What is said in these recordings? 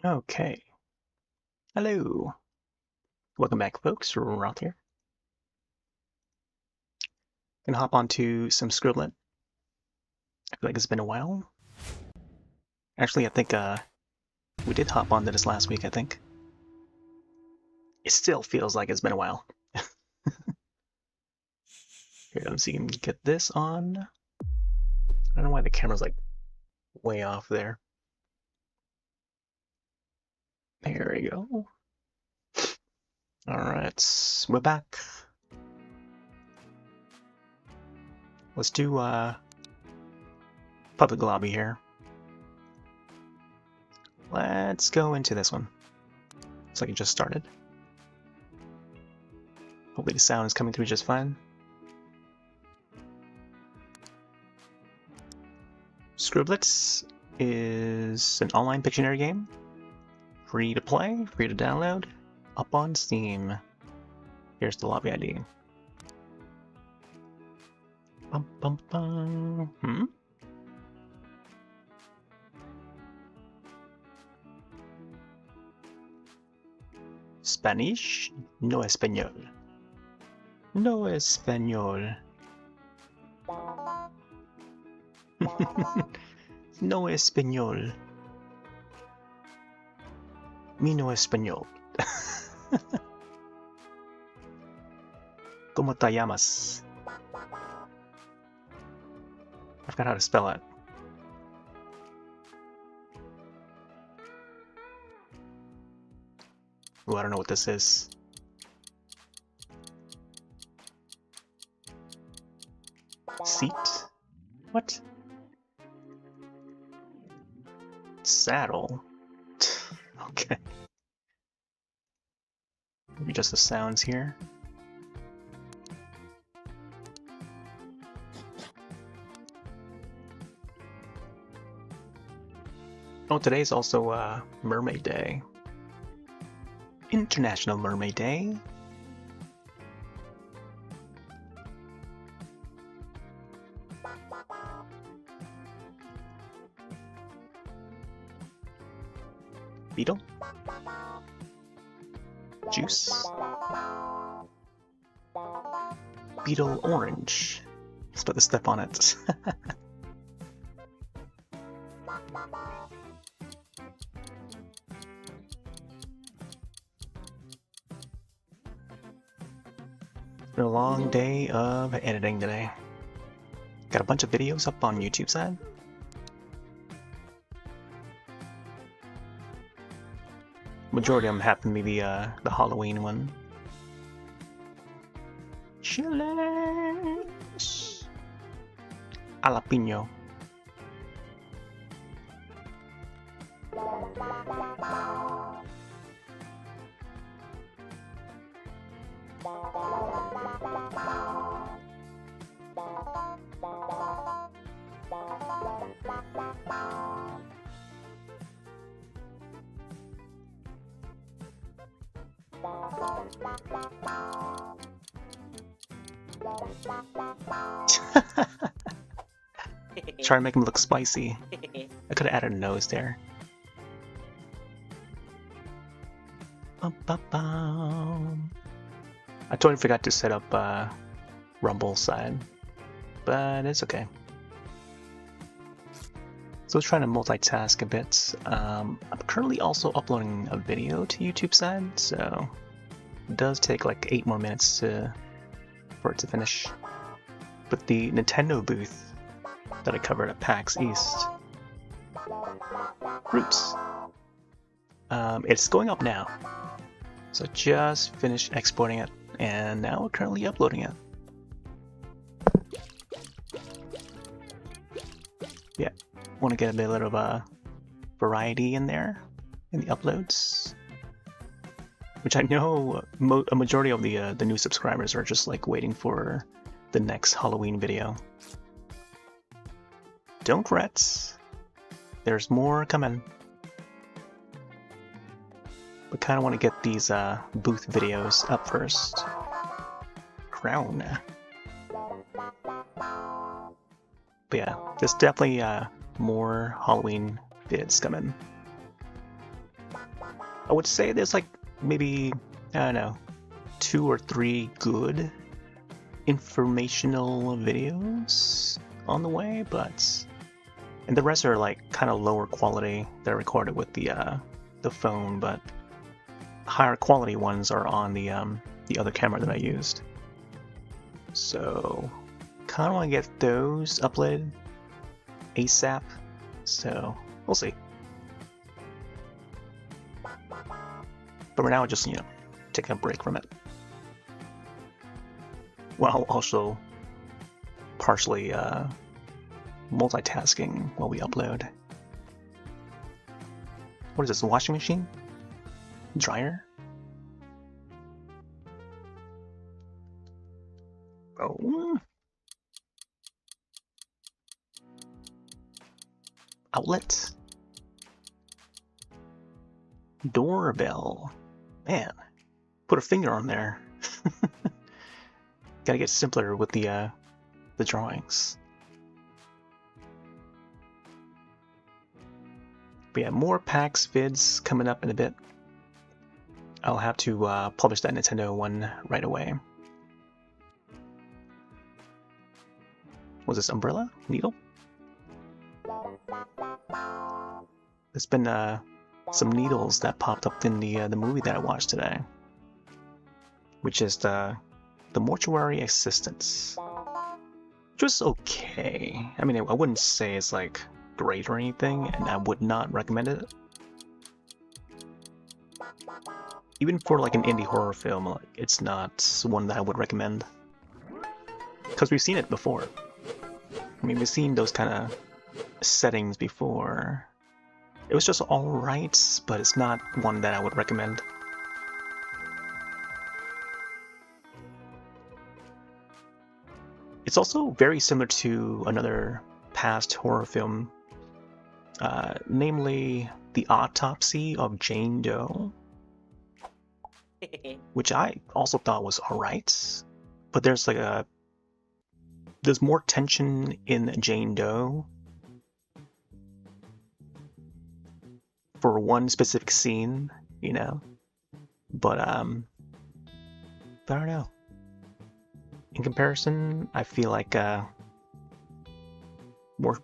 Okay. Hello. Welcome back, folks. Roth here. Gonna hop onto some Scribble It. I feel like it's been a while. Actually, I think we did hop onto this last week, I think. It still feels like it's been a while. Here, let's see if we can get this on. I don't know why the camera's like way off there. There we go. Alright, we're back. Let's do public lobby here. Let's go into this one. Looks like it just started. Hopefully the sound is coming through just fine. Scribble It is an online Pictionary game. Free to play, free to download, up on Steam. Here's the lobby ID. Bum, bum, bum. Spanish? No español. No español. No español. Mi no español. ¿Cómo te llamas? I forgot how to spell it. Oh, I don't know what this is. Seat? What? Saddle? Okay. Maybe just the sounds here. Oh, today's also Mermaid Day. International Mermaid Day. Beetle. Juice. Beetle orange. Let's put the step on it. It's been a long day of editing today. Got a bunch of videos up on YouTube side. Majority of them happen to be the Halloween one. Chiles. Jalapeno. Try to make him look spicy. I could have added a nose there. I totally forgot to set up Rumble side, but it's okay. So I was trying to multitask a bit. I'm currently also uploading a video to YouTube side, so it does take like 8 more minutes for it to finish. But the Nintendo booth that I covered at PAX East, Roots, it's going up now. So I just finished exporting it, and now we're currently uploading it. Yeah, want to get a bit of variety in there in the uploads, which I know a majority of the new subscribers are just like waiting for the next Halloween video. Don't fret, there's more coming. But kind of want to get these booth videos up first. Crown. But yeah, there's definitely more Halloween vids coming. I would say there's like maybe, I don't know, 2 or 3 good informational videos on the way, and the rest are like kind of lower quality. They're recorded with the phone, but higher quality ones are on the other camera that I used. So kind of want to get those uploaded ASAP. So we'll see. But right now, just taking a break from it. While also partially multitasking while we upload. What is this? A washing machine? Dryer? Oh. Outlet. Doorbell. Man, put a finger on there. Gotta get simpler with the drawings. But yeah, more PAX vids coming up in a bit. I'll have to publish that Nintendo one right away. Was this umbrella? Needle? There's been some needles that popped up in the movie that I watched today, which is the mortuary assistants, which was okay. I mean, I wouldn't say it's like great or anything, and I would not recommend it. Even for like an indie horror film, like, it's not one that I would recommend, because we've seen it before. I mean, we've seen those kind of settings before. It was just alright, but it's not one that I would recommend. It's also very similar to another past horror film, namely The Autopsy of Jane Doe, which I also thought was alright, but there's like there's more tension in Jane Doe for one specific scene, but I don't know. In comparison, I feel like more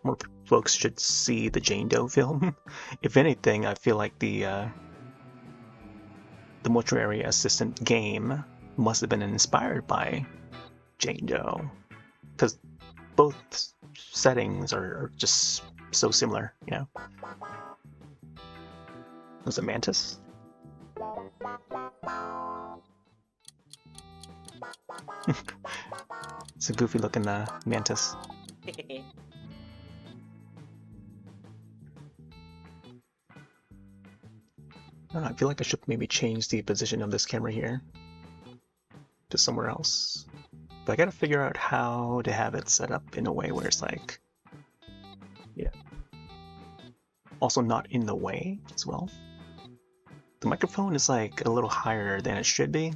folks should see the Jane Doe film. If anything, I feel like the mortuary assistant game must have been inspired by Jane Doe, because both settings are just so similar, Was it Mantis? It's a goofy looking Mantis. I feel like I should maybe change the position of this camera here to somewhere else. But I gotta figure out how to have it set up in a way where it's like, also not in the way as well. The microphone is like a little higher than it should be.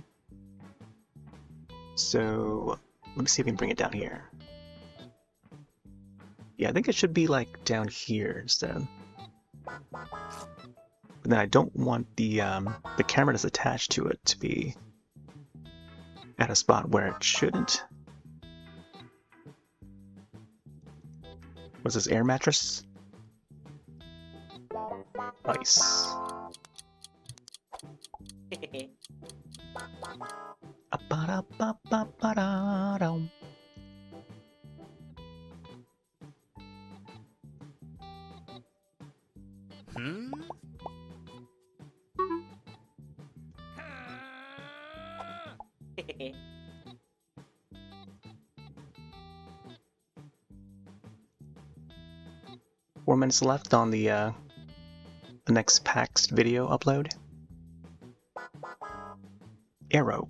So let me see if we can bring it down here. Yeah, I think it should be like down here instead. But then I don't want the camera that's attached to it to be at a spot where it shouldn't. What's this, air mattress? Nice. Four minutes left on the next PAX video upload. Arrow.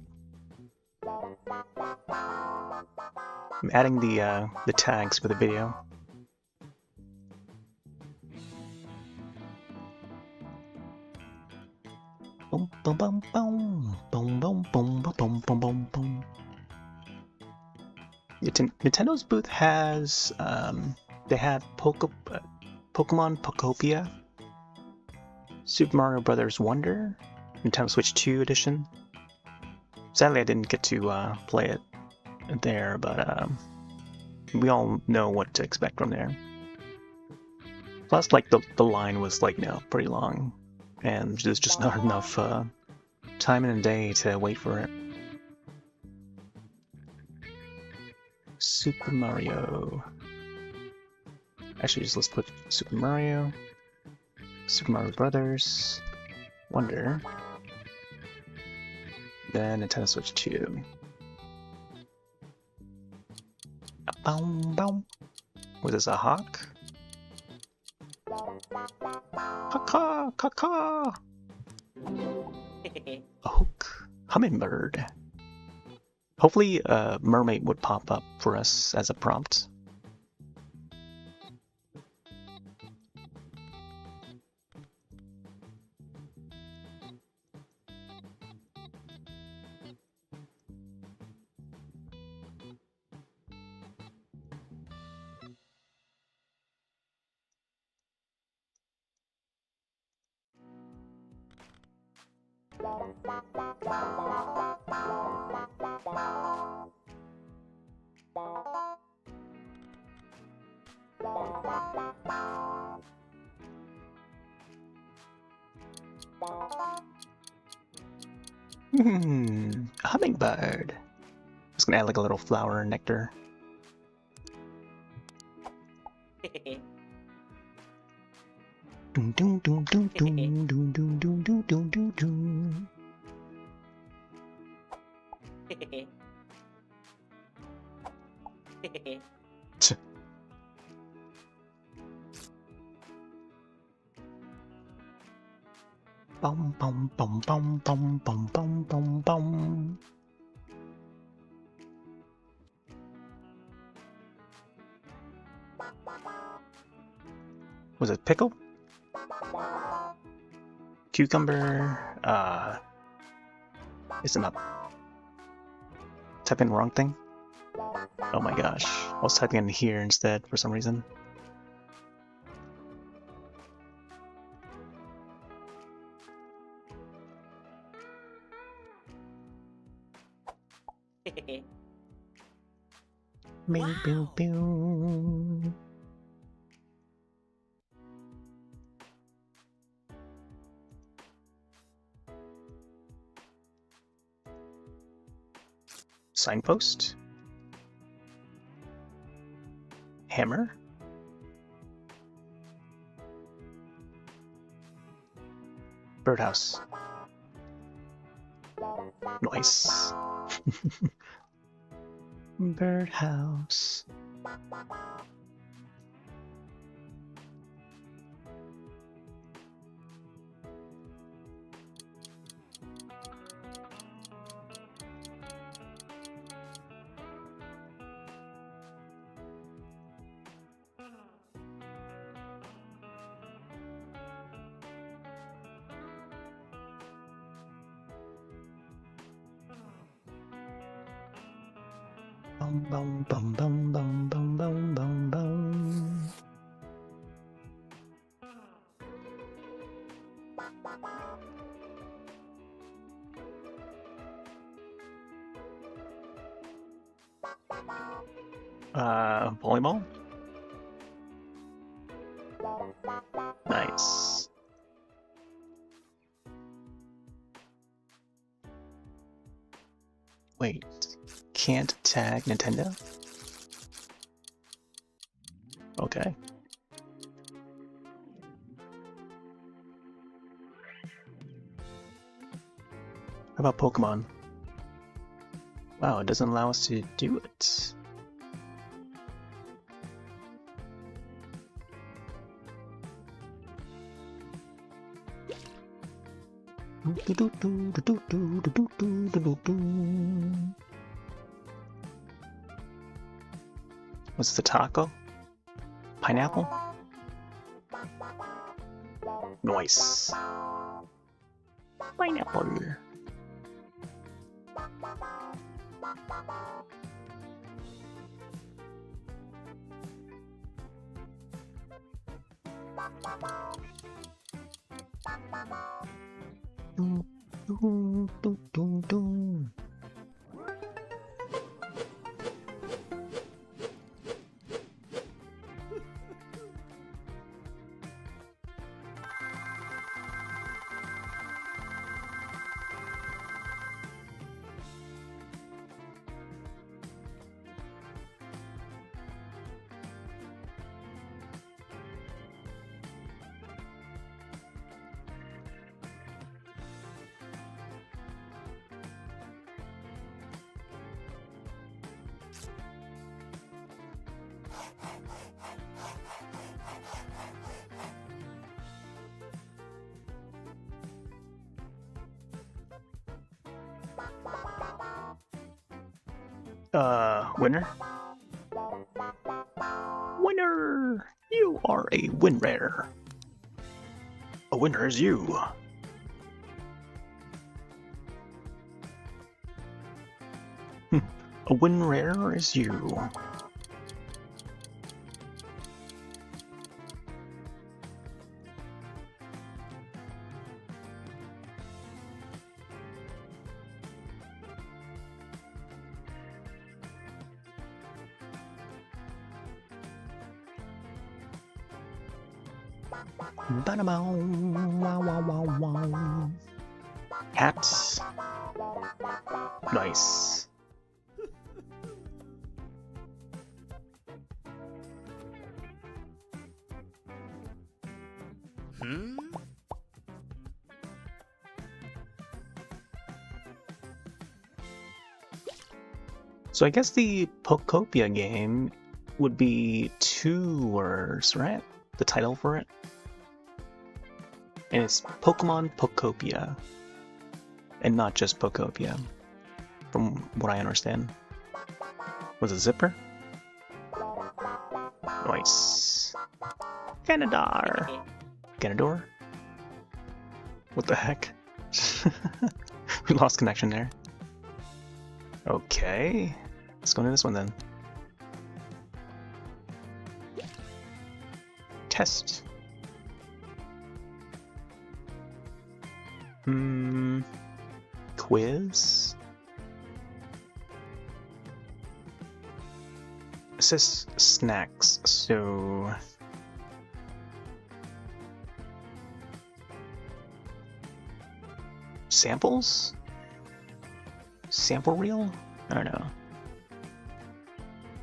I'm adding the tags for the video. Boom, boom, boom, boom, boom, boom, boom, boom, boom, boom, boom. Nintendo's booth has they had Pokemon Pokopia. Super Mario Bros. Wonder, Nintendo Switch 2 edition. Sadly, I didn't get to play it there, but we all know what to expect from there. Plus, like, the line was, like, pretty long, and there's just not enough time in a day to wait for it. Super Mario. Actually, let's put Super Mario Brothers, Wonder, then Nintendo Switch 2. Boom, boom. Was this a hawk? Caw, caw, caw. A hook. Hummingbird. Hopefully, mermaid would pop up for us as a prompt. A hummingbird. Just gonna add like a little flower nectar. Doom doom doom doom doom doom doom doom doom doom doom doom. Bum bum bum bum bum bum bum bum bum. Was it pickle? Cucumber? Is it not? Type in wrong thing? Oh my gosh. I was typing in here instead for some reason. Wow. Pew, pew. Signpost. Hammer. Birdhouse. Nice. Birdhouse. Bum bum bum bum bum bum bum bum bum. Volleyball? Nice. Wait, can't tag Nintendo? Okay. How about Pokemon? Wow, it doesn't allow us to do it. What's the taco? Pineapple? Nice. Pineapple. Dun, dun, dun, dun, dun. Winner? Winner! You are a winner. A winner is you. A winner is you. Wow, wow, wow, wow. Hats. Nice. So I guess the Pokopia game would be 2 words, right? The title for it. And it's Pokemon Pokopia. And not just Pokopia, from what I understand. Was it Zipper? Nice. Ganador. Ganador? What the heck? We lost connection there. Okay. Let's go into this one then. Test. Quiz? It says snacks, so... Samples? Sample reel? I don't know.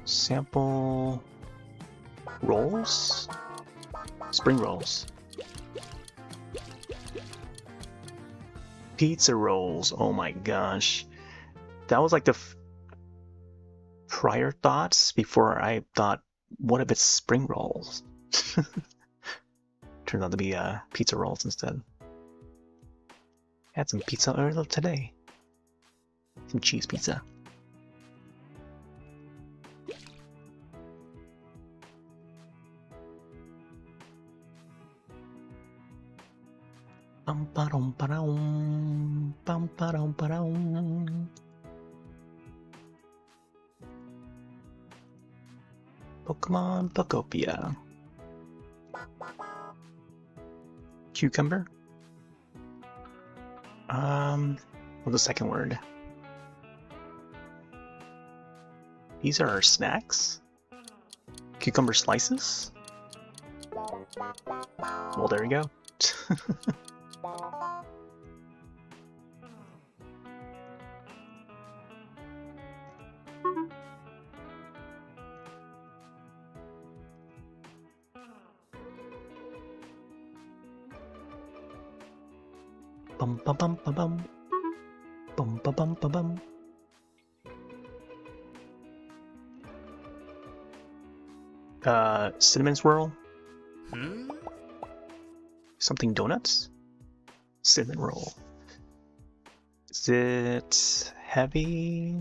Sample... rolls? Spring rolls. Pizza rolls, oh my gosh. That was like the prior thoughts before I thought, what if it's spring rolls? Turned out to be pizza rolls instead. Had some pizza earlier today. Some cheese pizza. Pokemon Pokopia. Cucumber? What's the second word? These are our snacks? Cucumber slices? Well, there we go. Bum bum bum bum bum. Bum bum bum bum bum. Cinnamon swirl? Something donuts? Cinnamon roll. Is it heavy?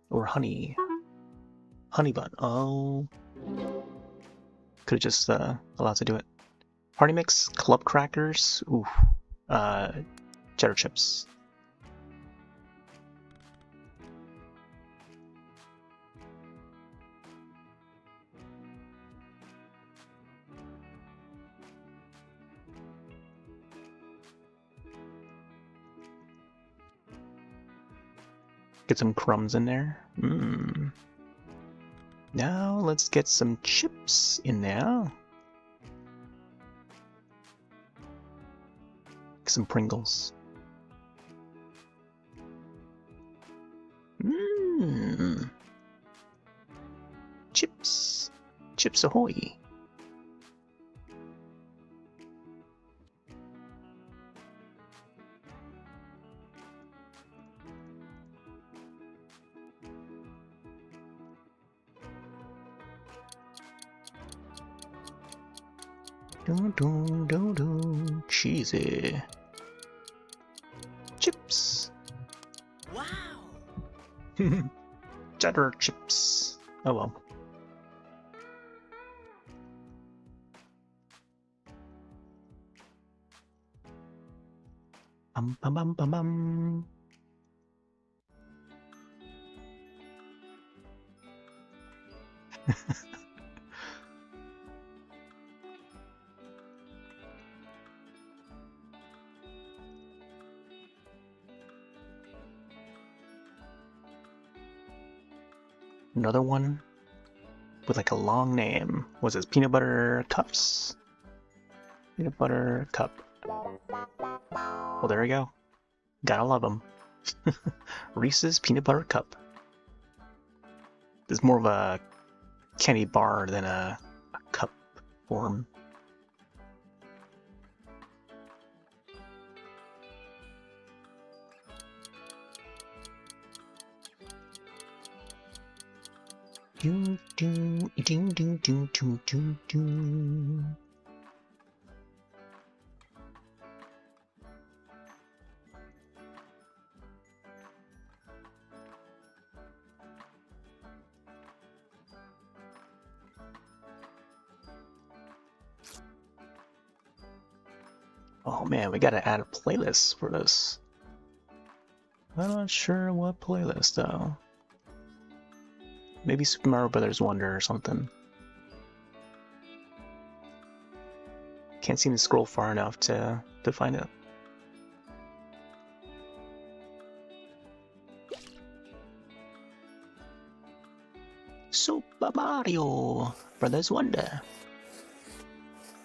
Or honey? Honey bun. Oh. Could have just allowed to do it. Party mix, club crackers, ooh, cheddar chips. Get some crumbs in there. Mmm. Now let's get some chips in there. Some Pringles. Mmm. Chips. Chips ahoy. Dun, dun, dun, dun. Cheesy. Chips. Wow. Cheddar chips. Oh well. Bum bum bum bum bum. Another one with like a long name. Was this peanut butter cups? Peanut butter cup. Well, there we go. Gotta love them. Reese's peanut butter cup. This is more of a candy bar than a cup form. Do do do do do do do do. Oh man, we gotta add a playlist for this. I'm not sure what playlist though. Maybe Super Mario Brothers Wonder or something. Can't seem to scroll far enough to find it. Super Mario Brothers Wonder.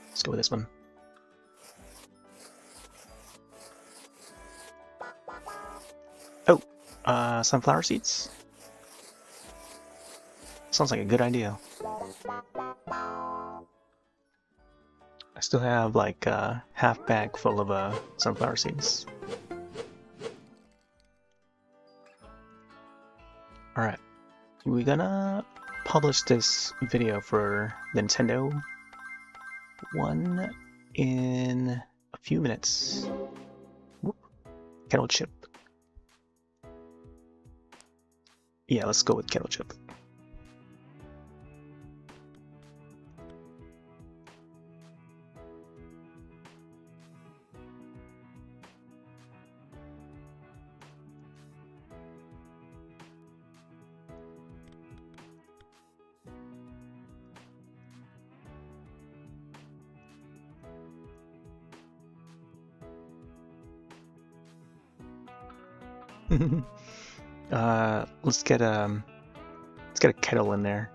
Let's go with this one. Oh, sunflower seeds. Sounds like a good idea. I still have like a half bag full of sunflower seeds. Alright, we're gonna publish this video for Nintendo One in a few minutes. Whoop. Kettle chip. Yeah, let's go with kettle chip. Let's get a kettle in there.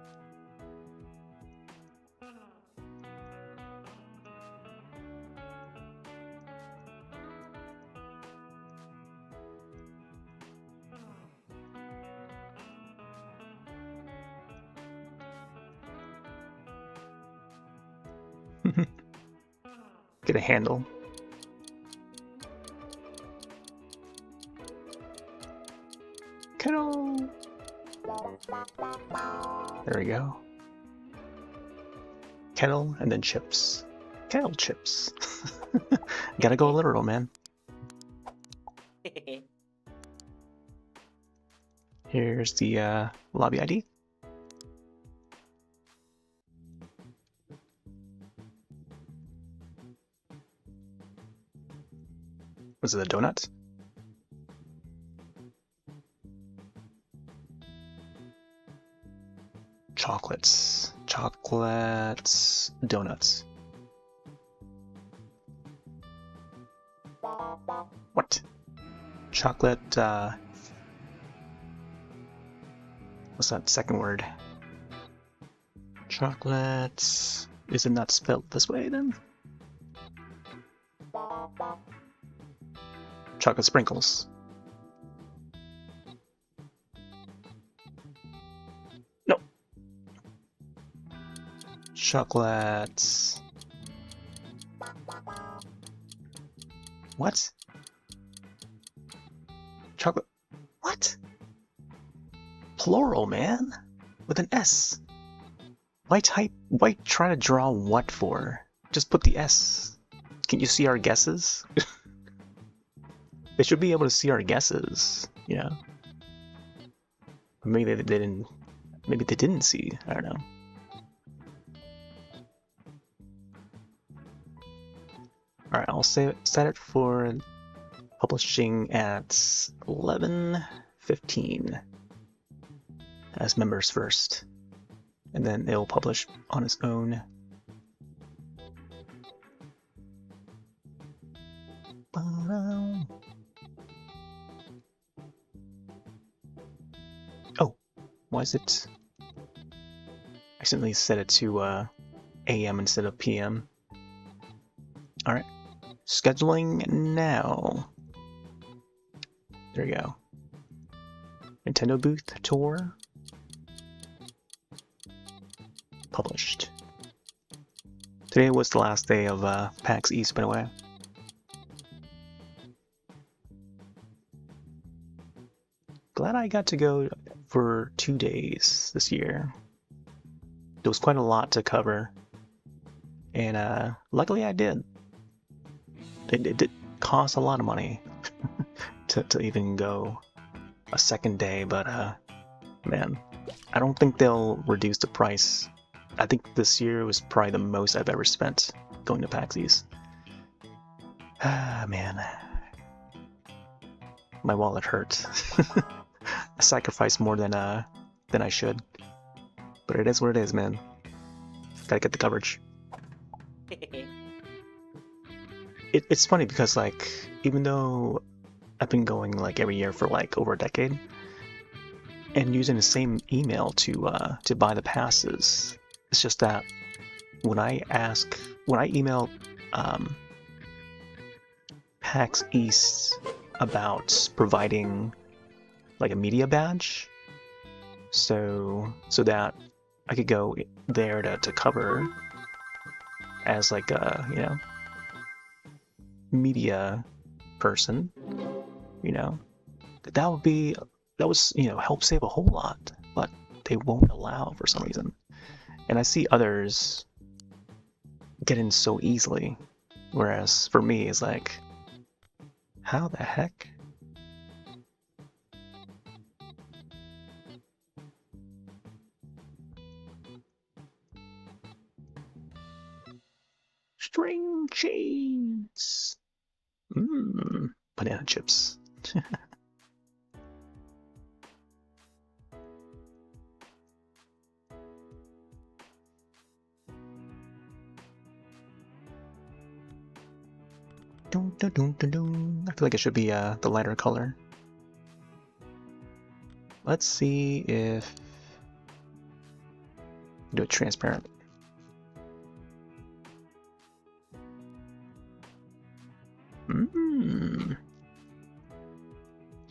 Get a handle. Kettle. There we go. Kettle and then chips. Kettle chips. Gotta go literal, man. Here's the lobby ID. Was it a donut? Chocolates. Chocolates. Donuts. What? Chocolate, What's that second word? Chocolate. Is it not spelled this way then? Chocolate sprinkles. No. Chocolate. What? Chocolate. What? Plural, man. With an S. Why try to draw what for? Just put the S. Can you see our guesses? They should be able to see our guesses, you know? Or maybe they didn't. Maybe they didn't see. I don't know. Alright, I'll set it for publishing at 11:15 as members first, and then it'll publish on its own. Oh, why is it? I accidentally set it to AM instead of PM. Alright, scheduling now. There you go. Nintendo booth tour. Published. Today was the last day of PAX East, by the way. Glad I got to go for 2 days this year. There was quite a lot to cover, and luckily I did. It did cost a lot of money to even go a second day, but man, I don't think they'll reduce the price. I think this year was probably the most I've ever spent going to PAX East. Ah, man. My wallet hurt. I sacrificed more than I should. But it is what it is, man. Gotta get the coverage. It's funny because, like, even though I've been going like every year for like over a decade, and using the same email to buy the passes, it's just that when I email PAX East about providing like a media badge, so that I could go there to cover as like a, you know, media person, you know, that would, you know, help save a whole lot, but they won't allow for some reason. And I see others get in so easily, whereas for me it's like, how the heck? String cheese. Banana chips. Dun, dun, dun, dun, dun. I feel like it should be the lighter color. Let's see if do it transparent.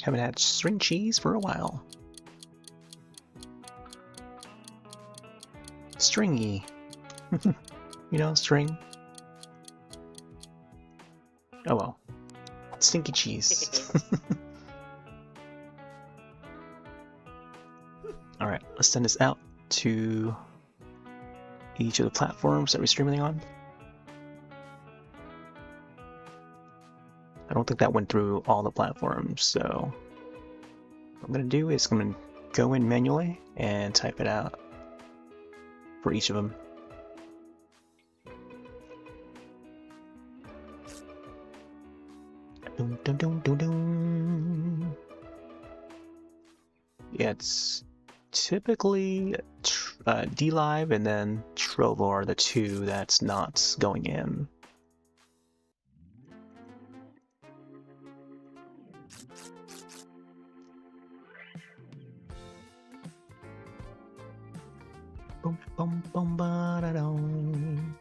Haven't had string cheese for a while. Stringy. You know, string. Oh well. Stinky cheese. Alright, let's send this out to each of the platforms that we're streaming on. I don't think that went through all the platforms, so what I'm going to do is I'm going to go in manually and type it out for each of them. Dun, dun, dun, dun, dun. Yeah, it's typically DLive and then Trovo are the two that's not going in. Bum, bum, bum, ba-da-dum.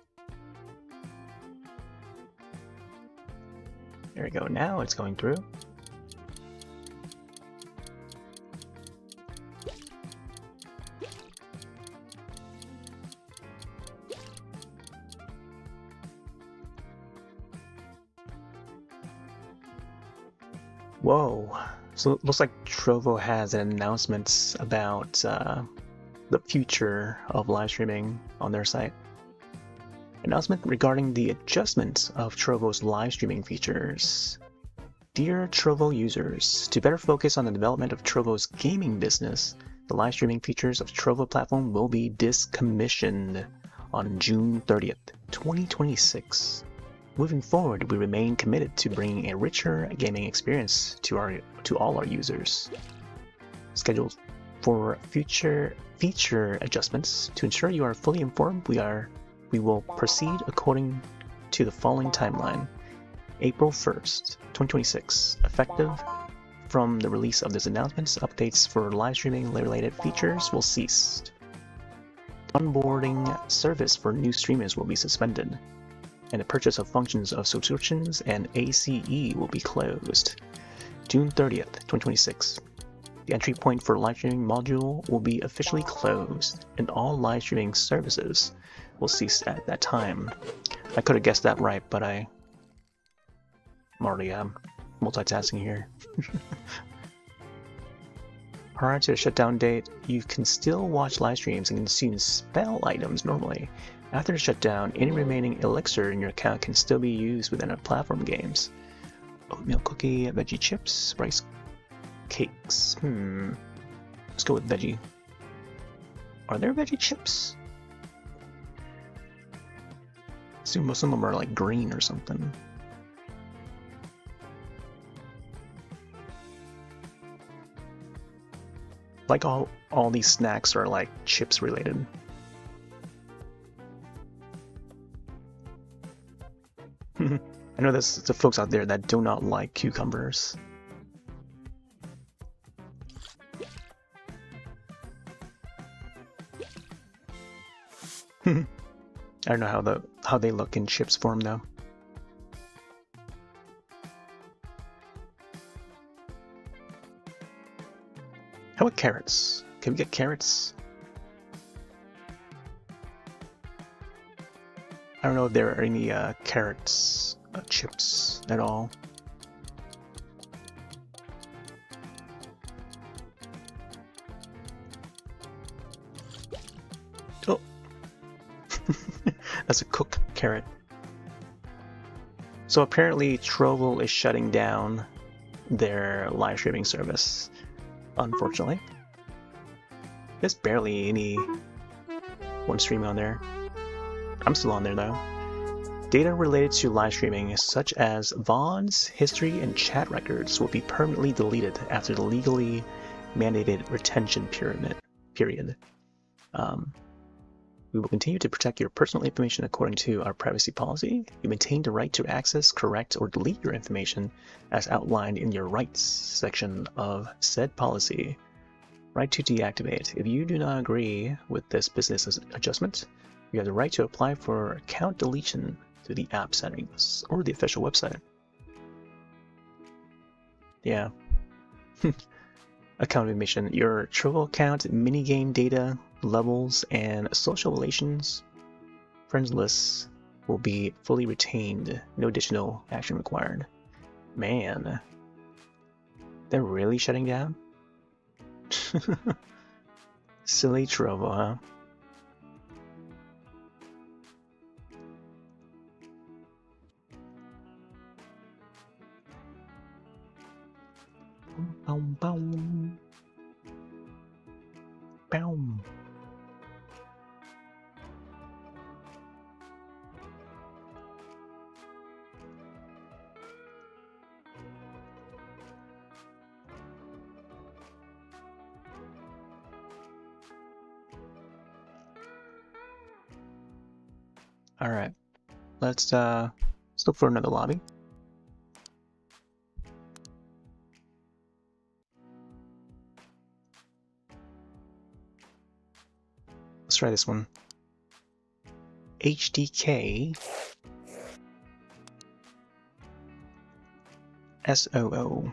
There we go. Now it's going through. Whoa. So it looks like Trovo has an announcement about the future of live streaming on their site. Announcement regarding the adjustment of Trovo's live streaming features. Dear Trovo users, to better focus on the development of Trovo's gaming business, the live streaming features of Trovo platform will be decommissioned on June 30th, 2026. Moving forward, we remain committed to bringing a richer gaming experience to all our users. Scheduled for future feature adjustments. To ensure you are fully informed, we will proceed according to the following timeline. April 1st, 2026. Effective from the release of this announcement, updates for live streaming related features will cease. Onboarding service for new streamers will be suspended, and the purchase of functions of subscriptions and ACE will be closed. June 30th, 2026. The entry point for live streaming module will be officially closed, and all live streaming services will cease at that time. I could have guessed that right, but I'm already multitasking here. Prior to the shutdown date, you can still watch live streams and consume spell items normally. After the shutdown, any remaining elixir in your account can still be used within our platform games. Oatmeal cookie, veggie chips, rice cakes. Let's go with veggie. Are there veggie chips? I assume most of them are like green or something. Like all these snacks are like chips related. I know there's the folks out there that do not like cucumbers. I don't know how they look in chips form though. How about carrots? Can we get carrots? I don't know if there are any carrots chips at all. Oh, that's a cooked carrot. So apparently Trovo is shutting down their live streaming service. Unfortunately, there's barely anyone streaming on there. I'm still on there though. Data related to live streaming, such as VODs, history, and chat records, will be permanently deleted after the legally mandated retention period. We will continue to protect your personal information according to our privacy policy. You maintain the right to access, correct, or delete your information as outlined in your rights section of said policy. Right to deactivate. If you do not agree with this business adjustment, you have the right to apply for account deletion through the app settings or the official website. Yeah. Account information. Your Trovo account, minigame data, levels, and social relations friends lists will be fully retained. No additional action required. Man. They're really shutting down? Silly Trovo, huh? Boom, boom. Boom. All right, let's look for another lobby. try this one. HDK SOO.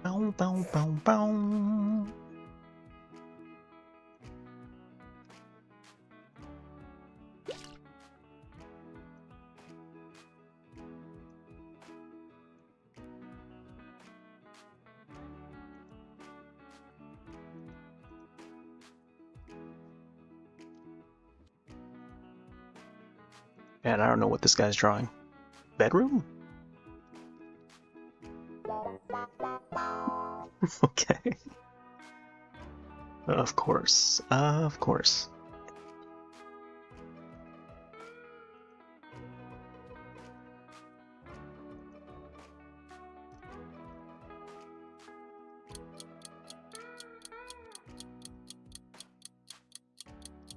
Bow, bow, bow, bow. And I don't know what this guy's drawing. Bedroom? Okay. Of course. Of course.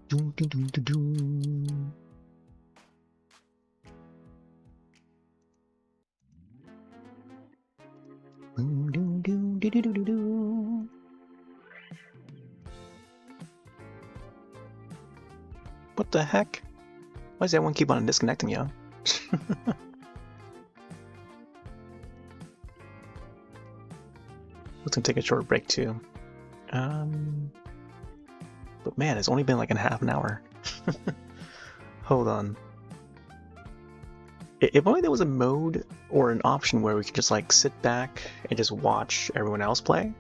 Doom, doom, doom, doom, doom. Doom, doom, doom, doo, doo, doo, doo, doo. What the heck? Why does everyone keep on disconnecting, yo? Let's take a short break too. But man, it's only been like half an hour. Hold on. If only there was a mode or an option where we could just like sit back and just watch everyone else play.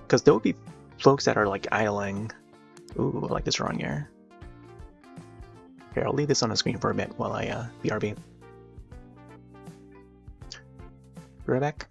Because there would be folks that are like idling. Ooh, I like this drawing here. Here, I'll leave this on the screen for a bit while I BRB. Be right back.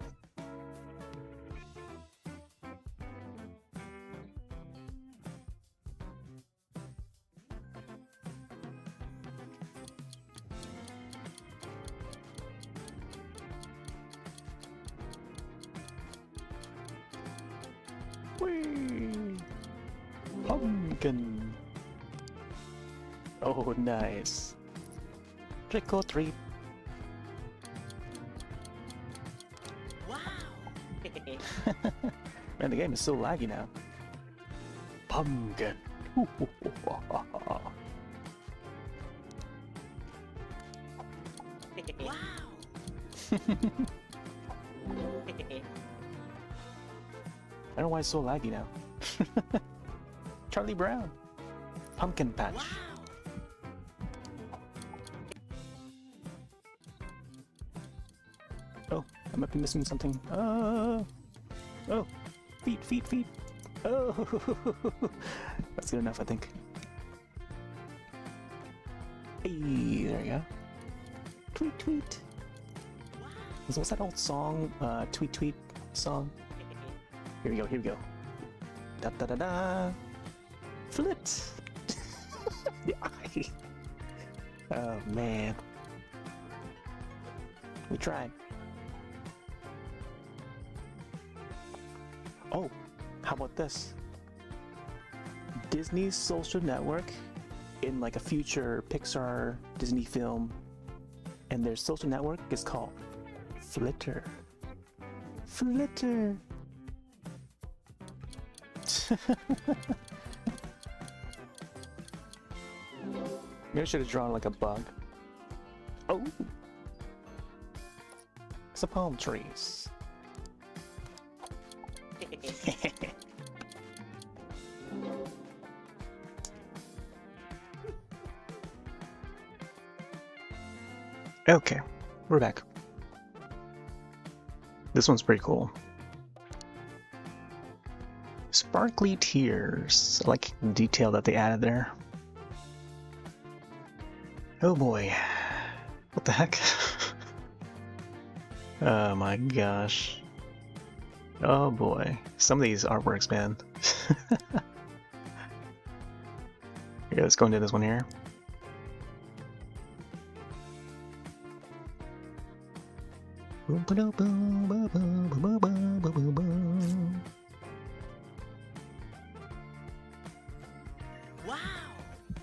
Whee! Pumpkin! Oh, nice. Trick or treat. Wow! Man, the game is so laggy now. Pumpkin. Wow! I don't know why it's so laggy now. Charlie Brown. Pumpkin Patch. Wow! Oh, I might be missing something. Oh, feet. Oh, that's good enough, I think. Hey, there you go. Tweet. What's that old song? Tweet song. Here we go. Da. Flit. The eye. Oh man. We tried. Oh, how about this? Disney's social network in like a future Pixar Disney film, and their social network is called Flitter. Maybe I should have drawn like a bug. Oh! It's the palm trees. Okay, we're back. This one's pretty cool. Sparkly tears. I like the detail that they added there. Oh boy. What the heck? Oh my gosh. Oh boy. Some of these artworks, man. Here, let's go into this one here.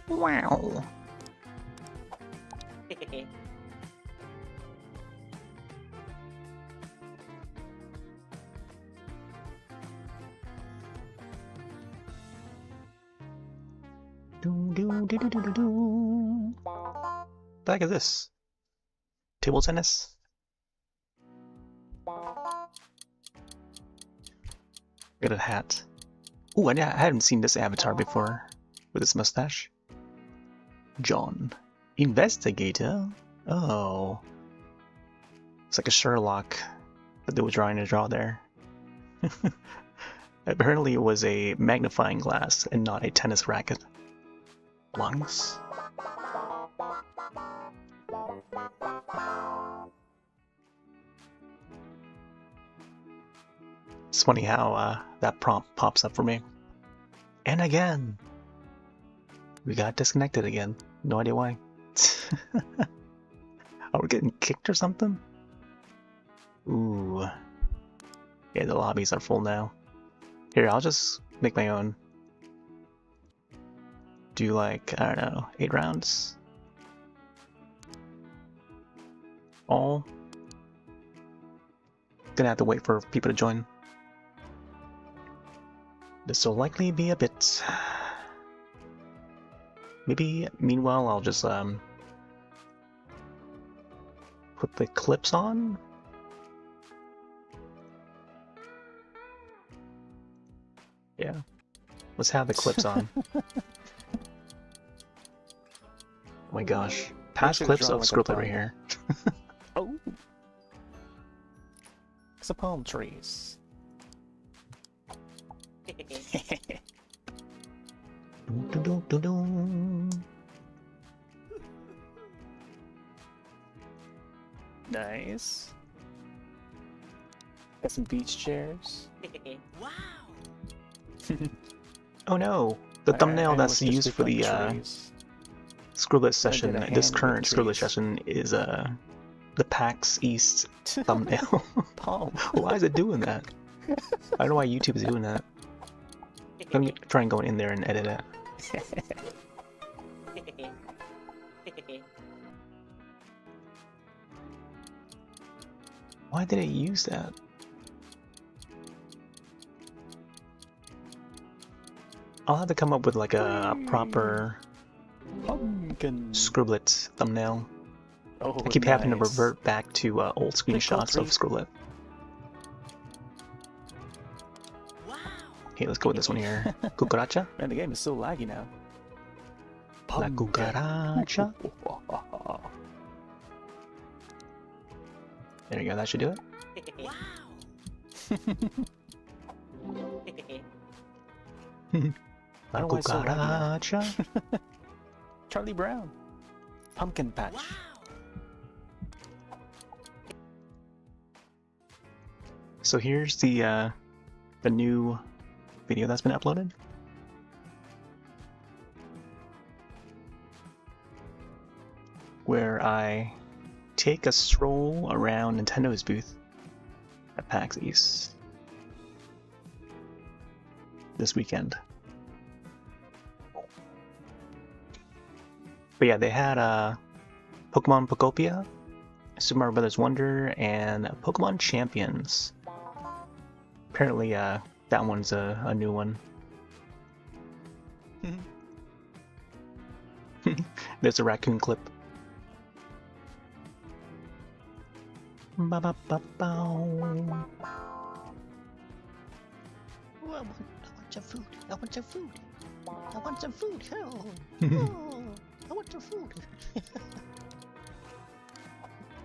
Wow. The heck is this? Table tennis? Got a hat. Ooh, I hadn't seen this avatar before with this mustache. John. Investigator? Oh. It's like a Sherlock that they were trying to draw there. Apparently it was a magnifying glass and not a tennis racket. Lungs? It's funny how that prompt pops up for me. And again! We got disconnected again. No idea why. Are we getting kicked or something? Ooh. Yeah, the lobbies are full now. Here, I'll just make my own. Do like, I don't know, 8 rounds? All? Gonna have to wait for people to join. This will likely be a bit... Maybe, meanwhile, I'll just put the clips on? Yeah. Let's have the clips on. Oh my gosh. Past clips of Scribble It right here. Oh! It's a palm trees. Nice. Got some beach chairs. Wow! Oh no! The thumbnail that's used for the Scribble It session, this current Scribble It session is the PAX East thumbnail. Palm. Why is it doing that? I don't know why YouTube is doing that. Let me try and go in there and edit it. Why did it use that? I'll have to come up with like a proper Pumpkin. Scribble It thumbnail. Oh, I keep having to nice. revert back to old screenshots of Scribble It. Wow! Okay, let's go with this one here. Cucaracha? Man, the game is so laggy now. La cucaracha. There you go, that should do it. Wow! La I don't know why it's so laggy now. cucaracha. Charlie Brown. Pumpkin patch. Wow! So here's the new video that's been uploaded. Where I take a stroll around Nintendo's booth at PAX East this weekend. But yeah, they had Pokemon Pokopia, Super Mario Bros. Wonder, and Pokemon Champions. Apparently, that one's a new one. There's a raccoon clip. Ba ba ba bow. Oh, I want some food. I want some food. I want some food. Oh, oh I want some food.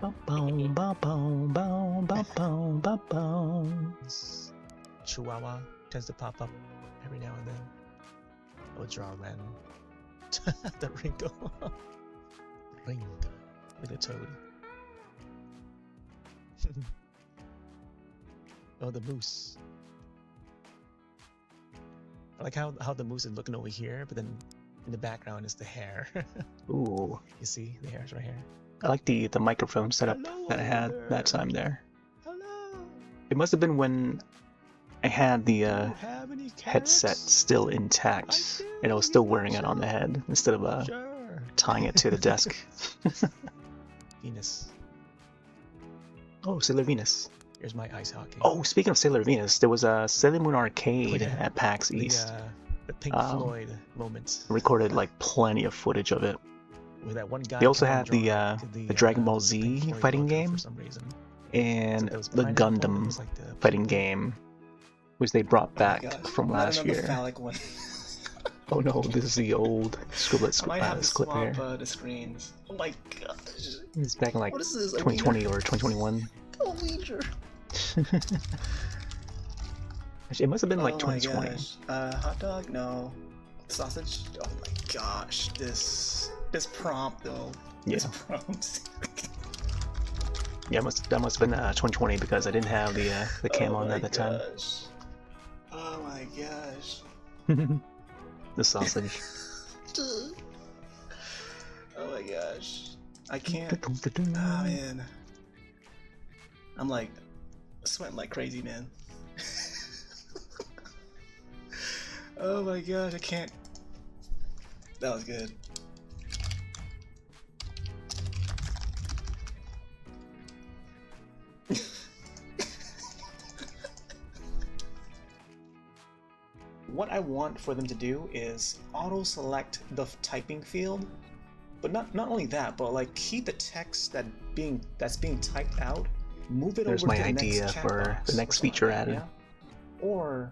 Ba bow ba bow bow ba bow ba bow. Chihuahua tends to pop up every now and then. I would draw Ren. The Ringo. Ringo. With a toad. Oh, the moose. I like how the moose is looking over here, but then in the background is the hair. Ooh, you see the hair's right here. I like the microphone setup that I had that time there. Hello. It must have been when I had the Have any headset cats? still intact, and I was still wearing it on the head instead of Sure. tying it to the desk. Venus. Oh, Sailor Venus. Here's my ice hockey. Oh, speaking of Sailor Venus, there was a Sailor Moon arcade at PAX East. The Pink Floyd moments. Recorded like plenty of footage of it. With that one guy. They also had the Dragon Ball Z Pink Floyd fighting logo game for some reason. and So it was the pineapple, it Gundam was like the fighting game, which they brought back gosh, from not last another year. phallic one. Oh no, this is the old Scribble It I might have to clip swap here. the screens. Oh my gosh. It's back in like What is this? 2020 or 2021. A wiener. Actually, it must have been like Oh 2020. my gosh. Hot dog? No. Sausage? Oh my gosh. This prompt though. Yeah. This prompt. Yeah, that must have been 2020 because I didn't have the cam on at the time. Gosh. Oh my gosh. The sausage. Oh my gosh. I can't. Oh man. I'm like sweating like crazy, man. Oh my gosh, I can't. That was good. What I want for them to do is auto-select the typing field, but not only that, but like keep the text that's being typed out, move it There's over my to the idea next chat for box the next or something feature like that, added. yeah? Or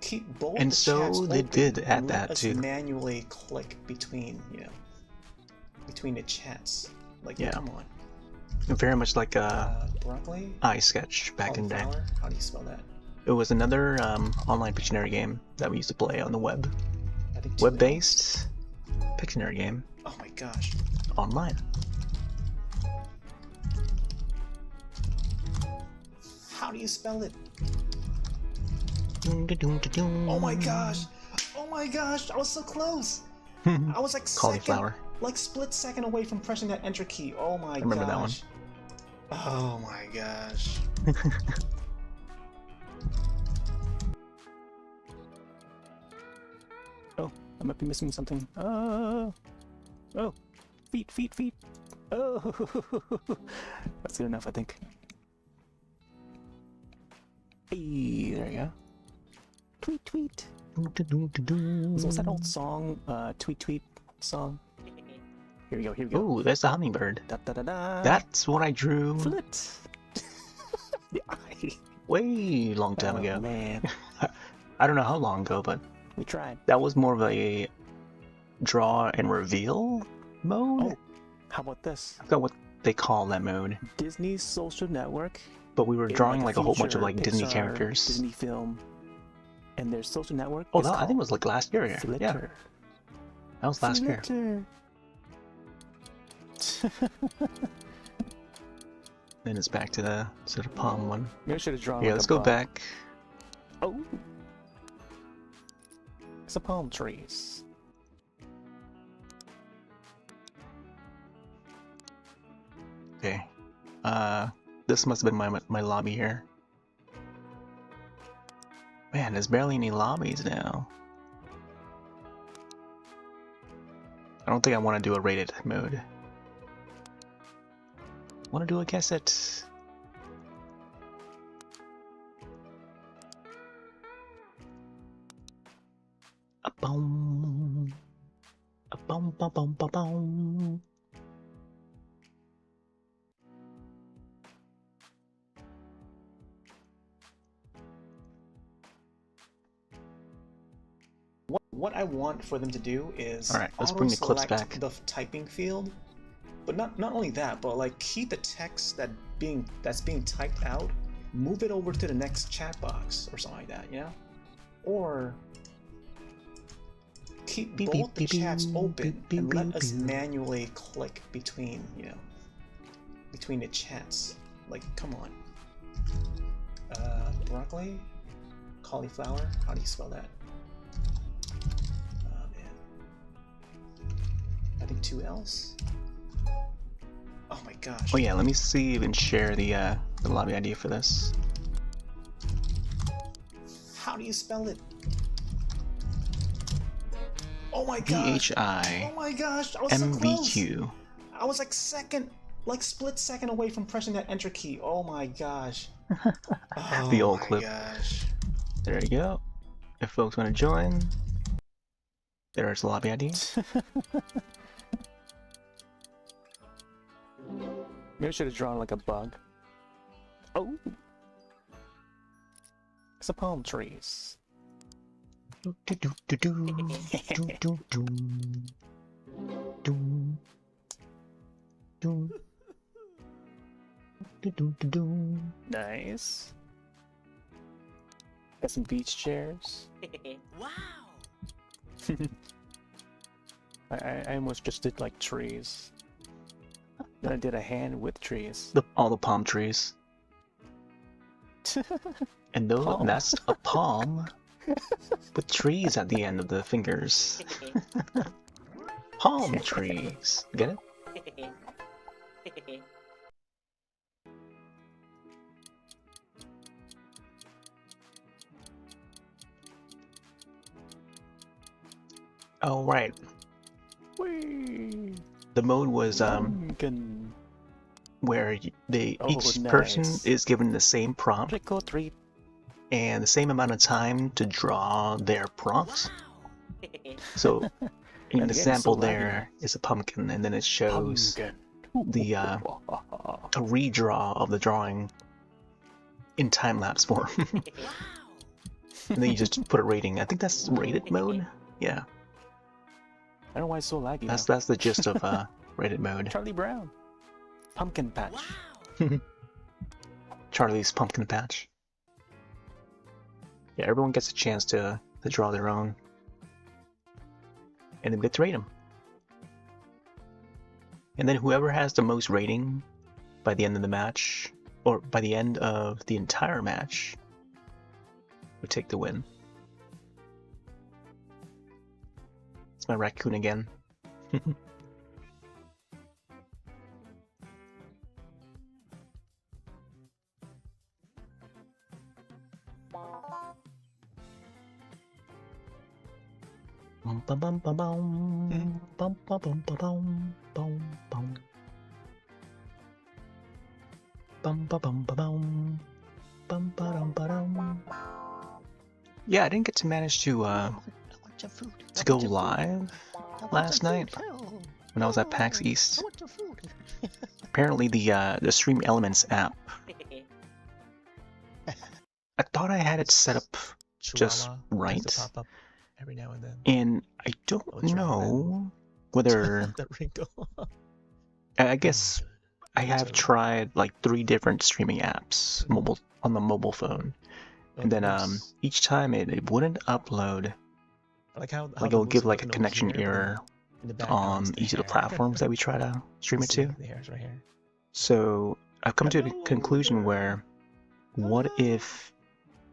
keep both And the so chats they open did add and let that us too. manually click between, between the chats. Like, Yeah. come on. Very much like Broccoli? iSketch back in the day. Cauliflower? How do you spell that? It was another online Pictionary game that we used to play on the web. I think two Web-based Pictionary game L's. Oh my gosh. online. How do you spell it? Oh Oh my gosh! Oh my gosh! I was so close! I was like Cauliflower. like split second away from pressing that enter key. Oh my gosh. remember that one. Oh my gosh. Oh, I might be missing something. Oh, feet. Oh, that's good enough, I think. Hey, there you go. Tweet. What's that old song? Tweet song. Here we go. Oh, that's the hummingbird. Da da da da. That's what I drew flit. The eye. way long time Oh, ago. man, I don't know how long ago, but we tried. that was more of a draw and reveal mode. Oh, how about this? I forgot what they call that mode, Disney's social network. but we were in, drawing like a whole bunch of future like Disney Pixar, characters. Disney film, and their social network. Oh, is that, I think it called was like last year. Yeah, Flitter. that was last year. Flitter. Then it's back to the sort of palm one. Maybe I should have drawn. Yeah, like let's a go bug. back. Oh, it's a palm trees. Okay. This must have been my lobby here. Man, there's barely any lobbies now. I don't think I want to do a rated mode. I want to do a guess it. A boom. A boom, boom, boom, boom, boom. What I want for them to do is All right, let's bring the clips auto-select back. the typing field, but not only that, but like keep the text that's being typed out, move it over to the next chat box or something like that, or keep Beep, both beep, the beep, chats beep, open beep, and let beep, us beep. manually click between between the chats. Like, come on. Broccoli, cauliflower. How do you spell that? Oh man. I think 2 L's. Oh my gosh. Oh yeah, let me see and share the lobby ID for this. How do you spell it? Oh my gosh. Oh my gosh, I was so close. PHIMBQ. I was like split second away from pressing that enter key. Oh my gosh. Oh The old my clip. gosh. There you go. If folks want to join, there's the lobby ID. Maybe I should have drawn like a bug. Oh! It's a palm trees. Nice. Got some beach chairs. Wow! I almost just did like trees. Then I did a hand with trees. All the palm trees. And Palm. that's a palm with trees at the end of the fingers. Palm trees. Get it? Oh, right. Whee! The mode was Pumpkin. where Oh, each person nice. is given the same prompt Trick or treat. and the same amount of time to draw their prompts. So in Man, the the game's sample so laggy there is a pumpkin, and then it shows Pumpkin. the a redraw of the drawing in time-lapse form. And then you just put a rating. I think that's rated mode. Yeah, I don't know why it's so laggy. that's the gist of rated mode. Charlie Brown. Pumpkin patch. Charlie's Pumpkin Patch. Yeah, everyone gets a chance to draw their own, and then we get to rate them. And then whoever has the most rating by the end of the match, or by the end of the entire match, would take the win. It's my raccoon again. Bum bum bum bum bum bum bum bum bum bum bum bum bum bum bum bum bum bum. Yeah, I didn't get to manage to go live last night when I was at PAX East. Apparently the Stream Elements app, I thought I had it set up just right, Pop up every now and then. and I don't know whether That wrinkle. I guess I have tried like 3 different streaming apps on the mobile phone, and then each time it wouldn't upload. Like how Like it'll give like a connection error on each of the platforms that we try to stream it to. The hairs right here. So I've come to the conclusion where, what if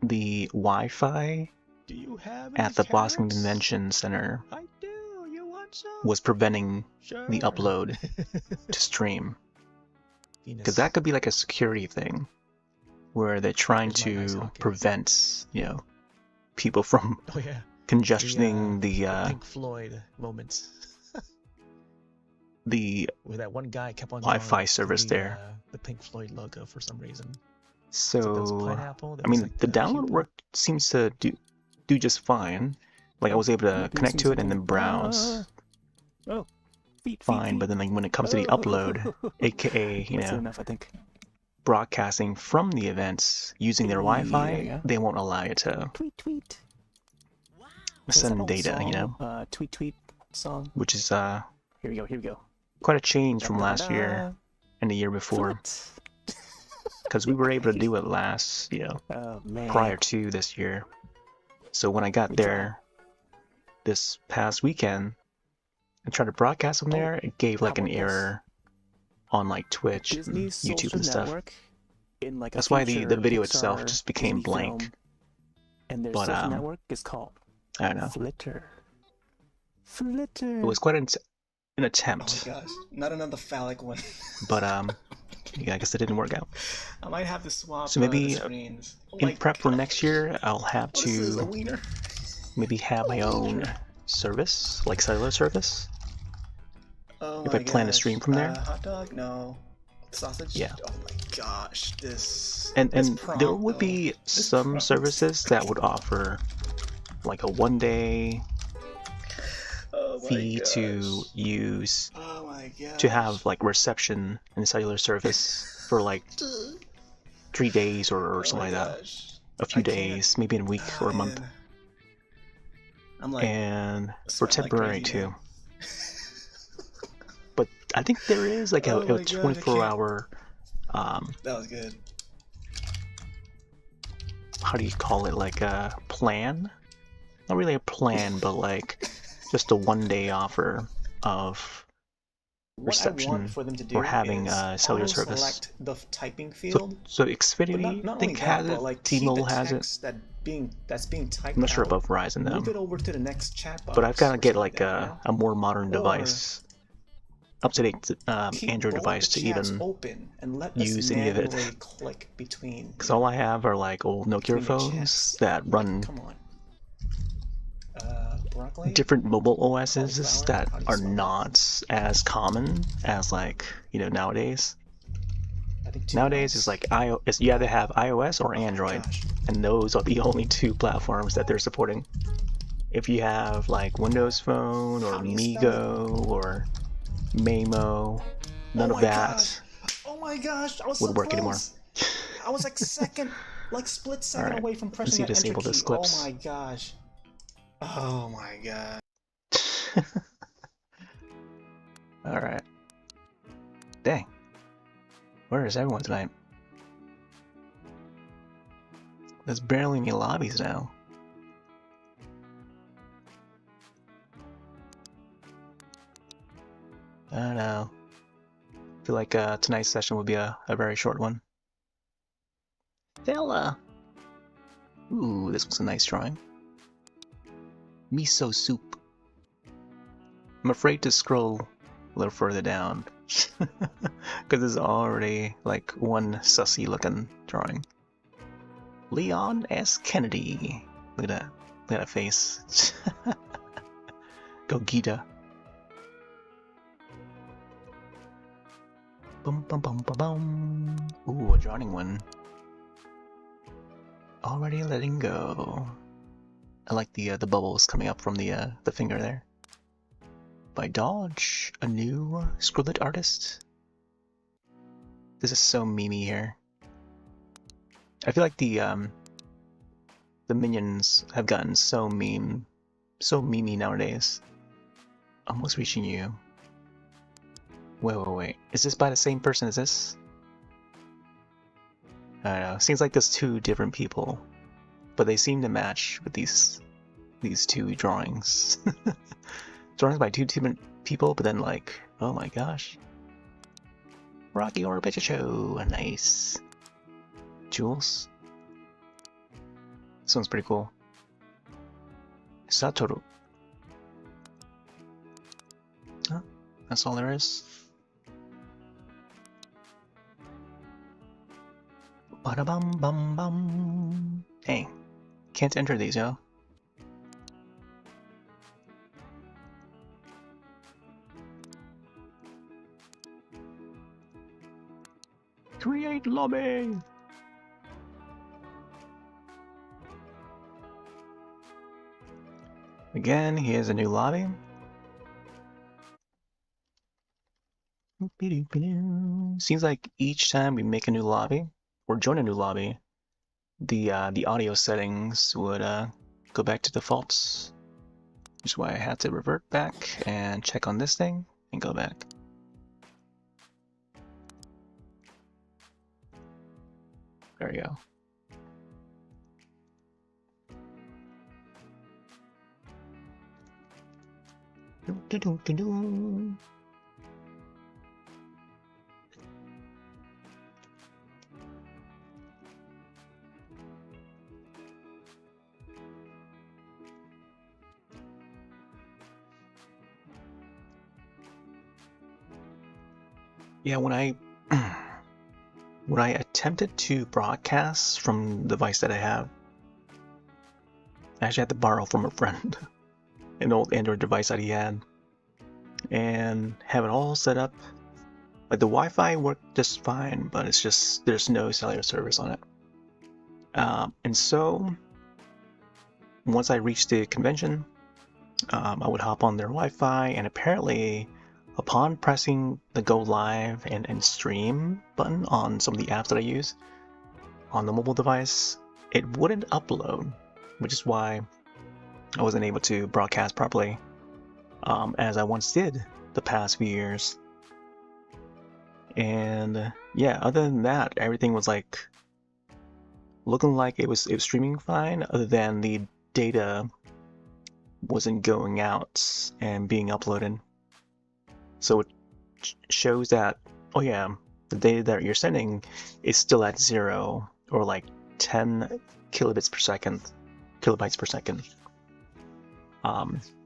the Wi-Fi Do you have at the Boston Convention Center I do. You want some? was preventing Sure. the upload to stream? Because that could be like a security thing, where they're trying Here's my nice to hockey. prevent, people from Oh yeah. congesting The the Pink Floyd moments. the Where that one guy kept on Wi-Fi drawing service there. The Pink Floyd logo for some reason. So There was pineapple. I mean, the download work seems to do just fine. Like I was able to connect to it and then browse Oh, feet, fine, but then like when it comes to the upload, aka That's enough, I think. broadcasting from the events using their Wi-Fi, Yeah. they won't allow you to Tweet. send What's that old data, song? Tweet song. which is Here we go. quite a change from last year and the year before, Foot. because we were able to do it last, Oh man. prior to this year. So when I got We there this past weekend and tried to broadcast from there, it gave like an powerless. error on like Twitch, and Disney's YouTube social and stuff. network in like a That's why the future video Pixar itself just became Disney blank. film, and their But, social network is called I don't know. Flitter. It was quite an Oh attempt, my gosh. Not another phallic one. but yeah, I guess it didn't work out. I might have to swap So maybe the screens. Oh in my prep for gosh. next year, I'll have Oh, this is a to wiener. maybe have my own service, like cellular service. Oh If my I plan to stream gosh. from there. Hot dog? No. Sausage? Yeah. Oh my gosh. This And prompt, there would though. be This some prompt. services that would offer like a 1-day Oh my fee gosh. to use Oh my gosh. to have like reception and cellular service for like 3 days or Oh something my like that. gosh. A few I can't- days, maybe in a week or a month. man. I'm like And for sweating like temporary crazy, too. man. But I think there is like Oh a my God, I 24-hour That was good. how do you call it, like a plan? Not really a plan, but like just a 1-day offer of What I reception want for them to do or having is cellular service. auto-select the typing So, field, so but Xfinity, not I think only that, has but it. like keep the T-Mobile has it. text that's being typed I'm not sure out, about Verizon move it though. over to the next chat box. But I've got to or get something like that, a more modern Or device, up-to-date keep Android both device to chats even open and let use us any of it. manually click between. Because all I have are like old Nokia between the phones chats. that run Come on. Broccoli? different mobile OSs Cauliflower? that How do you are spell that? not as common as like, nowadays. I think two Nowadays L's. it's like you either have iOS or Oh my Android, gosh. and those are the only two platforms that they're supporting. If you have like Windows Phone or How do you spell Migo or Mamo, none Oh of my that gosh. Oh my gosh, I was would so work anymore. close. I was like split second Alright, away from let's pressing see that enter disable key. this Oh clips. my gosh. Oh my god. Alright. Dang. Where is everyone tonight? There's barely any lobbies now. I don't know. I feel like tonight's session would be a very short one. Fella! Ooh, this was a nice drawing. Miso soup. I'm afraid to scroll a little further down. Because there's already like one sussy looking drawing. Leon S. Kennedy. Look at that. Look at that face. Go Gita. Bum bum bum bum bum. Ooh, a drawing one. Already letting go. I like the bubbles coming up from the finger there. By Dodge, a new Scribble It artist. This is so memey here. I feel like the minions have gotten so memey nowadays. Almost reaching you. Wait. Is this by the same person as this? I don't know. Seems like there's two different people, but they seem to match with these two drawings. Drawings by two different people, but then like, oh my gosh. Rocky Horror Picture Show, nice. Jules. This one's pretty cool. Satoru. Huh? That's all there is. Ba-da-bum bum bum. Dang. Can't enter these, yo. Create lobby! Again, here's a new lobby. Seems like each time we make a new lobby, or join a new lobby, the audio settings would go back to defaults. Which is why I had to revert back and check on this thing and go back. There we go. Yeah, when I when I attempted to broadcast from the device that I have, I actually had to borrow from a friend an old Android device that he had, and have it all set up. Like the Wi-Fi worked just fine, but it's just there's no cellular service on it. And so once I reached the convention, I would hop on their Wi-Fi, and apparently upon pressing the go live and stream button on some of the apps that I use on the mobile device, it wouldn't upload, which is why I wasn't able to broadcast properly, as I once did the past few years. And yeah, other than that, everything was like looking like it was streaming fine, other than the data wasn't going out and being uploaded. So it shows that, oh yeah, the data that you're sending is still at 0 or like 10 kilobytes per second,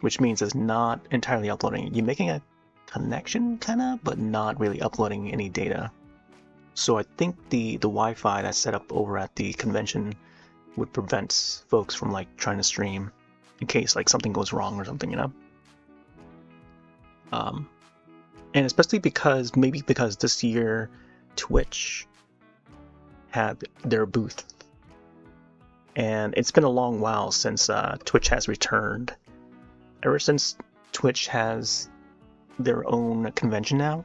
which means it's not entirely uploading. You're making a connection kinda, but not really uploading any data. So I think the Wi-Fi that's set up over at the convention would prevent folks from like trying to stream in case like something goes wrong or something, you know. And especially because this year Twitch had their booth, and it's been a long while since Twitch has returned. Ever since Twitch has their own convention now,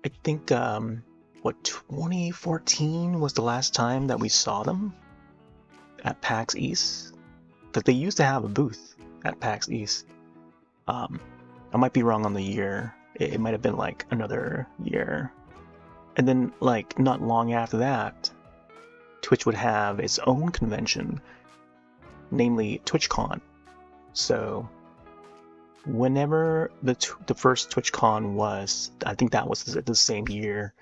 I think 2014 was the last time that we saw them at PAX East, because they used to have a booth at PAX East. I might be wrong on the year. It might have been like another year. And then like not long after that, Twitch would have its own convention, namely TwitchCon. So whenever the first TwitchCon was, I think that was the same year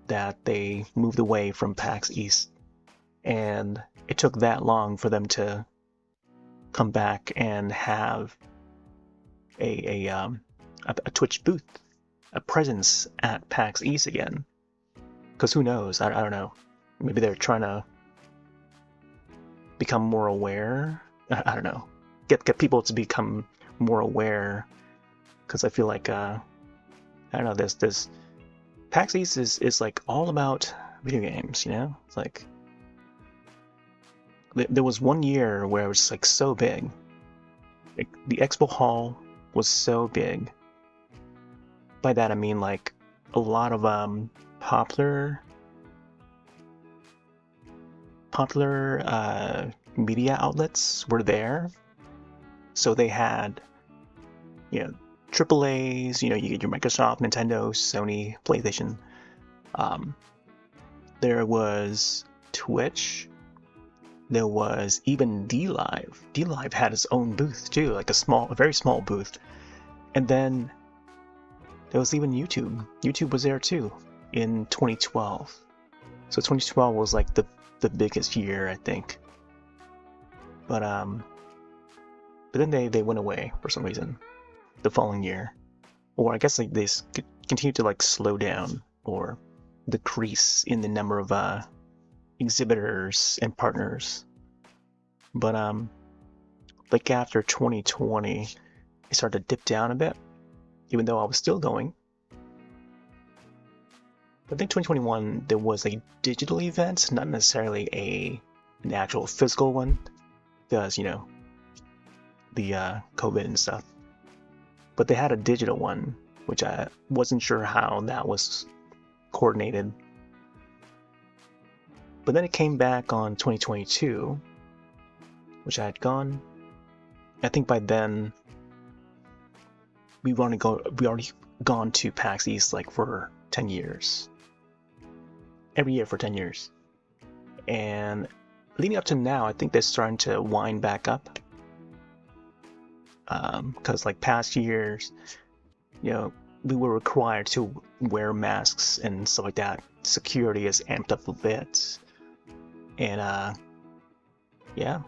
that they moved away from PAX East. And it took that long for them to come back and have a Twitch booth, a presence at PAX East again. Because who knows? I don't know. Maybe they're trying to become more aware. I don't know. Get people to become more aware. Because I feel like I don't know. This PAX East is like all about video games. You know, it's like there was one year where it was like so big. Like, the expo hall was so big. By that I mean like a lot of popular media outlets were there. So they had, you know, AAAs, you know, you get your Microsoft, Nintendo, Sony, PlayStation. There was Twitch. There was even DLive. DLive had its own booth too, like a very small booth. And then there was even YouTube. YouTube was there too in 2012. So 2012 was like the biggest year, I think. But then they went away for some reason the following year, or I guess like they continued to like slow down or decrease in the number of exhibitors and partners. But like after 2020, it started to dip down a bit, even though I was still going. But I think 2021 there was a digital event, not necessarily an actual physical one, because you know the COVID and stuff. But they had a digital one, which I wasn't sure how that was coordinated. But then it came back on 2022, which I had gone. I think by then we already gone to PAX East like for 10 years. Every year for 10 years. And leading up to now, I think they're starting to wind back up. Because like past years, you know, we were required to wear masks and stuff like that. Security is amped up a bit. And yeah.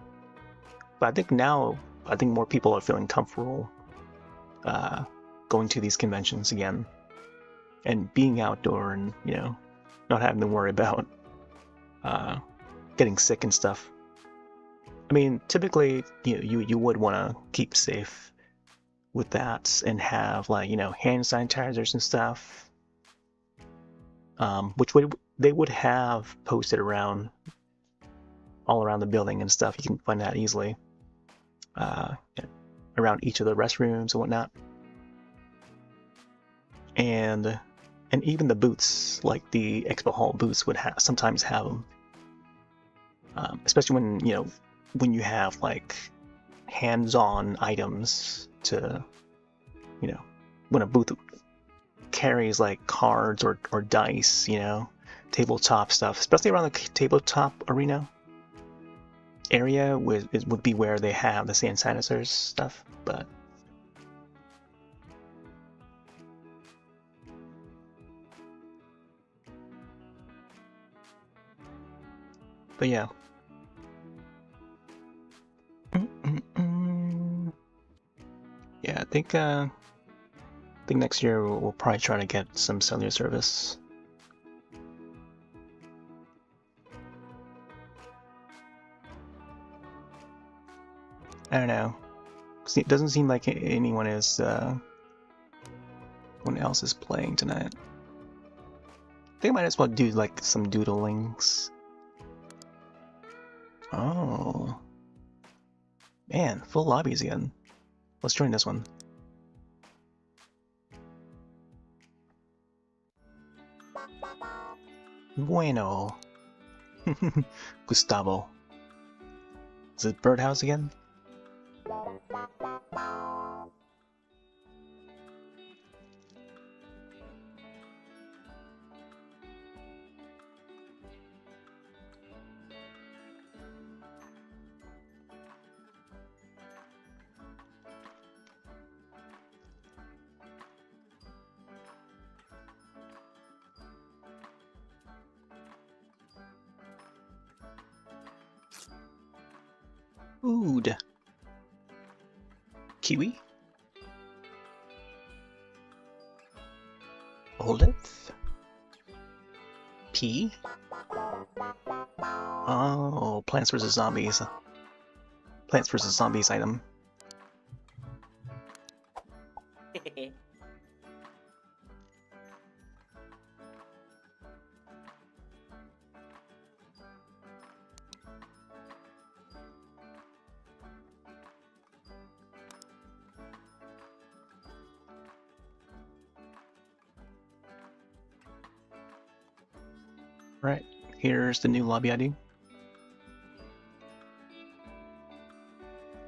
But I think now, more people are feeling comfortable going to these conventions again. And being outdoor and, you know, not having to worry about getting sick and stuff. I mean, typically, you would want to keep safe with that and have, like, hand sanitizers and stuff, which they would have posted around all around the building and stuff. You can find that easily around each of the restrooms and whatnot, and even the booths, like the expo hall booths, would sometimes have them, especially when you have like hands-on items to, when a booth carries like cards or dice, tabletop stuff, especially around the tabletop arena area would be where they have the hand sanitizers stuff. But yeah. Yeah, I think next year we'll probably try to get some cellular service. I don't know. It doesn't seem like anyone else is playing tonight. I think I might as well do like some doodlings. Oh. Man, full lobbies again. Let's join this one. Bueno. Gustavo. Is it Birdhouse again? Food. Kiwi. Olive. Pea. Oh, Plants vs. Zombies. Plants vs. Zombies item. Right, here's the new lobby ID.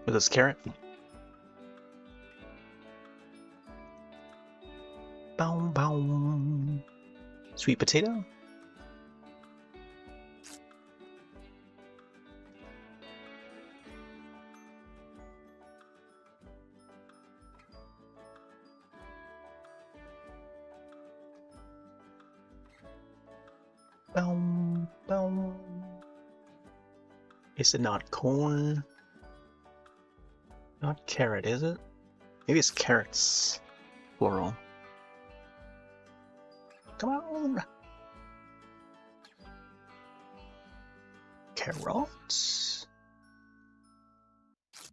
With this carrot. Bow bow. Sweet potato. Boom, boom. Is it not corn? Not carrot, is it? Maybe it's carrots. Plural. Come on. Carrots.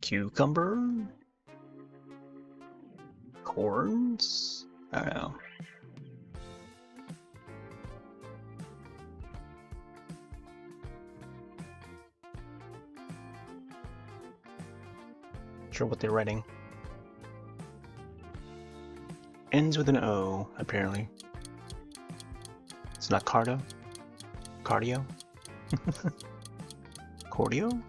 Cucumber. Corns. I don't know. Sure what they're writing. Ends with an O, apparently. It's not cardio? Cardio? Cordio?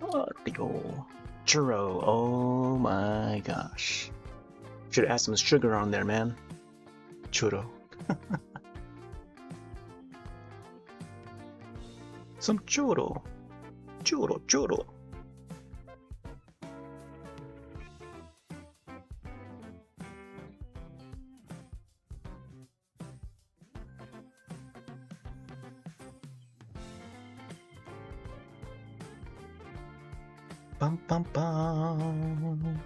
Cardio. Churro. Oh my gosh. Should add some sugar on there, man. Churro. Some churro. Churro, churro. Bum bum bum.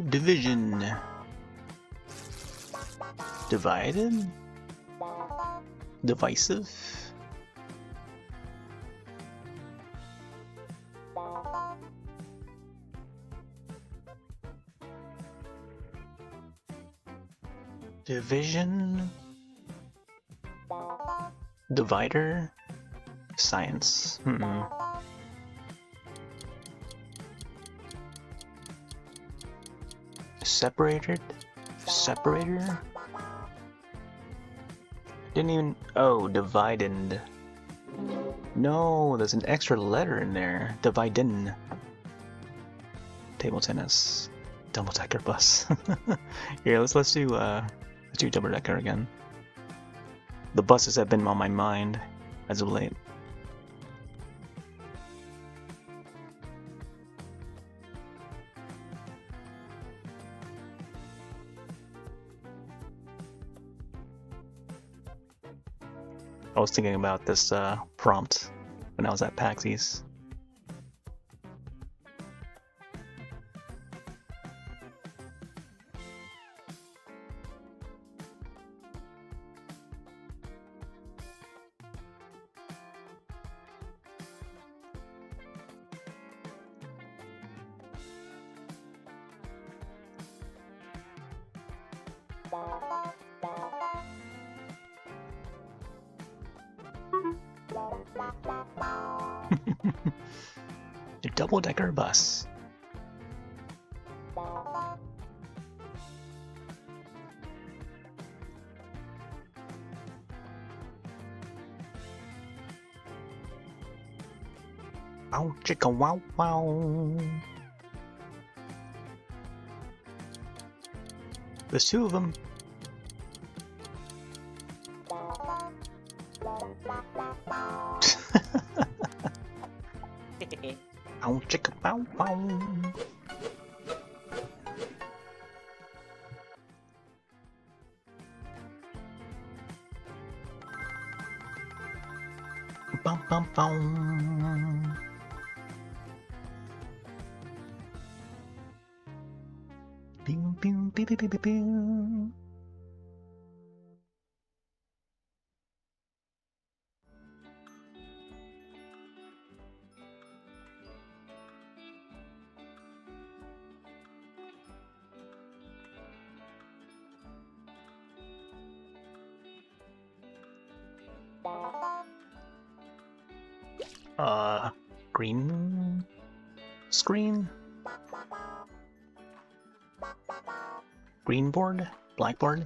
Division. Divided. Divisive. Division. Divider. Science. Separated. Separator. Didn't even. Oh, dividend. No, there's an extra letter in there. Dividend. Table tennis. Double decker bus. Here, let's do double decker again. The buses have been on my mind as of late. I was thinking about this prompt when I was at PAX East. The double-decker bus. Wow, chicka wow wow. There's two of them. Ow, chicka wow wow. Bum bum bum. Pew pew pew pew pew pew. Green screen? Green board? Blackboard?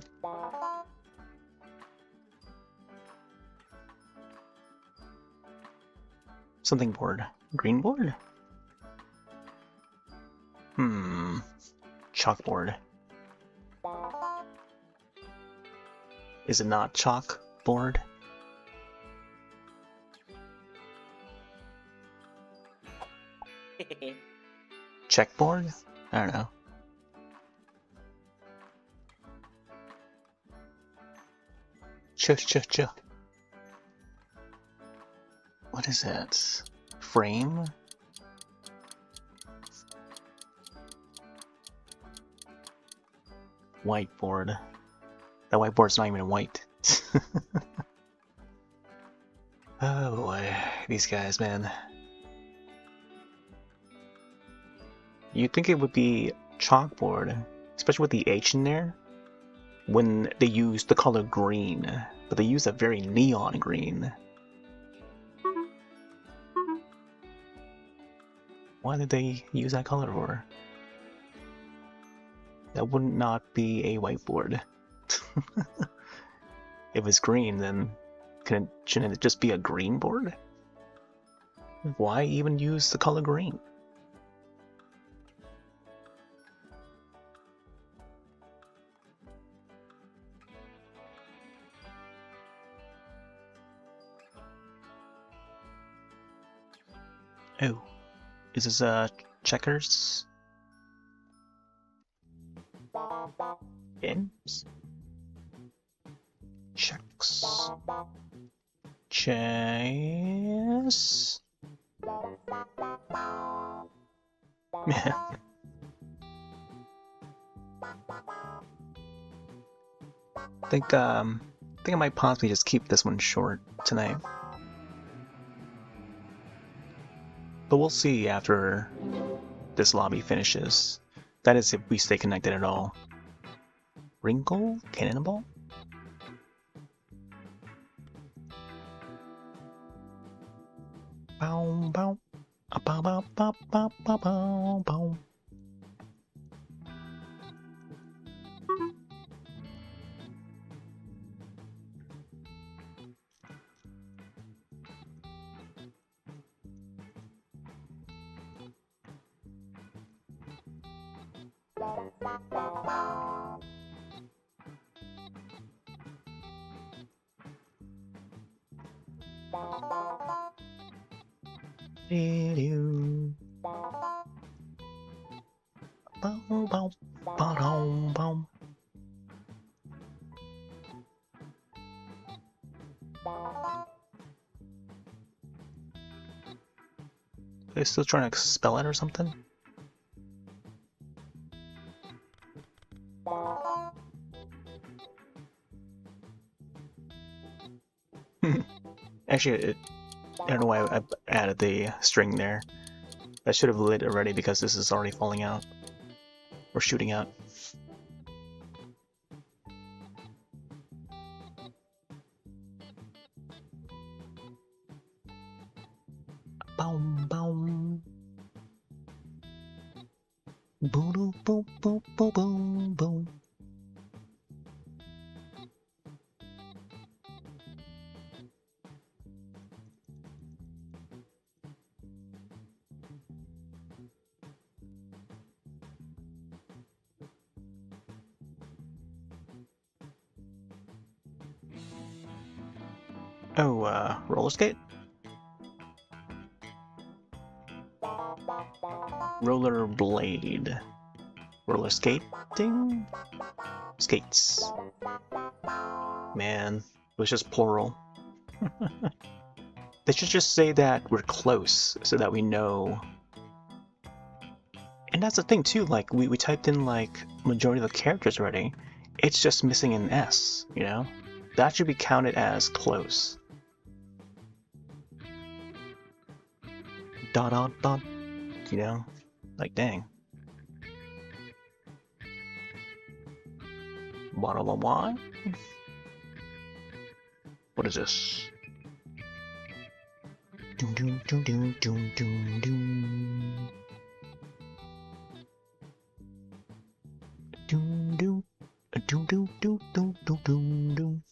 Something board. Green board? Chalkboard. Is it not chalkboard? Checkboard? I don't know. Ch. What is that? Frame? Whiteboard. That whiteboard's not even white. Oh boy, these guys, man. You'd think it would be chalkboard, especially with the H in there, when they use the color green, but they use a very neon green. Why did they use that color for? That would not be a whiteboard. If it's green, then shouldn't it just be a green board? Why even use the color green? Oh, is this checkers? Games? Checks. Chess. I think I might possibly just keep this one short tonight. But we'll see after this lobby finishes. That is if we stay connected at all. Wrinkle? Cannonball? Bow bow. Bow bow bow bow bow bow bow. Bow bow bow bow. They're still trying to spell it or something? Actually, I don't know why I added the string there. I should have lit already because this is already falling out. Or shooting out. Boom, boom. Boom, boom, boom, boom, boom, boom. Oh, roller skate? Roller blade. Roller skating? Skates. Man, it was just plural. They should just say that we're close so that we know. And that's the thing too, like we typed in like majority of the characters already. It's just missing an S, you know? That should be counted as close. Dot dot dot, you know? Like dang. Bottle of wine? What is this? Doom doom doom doom doom doom doom. Doom doom doom doom doom doom doom doom doom.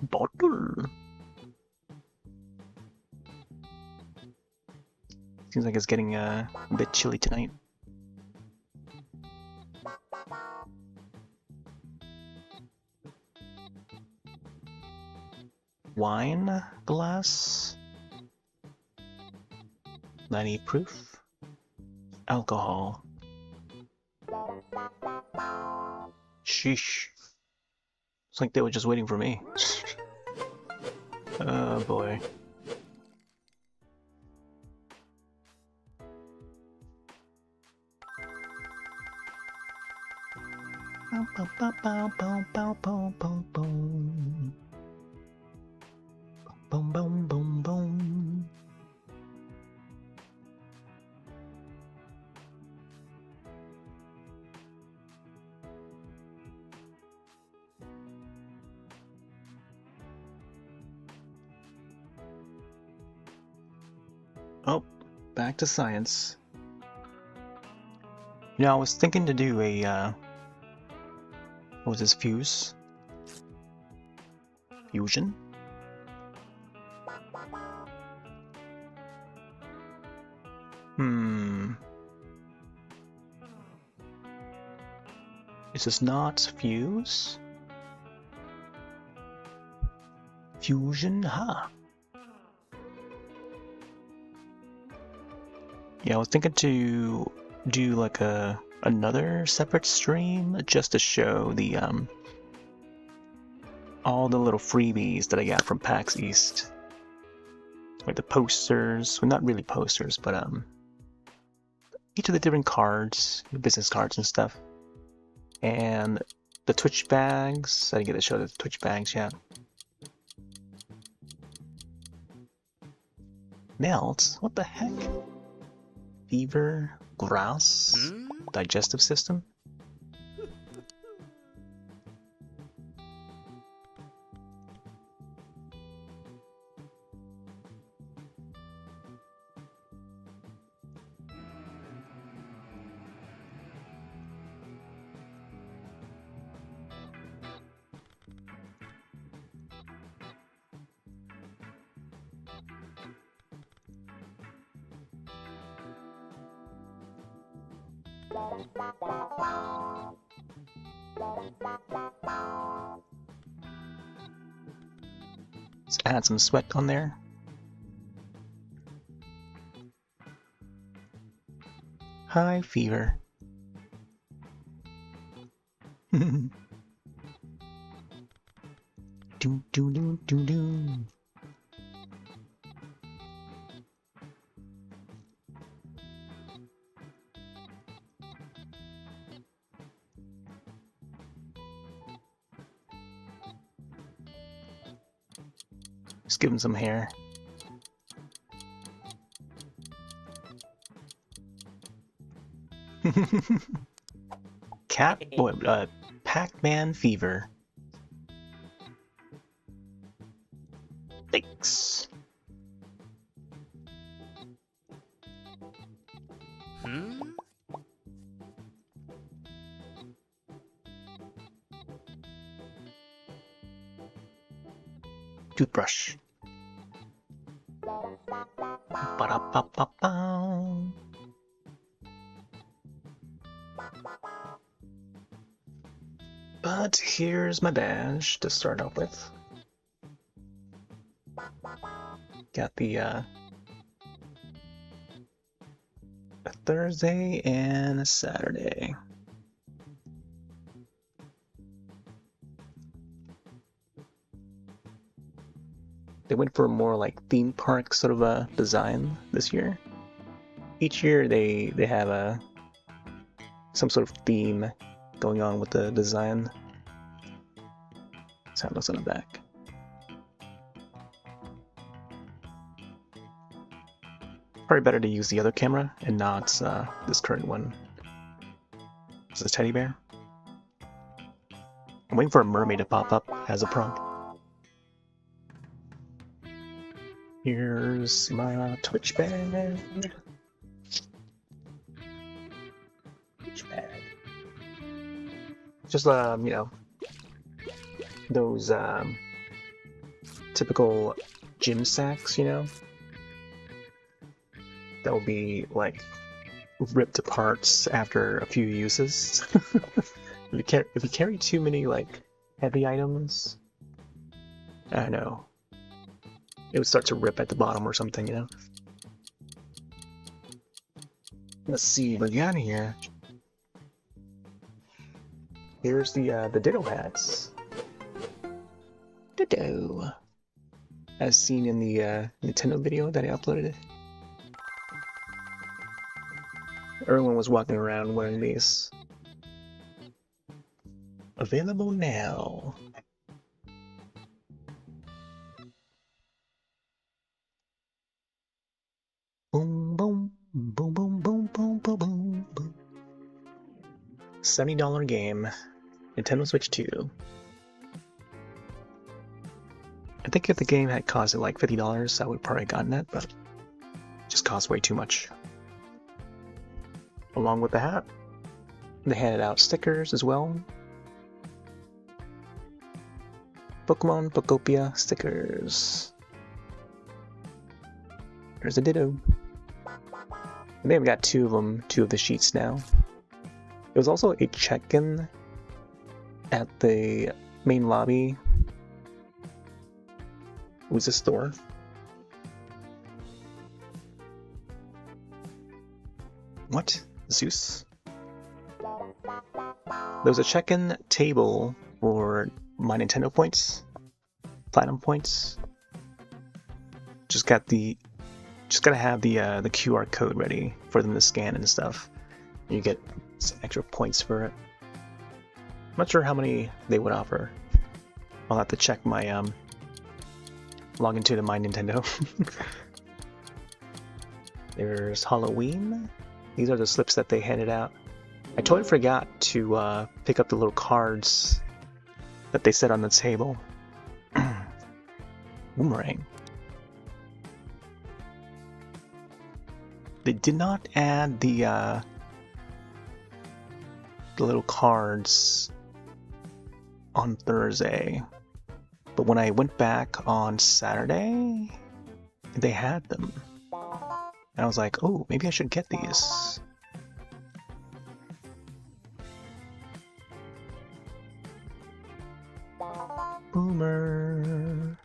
Bottle. Seems like it's getting a bit chilly tonight. Wine glass. 90 proof. Alcohol. Sheesh. It's like they were just waiting for me. Oh boy. Boom, boom, boom, boom. Oh, back to science. You know, I was thinking to do a, what was this, fuse? Fusion? Is this not fuse? Fusion, huh? Yeah, I was thinking to do like another separate stream just to show the all the little freebies that I got from PAX East. Like the posters, well not really posters, but each of the different cards, business cards and stuff. And the Twitch bags. I didn't get to show the Twitch bags yet. Melt? What the heck? Fever? Grouse? Digestive system? Let's add some sweat on there. High fever. Do do do do do. Just give him some hair. Pac-Man fever. Thanks. Toothbrush. Ba-da-ba-ba-ba. But here's my badge to start off with. Got the a Thursday and a Saturday. They went for a more like theme park sort of a design this year. Each year they have some sort of theme going on with the design. That's how it looks on the back. Probably better to use the other camera and not this current one. This is a teddy bear. I'm waiting for a mermaid to pop up as a prompt. Here's my Twitch bag. Twitch bag. Just you know, those typical gym sacks, you know, that will be like ripped to parts after a few uses. If you carry too many like heavy items, I don't know, it would start to rip at the bottom or something, you know. Let's see what we got here. Here's the Ditto hats. Ditto, as seen in the Nintendo video that I uploaded. Everyone was walking around wearing these. Available now. Boom, boom, boom, boom, boom, boom, boom, boom, boom. $70 game. Nintendo Switch 2. I think if the game had costed like $50, I would have probably gotten it, but it just cost way too much. Along with the hat, they handed out stickers as well. Pokemon Pokopia stickers. There's a Ditto. And they've got two of them, two of the sheets now. There was also a check-in at the main lobby. It was a store. What? Zeus? There was a check-in table for my Nintendo points, Platinum points. Just got the just gotta have the QR code ready for them to scan and stuff. You get some extra points for it. I'm not sure how many they would offer. I'll have to check my log into my Nintendo. There's Halloween. These are the slips that they handed out. I totally forgot to pick up the little cards that they set on the table. Boomerang. They did not add the little cards on Thursday, but when I went back on Saturday, they had them. And I was like, oh, maybe I should get these. Boomer.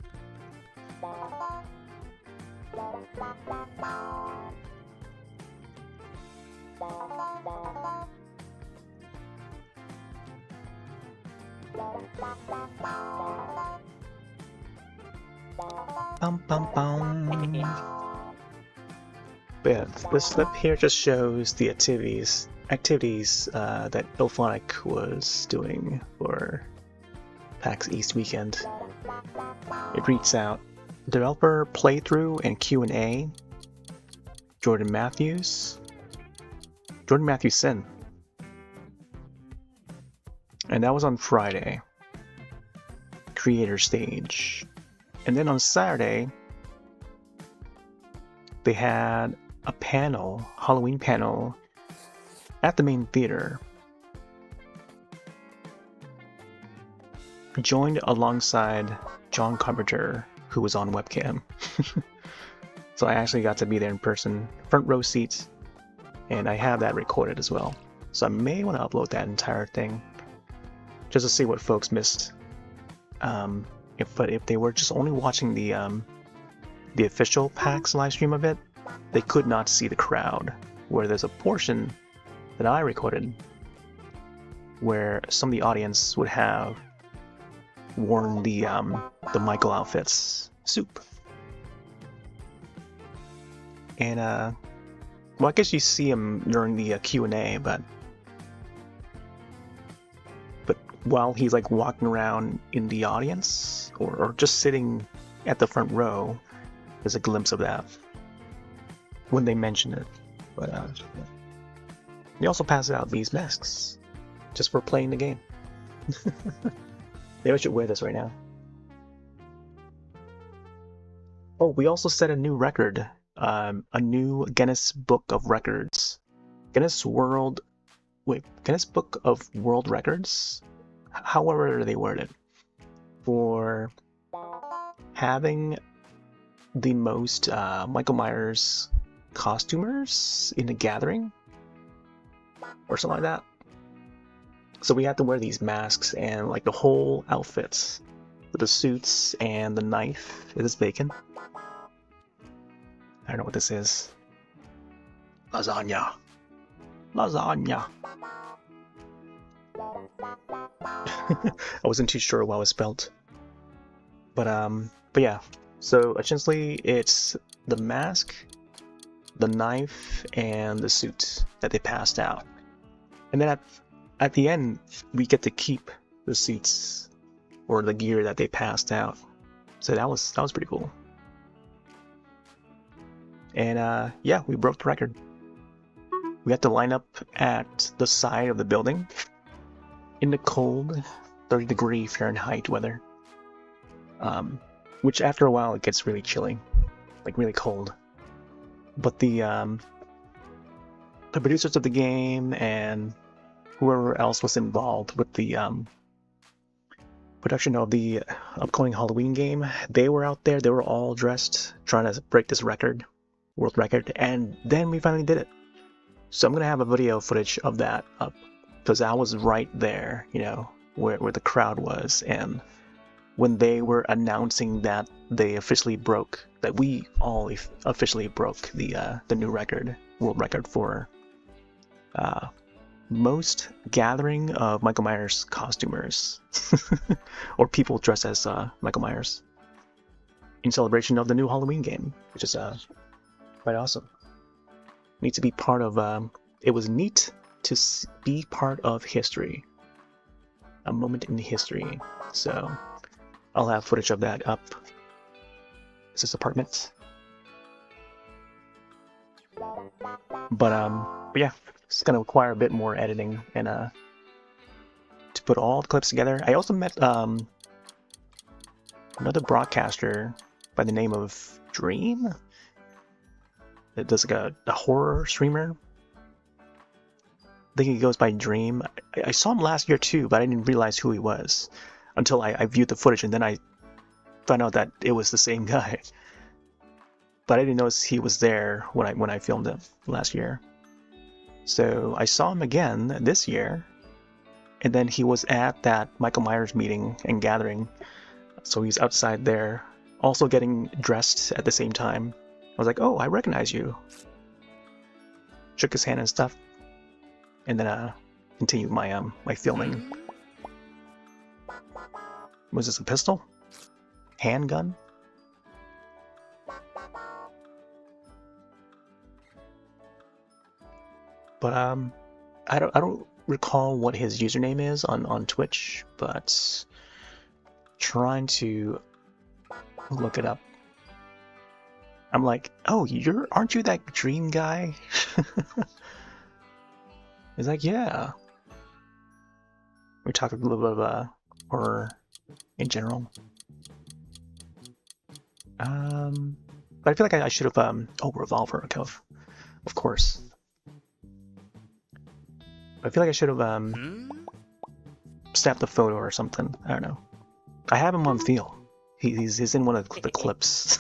Bum, bum, bum. But yeah, this slip here just shows the activities that Ilphonic was doing for PAX East weekend. It reads out developer playthrough and Q&A. Jordan Matthews Sin. And that was on Friday. Creator stage. And then on Saturday, they had a panel, Halloween panel, at the main theater. Joined alongside John Carpenter, who was on webcam. So I actually got to be there in person, front row seats, and I have that recorded as well. So I may want to upload that entire thing, just to see what folks missed. If they were just only watching the official PAX live stream of it, they could not see the crowd. Where there's a portion that I recorded where some of the audience would have worn the Michael outfits. Soop. And well, I guess you see him during the Q&A, but while he's like walking around in the audience or just sitting at the front row, there's a glimpse of that when they mention it. But they also pass out these masks just for playing the game. Maybe I should wear this right now. Oh, we also set a new record, a new Guinness Book of Records. Guinness Book of World Records, however they word it, for having the most Michael Myers costumers in a gathering, or something like that. So we had to wear these masks and like the whole outfits, with the suits and the knife. It is bacon. I don't know what this is. Lasagna. Lasagna. I wasn't too sure what was spelled. But yeah. So essentially, it's the mask, the knife, and the suit that they passed out. And then at the end, we get to keep the suits or the gear that they passed out. So that was pretty cool. And yeah, we broke the record. We had to line up at the side of the building in the cold 30-degree Fahrenheit weather. Which after a while it gets really chilly, like really cold. But the producers of the game and whoever else was involved with the production of the upcoming Halloween game, they were out there. They were all dressed, trying to break this record, world record, and then we finally did it. So I'm gonna have a video footage of that up, because I was right there, you know, where the crowd was, and when they were announcing that they officially broke, that we all officially broke the new record, world record for most gathering of Michael Myers costumers, or people dressed as Michael Myers, in celebration of the new Halloween game, which is quite awesome. Need to be part of. It was neat to be part of history. A moment in history. So I'll have footage of that up. Is this apartment? But yeah, it's gonna require a bit more editing and to put all the clips together. I also met another broadcaster by the name of Dream. It does like a horror streamer. I think he goes by Dream. I saw him last year too, but I didn't realize who he was until I viewed the footage, and then I found out that it was the same guy. But I didn't notice he was there when I filmed it last year. So I saw him again this year, and then he was at that Michael Myers meeting and gathering. So he's outside there, also getting dressed at the same time. I was like, oh, I recognize you. Shook his hand and stuff, and then continued my my filming. Was this a pistol? Handgun? But I don't recall what his username is on Twitch, but trying to look it up. I'm like, oh, aren't you that Dream guy? He's like, yeah. We talk a little bit of horror in general. But I feel like I should have oh, revolver, of course. I feel like I should have snapped a photo or something. I don't know. I have him on feel. He's in one of the clips.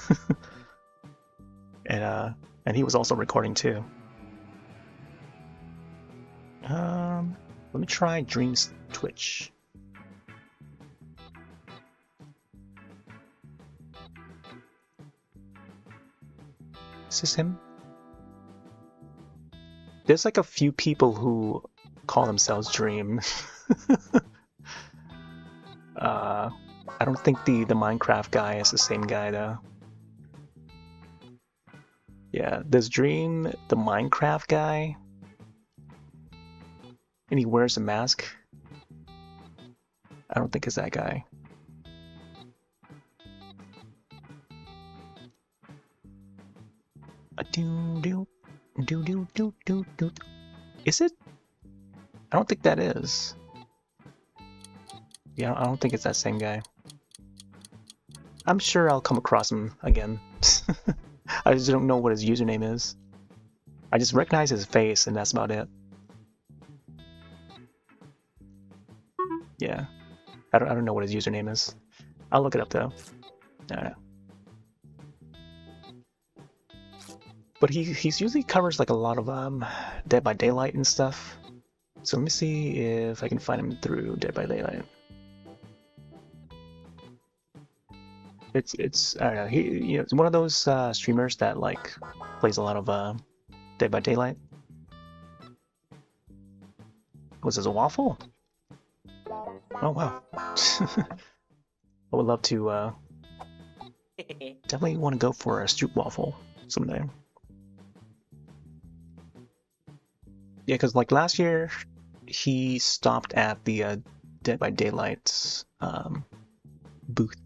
And he was also recording too. Let me try Dream's Twitch. Is this him? There's like a few people who call themselves Dream. I don't think the Minecraft guy is the same guy though. Yeah, there's Dream, the Minecraft guy, and he wears a mask. I don't think it's that guy. Is it? I don't think that is. Yeah, I don't think it's that same guy. I'm sure I'll come across him again. I just don't know what his username is. I just recognize his face, and that's about it. Yeah, I don't know what his username is. I'll look it up though. I don't know. But he usually covers like a lot of Dead by Daylight and stuff. So let me see if I can find him through Dead by Daylight. It's I don't know. He it's one of those streamers that like plays a lot of Dead by Daylight. Was this a waffle? Oh wow! I would love to. Definitely want to go for a Soop waffle someday. Yeah, because like last year, he stopped at the Dead by Daylight booth.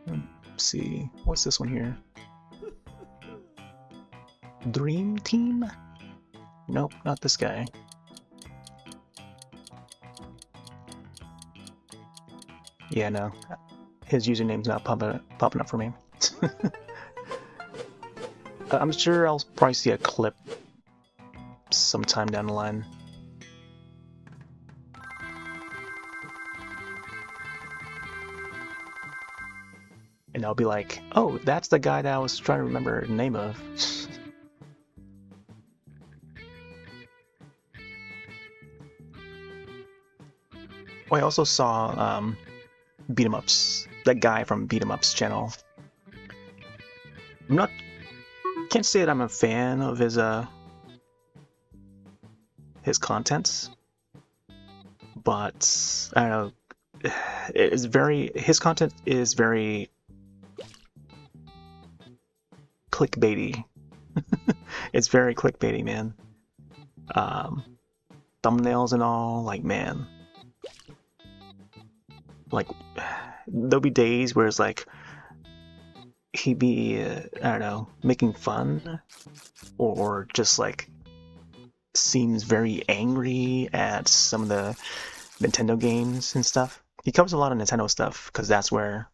Let's see, what's this one here? Dream Team? Nope, not this guy. Yeah, no, his username's not popping up for me. I'm sure I'll probably see a clip sometime down the line. And I'll be like, oh, that's the guy that I was trying to remember the name of. Oh, I also saw Beat 'em Ups, that guy from Beat 'em Ups channel. Can't say that I'm a fan of his contents, but I don't know, is very, his content is very clickbaity. It's very clickbaity, man. Thumbnails and all, like, man. Like, there'll be days where it's like, he'd be, I don't know, making fun, or just like, seems very angry at some of the Nintendo games and stuff. He covers a lot of Nintendo stuff because that's where,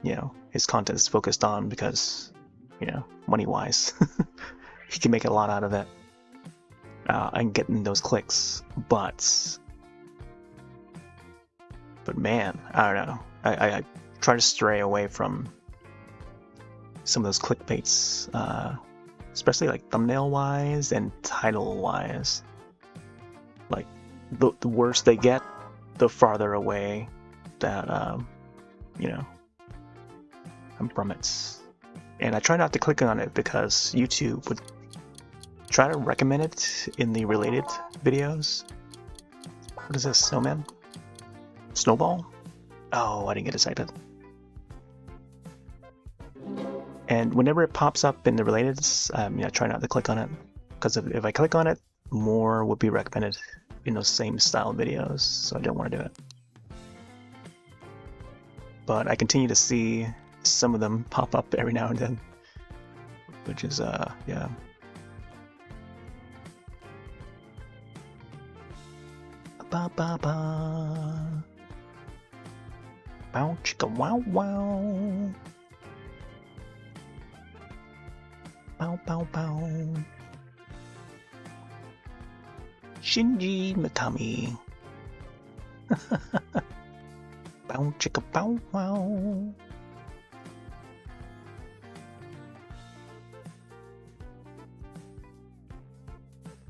you know, his content is focused on, because, you know, money-wise, he can make a lot out of it and getting those clicks. But man, I don't know. I try to stray away from some of those clickbaits, especially like thumbnail-wise and title-wise. Like, the worse they get, the farther away that, you know, I'm from it. And I try not to click on it because YouTube would try to recommend it in the related videos. What is this, snowman? Snowball? Oh, I didn't get excited. And whenever it pops up in the related, I try not to click on it, because if I click on it, more would be recommended in those same style videos, so I don't want to do it. But I continue to see some of them pop up every now and then, which is, yeah. Ba ba ba. Bow chicka wow wow. Bow bow bow. Shinji Mikami. Bow chicka bow wow.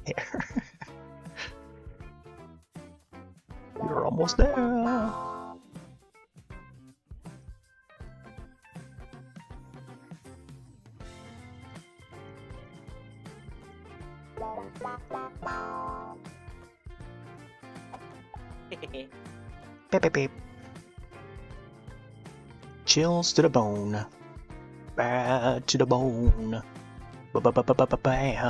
Here. You're almost there. Beep, beep, beep. Chills to the bone. Bad to the bone. Bad.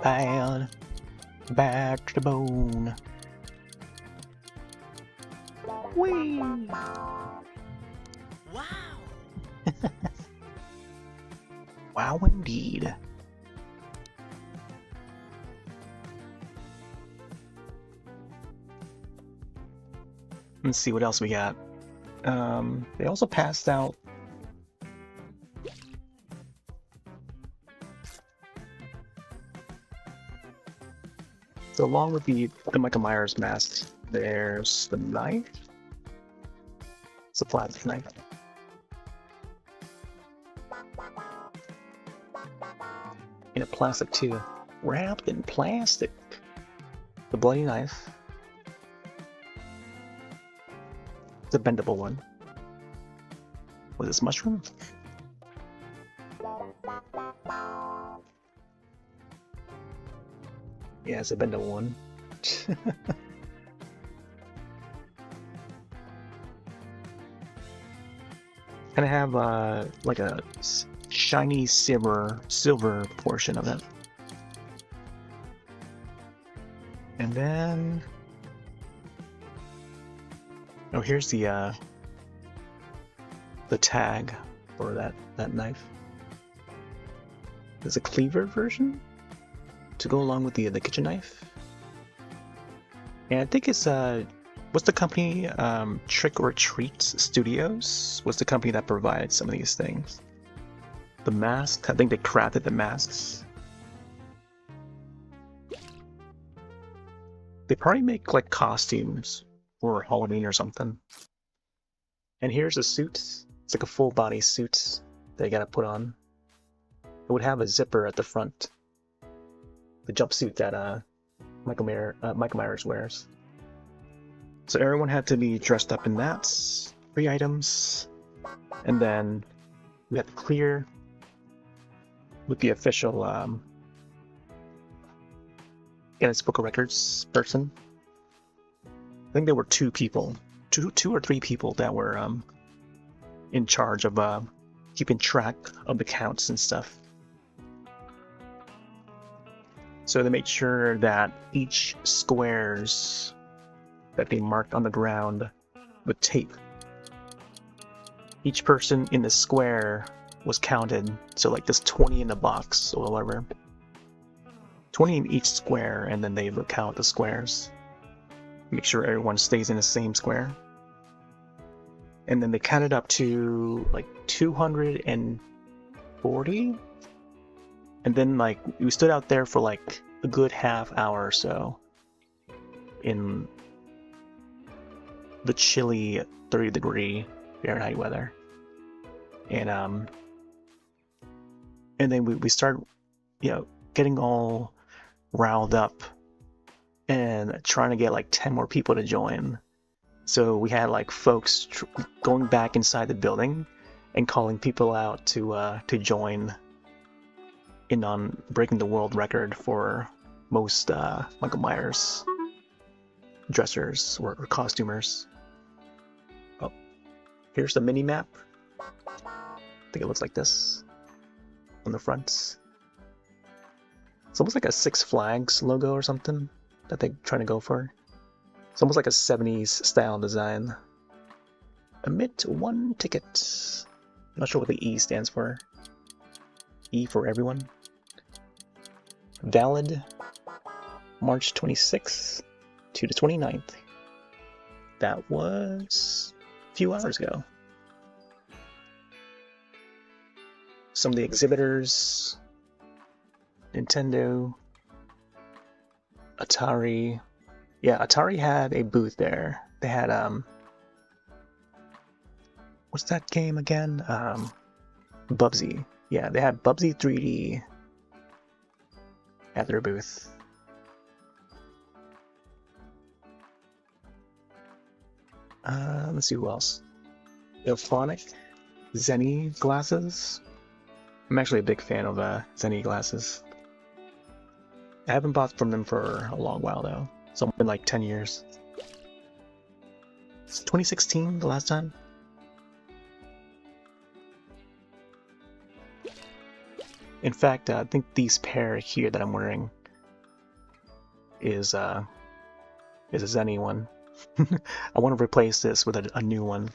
Bad. Bad to the bone. Whee! Wow! Wow, indeed. Let's see what else we got. They also passed out so along with the Michael Myers mask, there's the knife. It's a flat knife. In a plastic too. Wrapped in plastic. The bloody knife. It's a bendable one. Was this mushroom? Yeah, it's a bendable one. And I have like a shiny silver portion of it. And then, oh, here's the tag for that knife. There's a cleaver version to go along with the kitchen knife. And I think it's what's the company? Trick or Treat Studios was the company that provided some of these things. The mask, I think they crafted the masks. They probably make like costumes for Halloween or something. And here's a suit. It's like a full body suit that you gotta put on. It would have a zipper at the front. The jumpsuit that Michael Myers wears. So everyone had to be dressed up in that. 3 items. And then we had to clear with the official Guinness Book of Records person. think there were two or three people that were in charge of keeping track of the counts and stuff. So they made sure that each squares that they marked on the ground with tape, each person in the square was counted. So like there's 20 in the box or whatever, 20 in each square, and then they would count the squares, make sure everyone stays in the same square. And then they counted up to like 240, and then like we stood out there for like a good half hour or so in the chilly 30-degree Fahrenheit weather, and then we started, you know, getting all riled up and trying to get like 10 more people to join. So we had like folks going back inside the building and calling people out to join in on breaking the world record for most Michael Myers dressers or costumers. Oh, here's the mini map. I think it looks like this on the front. It's almost like a Six Flags logo or something that they're trying to go for. It's almost like a 70s style design. Emit 1 ticket. I'm not sure what the E stands for. E for everyone. Valid March 26th to the 29th. That was a few hours ago. Some of the exhibitors, Nintendo, Atari. Yeah, Atari had a booth there. They had what's that game again? Bubsy. Yeah, they had Bubsy 3D at their booth. Let's see who else. Ilphonic, Zenny glasses. I'm actually a big fan of Zenny glasses. I haven't bought from them for a long while though. It's been like 10 years. It's 2016 the last time. In fact, I think these pair here that I'm wearing is a Zenny one. I want to replace this with a new one,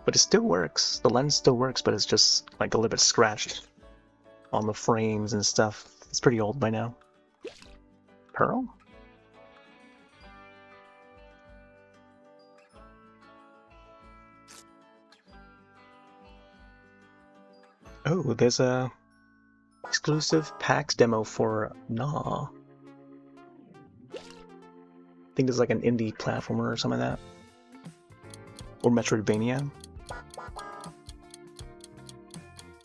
but it still works. The lens still works, but it's just like a little bit scratched on the frames and stuff. It's pretty old by now. Pearl? Oh, there's a exclusive PAX demo for Gnaw. I think there's like an indie platformer or something like that. Or Metroidvania.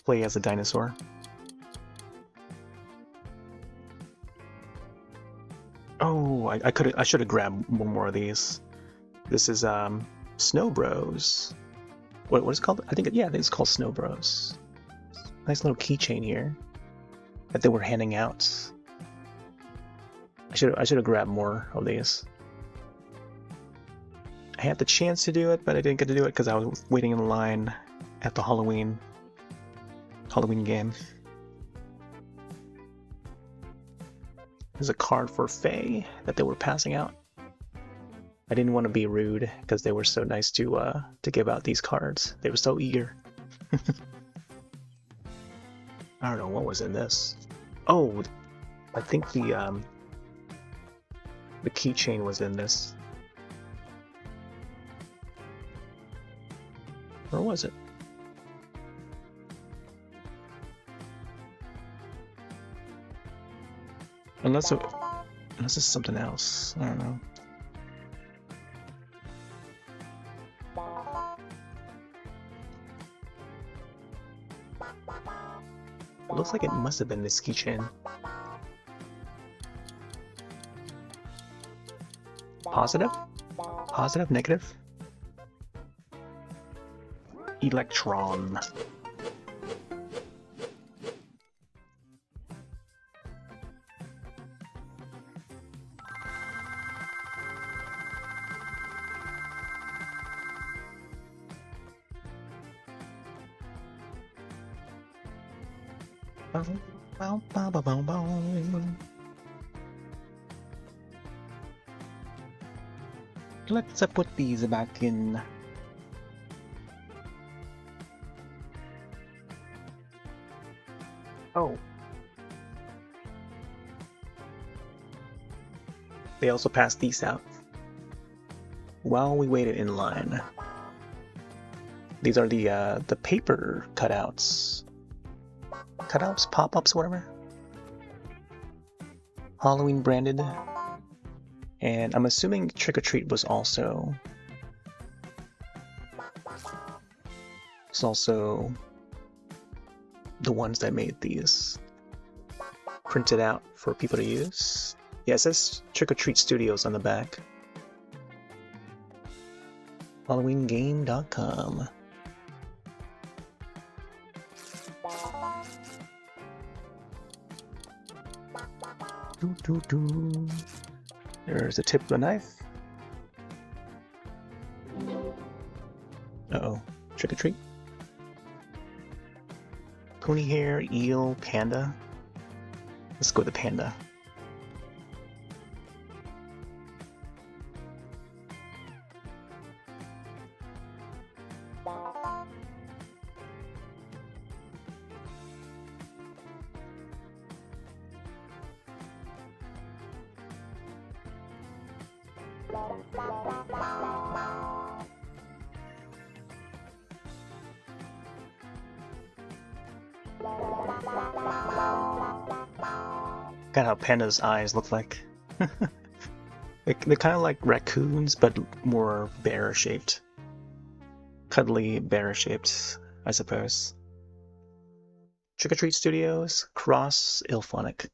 Play as a dinosaur. Oh, I should have grabbed one more of these. This is Snow Bros. What is it called? I think it's called Snow Bros. Nice little keychain here that they were handing out. I should have grabbed more of these. I had the chance to do it, but I didn't get to do it because I was waiting in line at the Halloween game. There's a card for Faye that they were passing out. I didn't want to be rude because they were so nice to give out these cards. They were so eager. I don't know what was in this. Oh, I think the keychain was in this. Or was it? Unless it's something else. I don't know. It looks like it must have been this keychain. Positive? Positive? Negative? Electron. Bow, bow, bow, bow, bow, bow. Let's put these back in. Oh. They also passed these out while we waited in line. These are the paper cutouts. Cutouts, pop-ups, whatever. Halloween branded. And I'm assuming Trick or Treat was also the ones that made these printed out for people to use. Yeah, it says Trick or Treat Studios on the back. HalloweenGame.com. There's the tip of the knife. Uh-oh. Trick or treat. Pony hair, eel, panda. Let's go with the panda. Got how panda's eyes look like. They're kind of like raccoons, but more bear-shaped. Cuddly bear-shaped, I suppose. Trick or Treat Studios, Cross Ilphonic.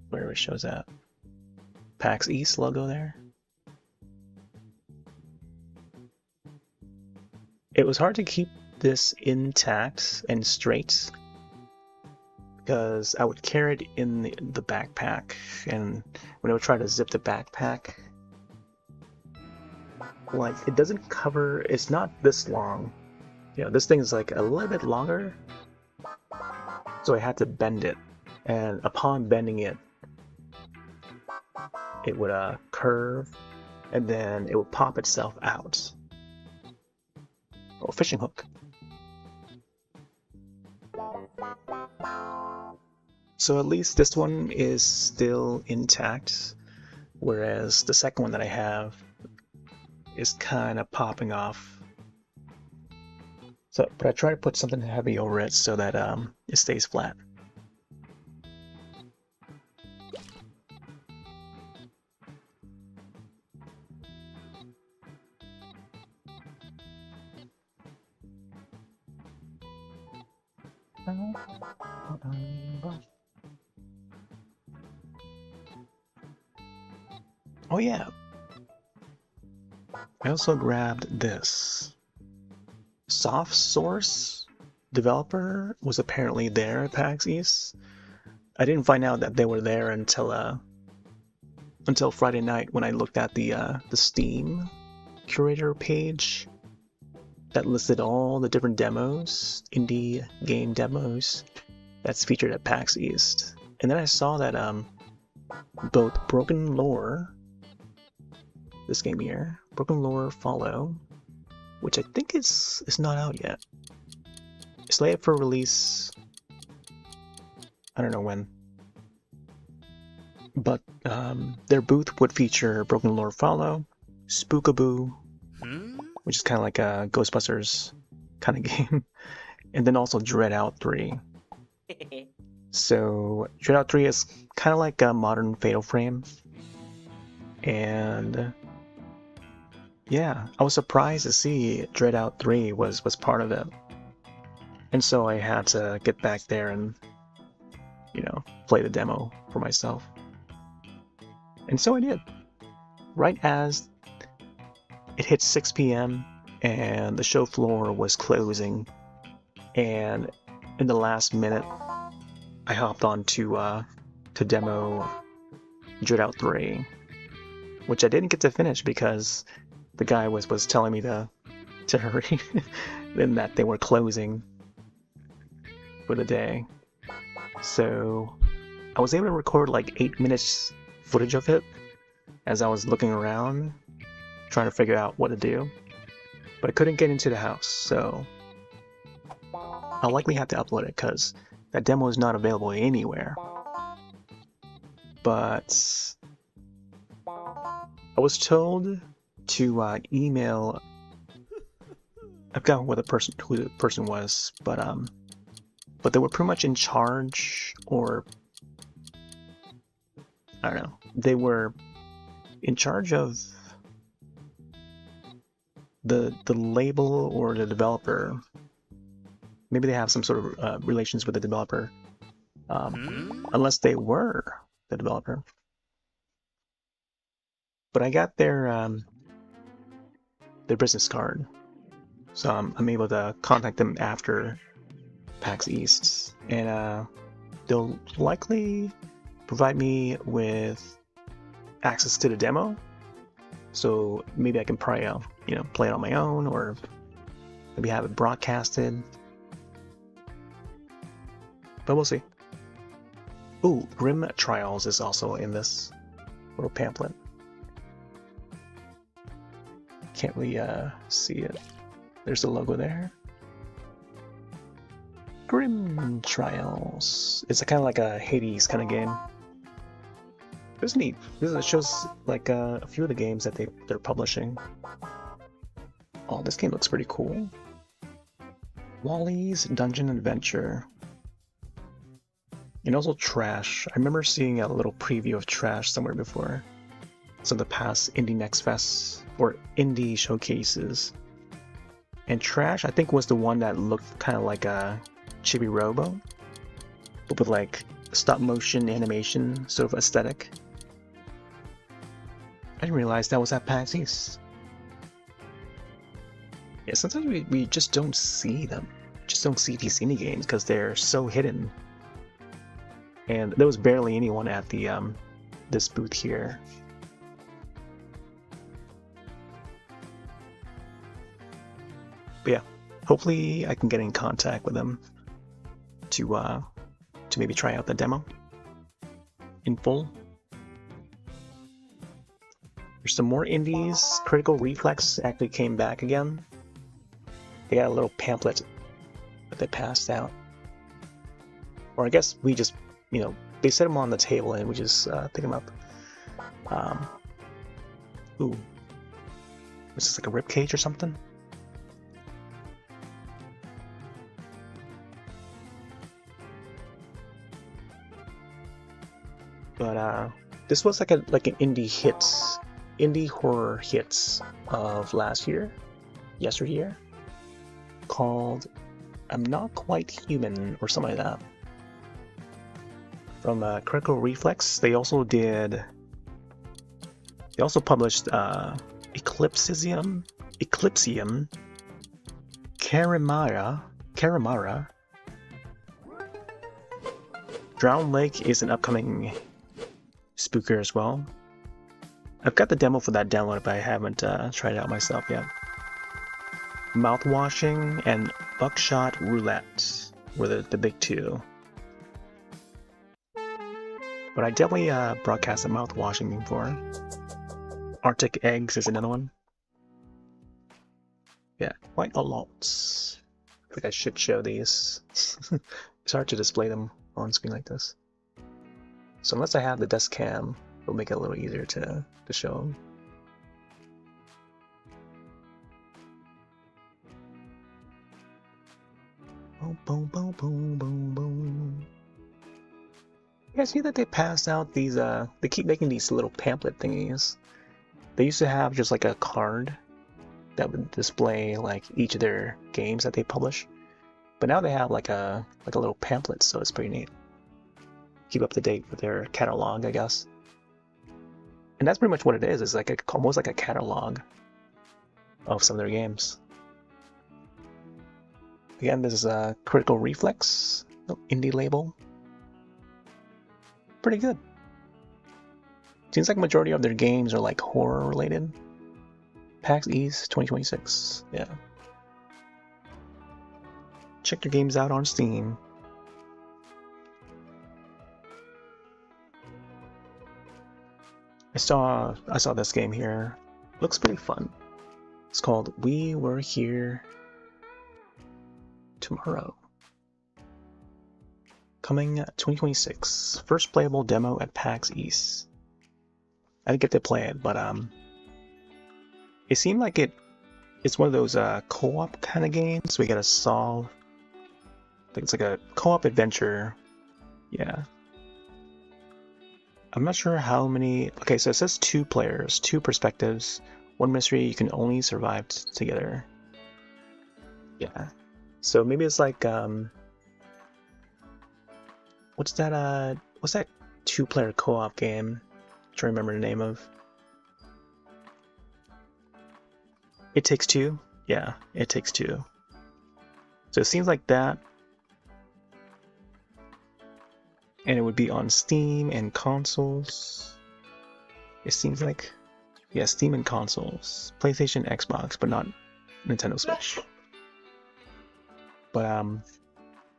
Where it shows that. PAX East logo there. It was hard to keep this intact and straight because I would carry it in the backpack, and when I would try to zip the backpack, like, it doesn't cover, it's not this long. You know, this thing is like a little bit longer, so I had to bend it, and upon bending it, it would curve, and then it would pop itself out. Oh, fishing hook. So at least this one is still intact, whereas the second one that I have is kind of popping off. So, but I try to put something heavy over it so that it stays flat. Oh yeah, I also grabbed this. Soft Source developer was apparently there at PAX East. I didn't find out that they were there until Friday night when I looked at the Steam curator page that listed all the different demos, indie game demos that's featured at PAX East. And then I saw that both Broken Lore, this game here, Broken Lore Follow, which I think is not out yet. It's slated for release, I don't know when, but their booth would feature Broken Lore Follow, Spookaboo, which is kind of like a Ghostbusters kind of game, and then also Dread Out 3. So Dread Out 3 is kind of like a modern Fatal Frame, and yeah, I was surprised to see Dread Out 3 was part of it. And so I had to get back there and, you know, play the demo for myself. And so I did. Right as it hit 6 p.m. and the show floor was closing, and in the last minute, I hopped on to demo Dread Out 3, which I didn't get to finish because the guy was telling me to hurry and that they were closing. for the day. So I was able to record like 8 minutes footage of it as I was looking around, trying to figure out what to do. But I couldn't get into the house, so I'll likely have to upload it because that demo is not available anywhere. But I was told to email. I forgot who the person was, but they were pretty much in charge, or I don't know. They were in charge of the label or the developer. Maybe they have some sort of relations with the developer, unless they were the developer. But I got their business card, so I'm able to contact them after PAX East, and they'll likely provide me with access to the demo, so maybe I can probably play it on my own, or maybe have it broadcasted. But we'll see. Ooh, Grim Trials is also in this little pamphlet. Can't really see it. There's the logo there. Grim Trials. It's kind of like a Hades kind of game. It's neat. It shows like a few of the games that they're publishing. Oh, this game looks pretty cool. Wally's Dungeon Adventure. And also Trash. I remember seeing a little preview of Trash somewhere before. Some of the past Indie Next Fest or Indie showcases. And Trash, I think, was the one that looked kind of like a Chibi Robo, but with like stop motion animation sort of aesthetic. I didn't realize that was at PAX East. Yeah, sometimes we just don't see them. Just don't see these indie games because they're so hidden. And there was barely anyone at the this booth here. But yeah, hopefully I can get in contact with them to maybe try out the demo in full. There's some more indies. Critical Reflex actually came back again. They got a little pamphlet that they passed out. Or I guess we just, they set them on the table and we just pick them up. Ooh. Was this like a ribcage or something? But this was like an indie horror hits of yesteryear, called I'm Not Quite Human or something like that. From Critical Reflex, they also published Eclipsium, Karamara. Drowned Lake is an upcoming spooker as well. I've got the demo for that downloaded, but I haven't tried it out myself yet. Mouthwashing and Buckshot Roulette were the big two. But I definitely broadcast the mouthwashing before. Arctic Eggs is another one. Yeah, quite a lot. I think I should show these. It's hard to display them on screen like this. So unless I have the desk cam, it'll make it a little easier to show them. Boom, boom, boom, boom, boom, boom. You guys see that they passed out these, they keep making these little pamphlet thingies. They used to have just like a card that would display like each of their games that they publish. But now they have like a little pamphlet, so it's pretty neat. Keep up to date with their catalog, I guess. And that's pretty much what it is. It's like almost like a catalog of some of their games. Again, this is a Critical Reflex indie label. Pretty good. Seems like majority of their games are like horror related. PAX East 2026. Yeah. Check your games out on Steam. saw this game here. Looks pretty fun. It's called We Were Here Tomorrow. Coming 2026. First playable demo at PAX East. I didn't get to play it, but it seemed like it's one of those co-op kind of games. We gotta solve. I think it's like a co-op adventure. Yeah. I'm not sure how many. Okay, so it says 2 players, 2 perspectives, 1 mystery. You can only survive together. Yeah. So maybe it's like what's that 2-player co-op game? I'm trying to remember the name of. It Takes Two? Yeah, It Takes Two. So it seems like that. And it would be on Steam and consoles. It seems like, yeah, Steam and consoles. PlayStation, Xbox, but not Nintendo Switch. But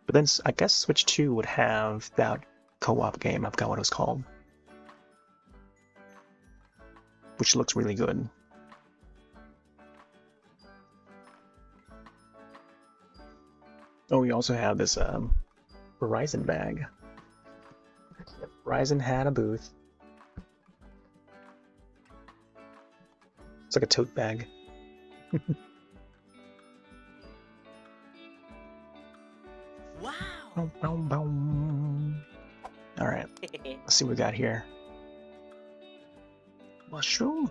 then I guess Switch 2 would have that co-op game. I forgot what it was called. Which looks really good. Oh, we also have this Verizon bag. Verizon had a booth. It's like a tote bag. Wow. Boom, boom, boom. All right, let's see what we got here. Mushroom.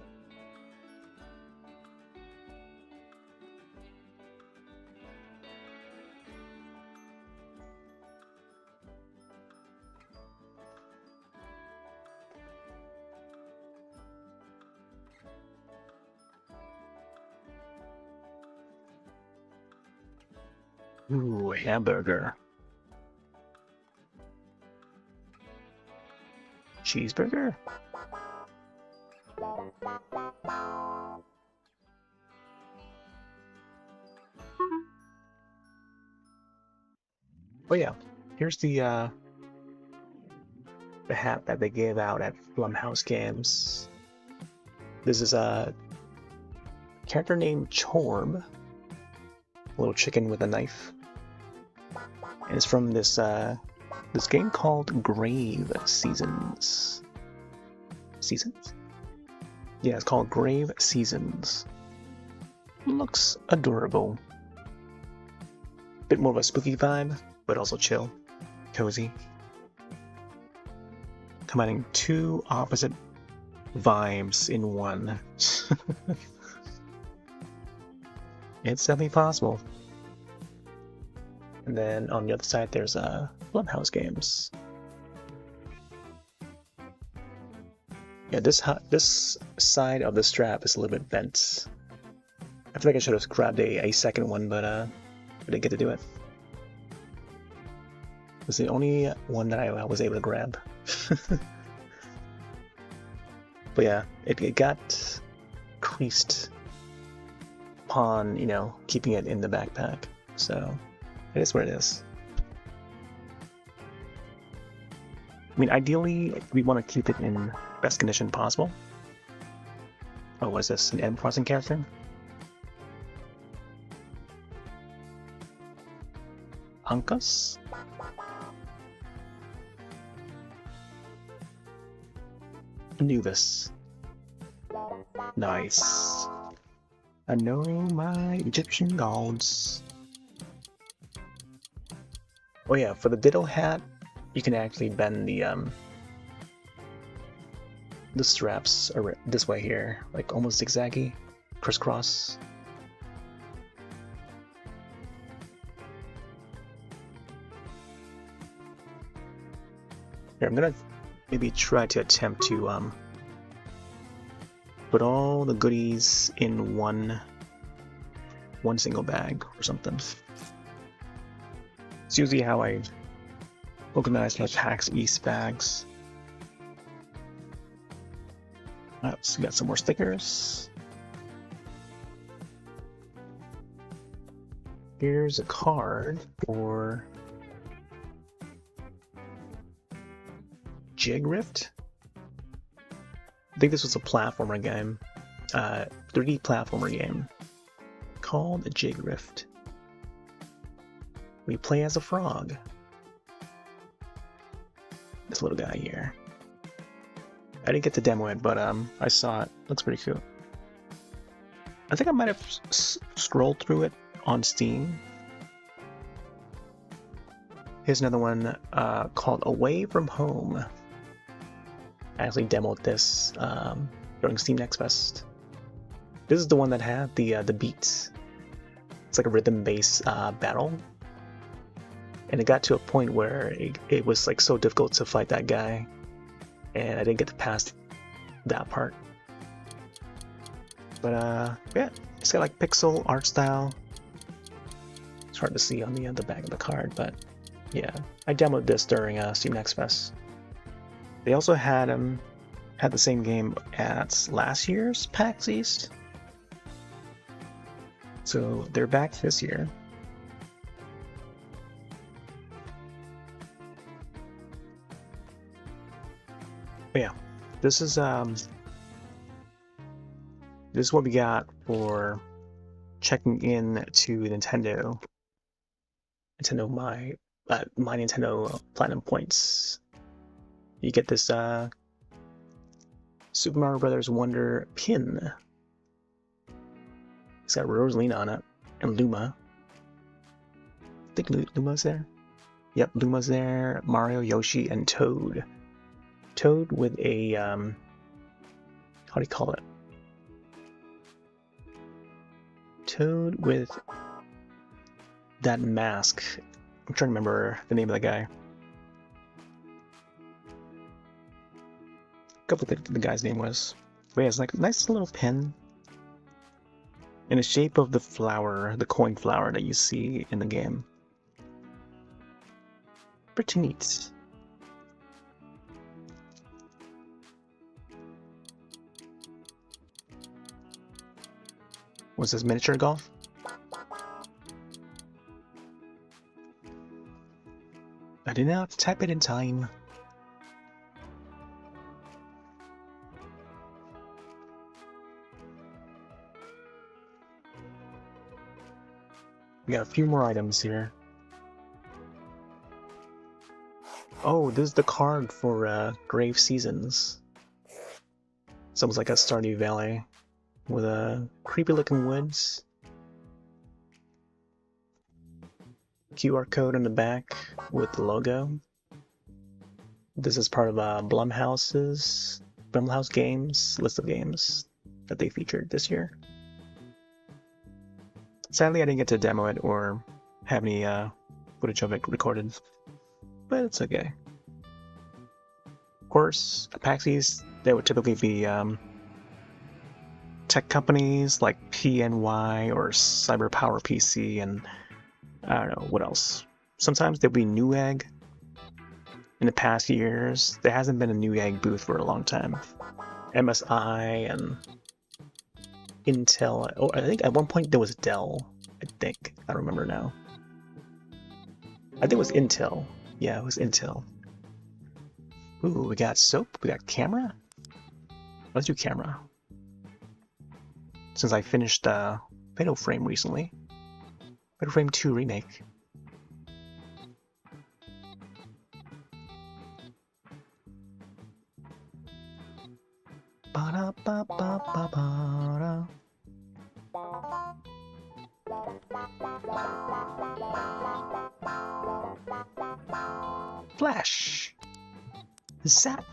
Ooh, hamburger. Cheeseburger? Oh yeah, here's the hat that they gave out at Blumhouse Games. This is a character named Chorb, a little chicken with a knife, and it's from this this game called Grave Seasons. Seasons? Yeah, it's called Grave Seasons. Looks adorable. Bit more of a spooky vibe, but also chill, cozy. Combining 2 opposite vibes in one. It's definitely possible. And then on the other side, there's Blumhouse Games. Yeah, this side of the strap is a little bit bent. I feel like I should have grabbed a second one, but I didn't get to do it. It was the only one that I was able to grab. But yeah, it got creased upon, you know, keeping it in the backpack. So it is what it is. I mean, ideally, we want to keep it in best condition possible. Oh, what is this? An Animal Crossing character? Ankus? Anubis. Nice. I know my Egyptian gods. Oh yeah, for the Ditto hat, you can actually bend the straps this way here, like almost zigzaggy, crisscross. Here, I'm gonna maybe try to attempt to put all the goodies in one single bag or something. It's usually how I organize my PAX East bags. Alright, so we got some more stickers. Here's a card for Jig Rift. I think this was a platformer game, 3D platformer game called Jig Rift. We play as a frog. This little guy here. I didn't get to demo it, but I saw it. Looks pretty cool. I think I might have scrolled through it on Steam. Here's another one called Away From Home. I actually demoed this during Steam Next Fest. This is the one that had the beats. It's like a rhythm-based battle. And it got to a point where it was like so difficult to fight that guy, and I didn't get to pass that part. But yeah, it's got like pixel art style. It's hard to see on the back of the card, but yeah, I demoed this during Steam Next Fest. They also had the same game at last year's PAX East, so they're back this year. But yeah, this is what we got for checking in to Nintendo my Nintendo Platinum points. You get this Super Mario Brothers Wonder pin. It's got Rosalina on it and Luma. I think Luma's there. Yep, Luma's there. Mario, Yoshi, and Toad. Toad with a how do you call it? Toad with that mask. I'm trying to remember the name of the guy. I forgot what the guy's name was. But yeah, it's like a nice little pin in the shape of the flower, the coin flower that you see in the game. Pretty neat. Was this miniature golf? I did not type it in time. We got a few more items here. Oh, this is the card for Grave Seasons. It's almost like a Stardew Valley with a creepy looking woods. QR code on the back with the logo. This is part of Blumhouse Games list of games that they featured this year. Sadly, I didn't get to demo it or have any footage of it recorded, but it's okay. Of course, at PAX East, there would typically be tech companies like PNY or CyberPower PC, and I don't know what else. Sometimes there'll be Newegg. In the past years, there hasn't been a Newegg booth for a long time. MSI and Intel. Oh, I think at one point there was Dell. I think. I don't remember now. I think it was Intel. Yeah, it was Intel. Ooh, we got Soap. We got camera. Let's do camera. Since I finished Fatal Frame recently. Fatal Frame 2 Remake. Ba-da-ba-ba-ba-ba-da. Flash. Zap.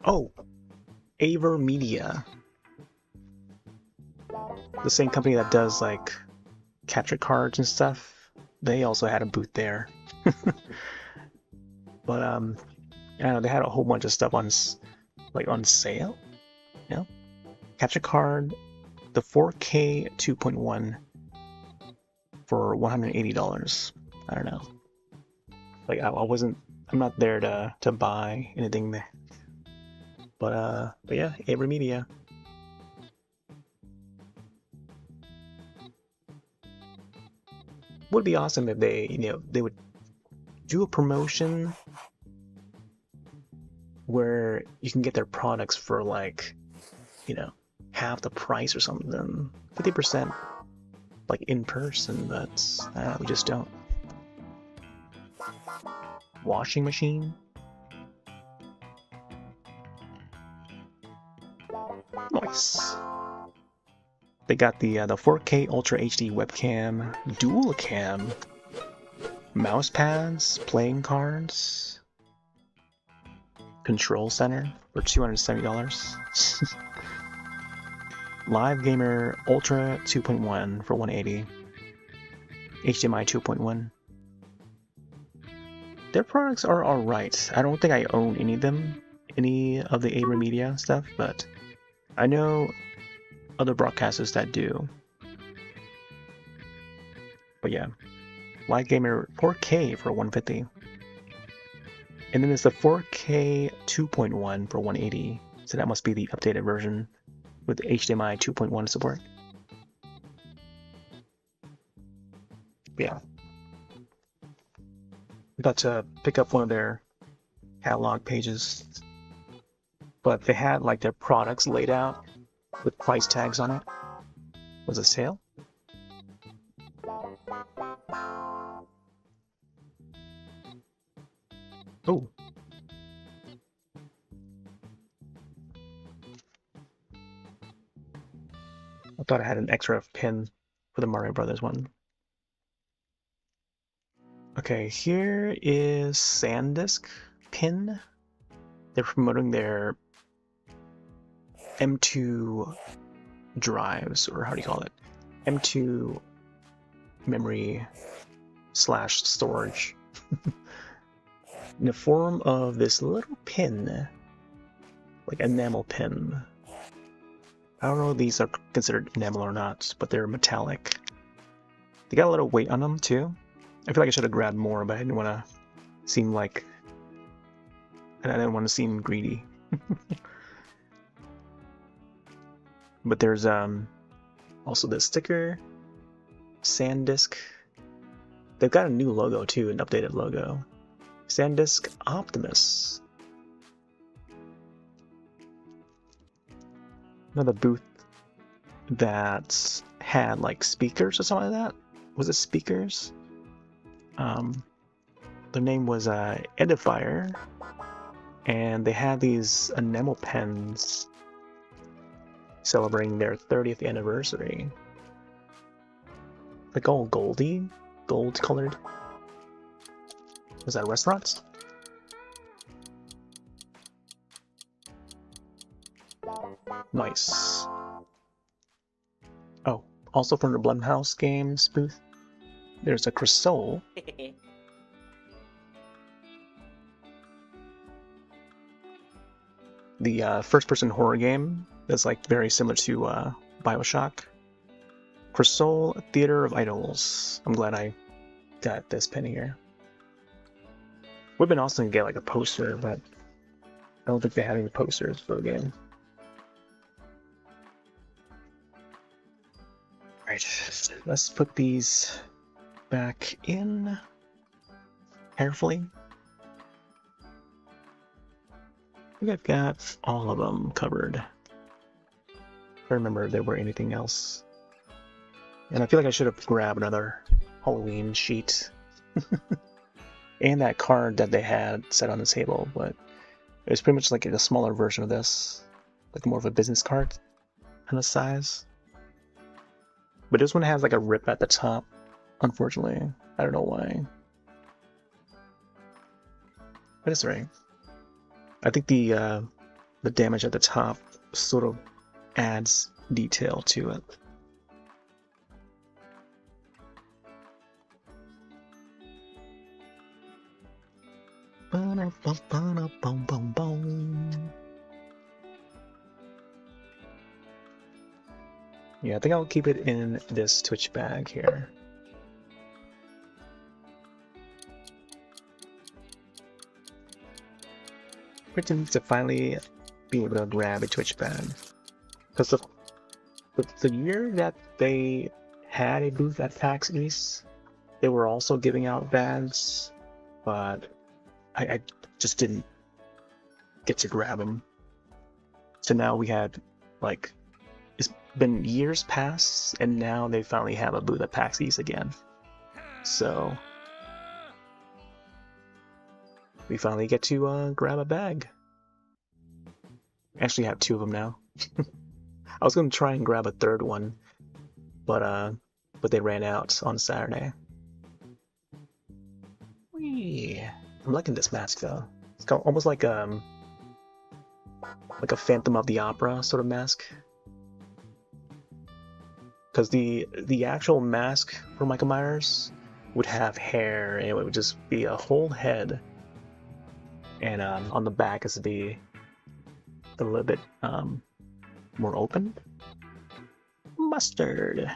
Oh, Aver Media. The same company that does like capture cards and stuff. They also had a booth there. But I don't know, they had a whole bunch of stuff on sale. Yeah. Capture card, the 4K 2.1 for $180. I don't know. Like I'm not there to buy anything there. But yeah, Aver Media. Would be awesome if they would do a promotion where you can get their products for like, you know, half the price or something, 50% like in person, but we just don't. Washing machine. Nice. They got the 4K Ultra HD webcam, dual cam, mouse pads, playing cards, control center for $270. Live Gamer Ultra 2.1 for $180. HDMI 2.1. Their products are alright. I don't think I own any of them, any of the Abra Media stuff, but I know other broadcasters that do. But yeah, Live Gamer 4K for $150. And then there's the 4K 2.1 for $180. So that must be the updated version with HDMI 2.1 support. Yeah. I got to pick up one of their catalog pages, but they had like their products laid out with price tags on it. Was it sale? Oh. I thought I had an extra pin for the Mario Brothers one. Okay, here is SanDisk pin. They're promoting their M2 drives, or how do you call it? M2 memory / storage. In the form of this little pin, like enamel pin. I don't know if these are considered enamel or not, but they're metallic. They got a little weight on them too. I feel like I should have grabbed more, but I didn't want to seem like... and I didn't want to seem greedy. But there's also this sticker, SanDisk. They've got a new logo too, an updated logo. SanDisk Optimus. Another booth that had like speakers or something like that. Was it speakers? The name was Edifier, and they had these enamel pens celebrating their 30th anniversary. Like all goldy, gold colored. Was that restaurants? Nice. Oh, also from the Blumhouse Games booth, there's a Crystal. The first-person horror game that's like very similar to Bioshock. Crystal Theater of Idols. I'm glad I got this pin here. Would have been awesome to get like a poster, but I don't think they have any posters for the game. Right, let's put these back in carefully. I think I've got all of them covered. I remember if there were anything else. And I feel like I should have grabbed another Halloween sheet. And that card that they had set on the table, but it was pretty much like a smaller version of this. Like more of a business card kind of size. But this one has like a rip at the top, unfortunately. I don't know why. But it's alright. I think the damage at the top sort of adds detail to it. Yeah, I think I'll keep it in this Twitch bag here. Pretty to finally be able to grab a Twitch bag. Because the year that they had a booth at PAX East, they were also giving out bags but I just didn't get to grab them. So now we had, like, it's been years past, and now they finally have a booth at PAX East again. So we finally get to grab a bag. I actually have 2 of them now. I was gonna try and grab a 3rd one, but they ran out on Saturday. Whee! I'm liking this mask though. It's almost like a Phantom of the Opera sort of mask. Because the actual mask for Michael Myers would have hair, and it would just be a whole head. And on the back is to be a little bit more open. Mustard.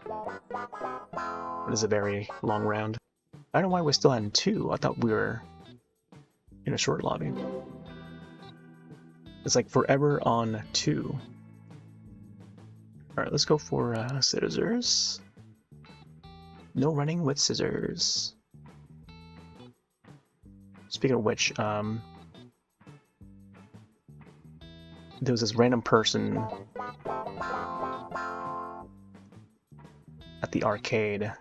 It is a very long round. I don't know why we're still on 2. I thought we were in a short lobby. It's like forever on 2. Alright, let's go for scissors. No running with scissors. Speaking of which, there was this random person at the arcade,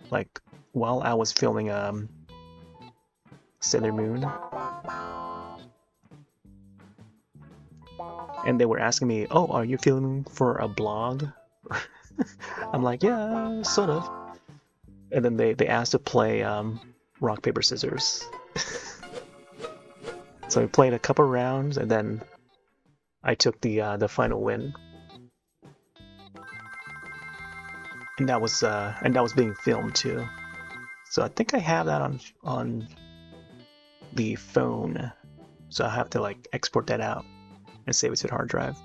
like, while I was filming Sailor Moon, and they were asking me, "Oh, are you filming for a blog?" I'm like, "Yeah, sort of." And then they asked to play rock paper scissors. So we played a couple rounds, and then I took the final win. And that was being filmed too. So I think I have that on the phone. So I have to like export that out and save it to the hard drive.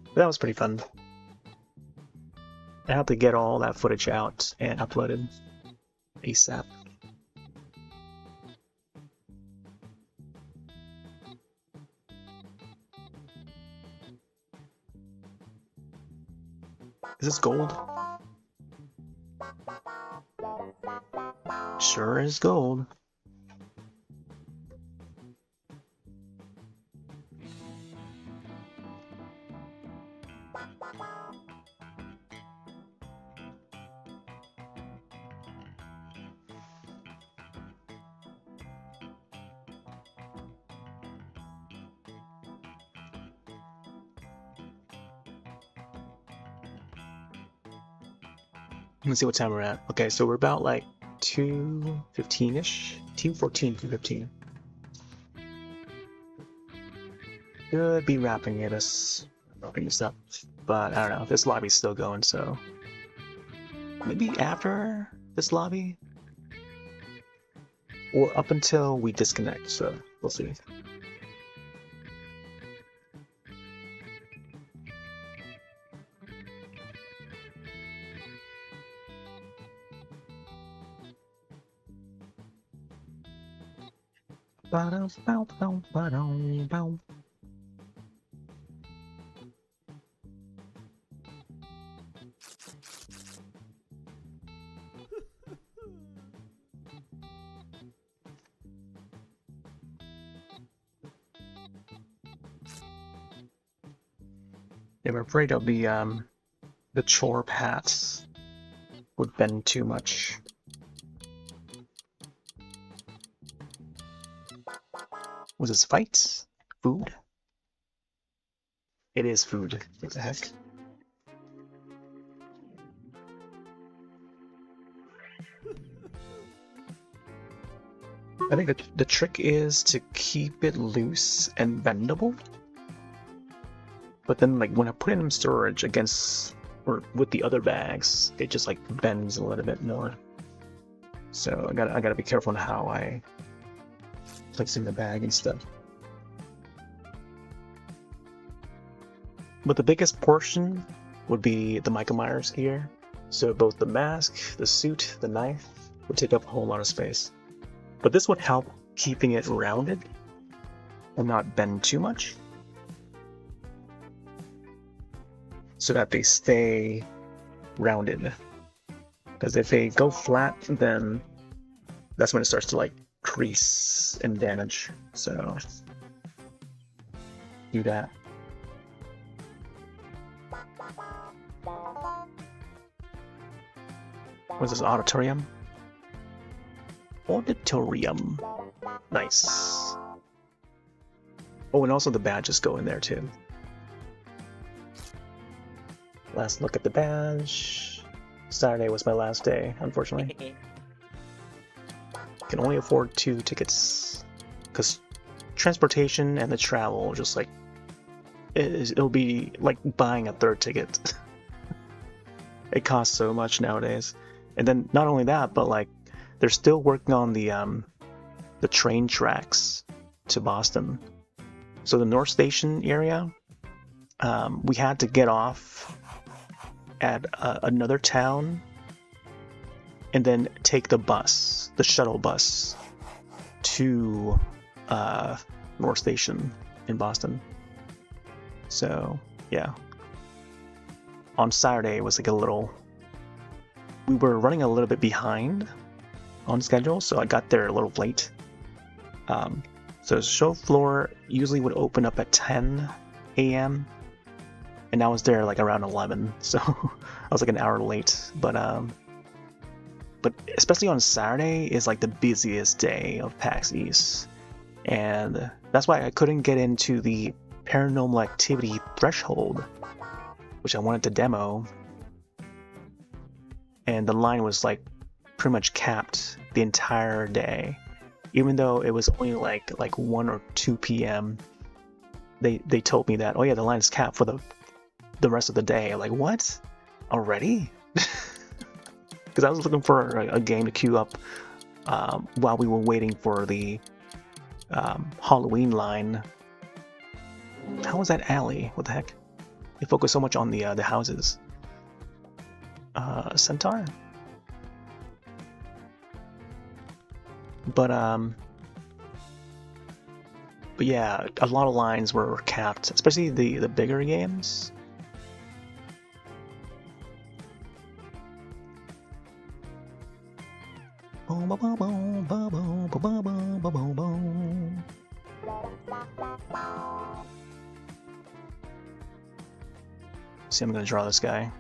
But that was pretty fun. I have to get all that footage out and uploaded ASAP. Is this gold? Sure is gold. Let's see what time we're at. Okay, so we're about like 2:15-ish. 2:14, 2:15. Could be wrapping this up, but I don't know. This lobby's still going, so maybe after this lobby, or up until we disconnect. So we'll see. Yeah, I'm afraid of the chore paths would bend too much. Was this fight? Food? It is food. What the heck? I think the trick is to keep it loose and bendable. But then, like, when I put it in storage against or with the other bags, it just like bends a little bit more. So I gotta be careful on how I place in the bag and stuff. But the biggest portion would be the Michael Myers gear. So both the mask, the suit, the knife would take up a whole lot of space. But this would help keeping it rounded and not bend too much, so that they stay rounded. Because if they go flat, then that's when it starts to like crease and damage. So do that. What's this, auditorium? Auditorium. Nice. Oh, and also the badges go in there too. Last look at the badge. Saturday was my last day, unfortunately. Can only afford 2 tickets. Because transportation and the travel, just like, it'll be like buying a 3rd ticket. It costs so much nowadays. And then not only that, but like, they're still working on the train tracks to Boston. So the North Station area, we had to get off at another town and then take the bus, the shuttle bus, to North Station in Boston. So yeah, on Saturday it was like we were running a little bit behind on schedule, so I got there a little late. So show floor usually would open up at 10 a.m. and I was there like around 11, so I was like an hour late. But especially on Saturday is like the busiest day of PAX East, and that's why I couldn't get into the paranormal activity threshold, which I wanted to demo, and the line was like pretty much capped the entire day. Even though it was only like 1 or 2 p.m., they told me that, oh yeah, the line is capped for the rest of the day. I'm like, what? Already? Because I was looking for a game to queue up while we were waiting for the Halloween line. How was that alley? What the heck? They focus so much on the houses. Centaur? But yeah, a lot of lines were capped, especially the bigger games. See, I'm gonna draw this guy.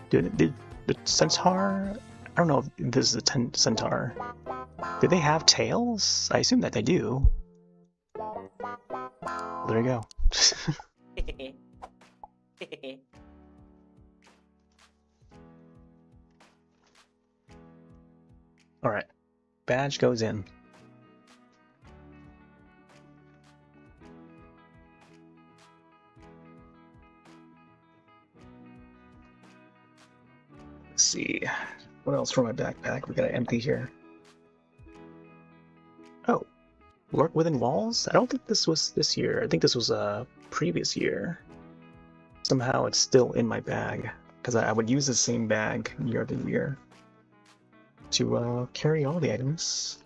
Dude, the Centaur? I don't know if this is a Centaur. Do they have tails? I assume that they do. There you go. Alright. Badge goes in. Let's see. What else from my backpack? We gotta empty here. Oh. Lurk Within Walls? I don't think this was this year. I think this was a previous year. Somehow it's still in my bag, because I would use the same bag year to year to carry all the items.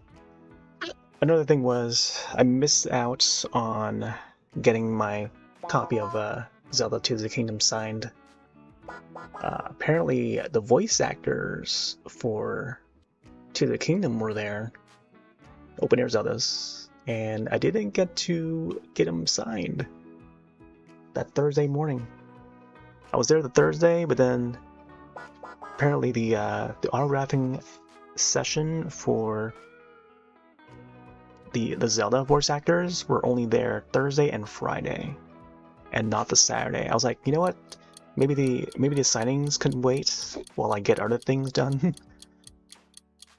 Another thing was I missed out on getting my copy of Zelda Tears of the Kingdom signed. Apparently the voice actors for Tears of the Kingdom were there, Open Air Zeldas, and I didn't get to get them signed that Thursday morning. I was there the Thursday, but then apparently the autographing session for the Zelda voice actors were only there Thursday and Friday, and not the Saturday. I was like, you know what? Maybe the signings couldn't wait while I get other things done.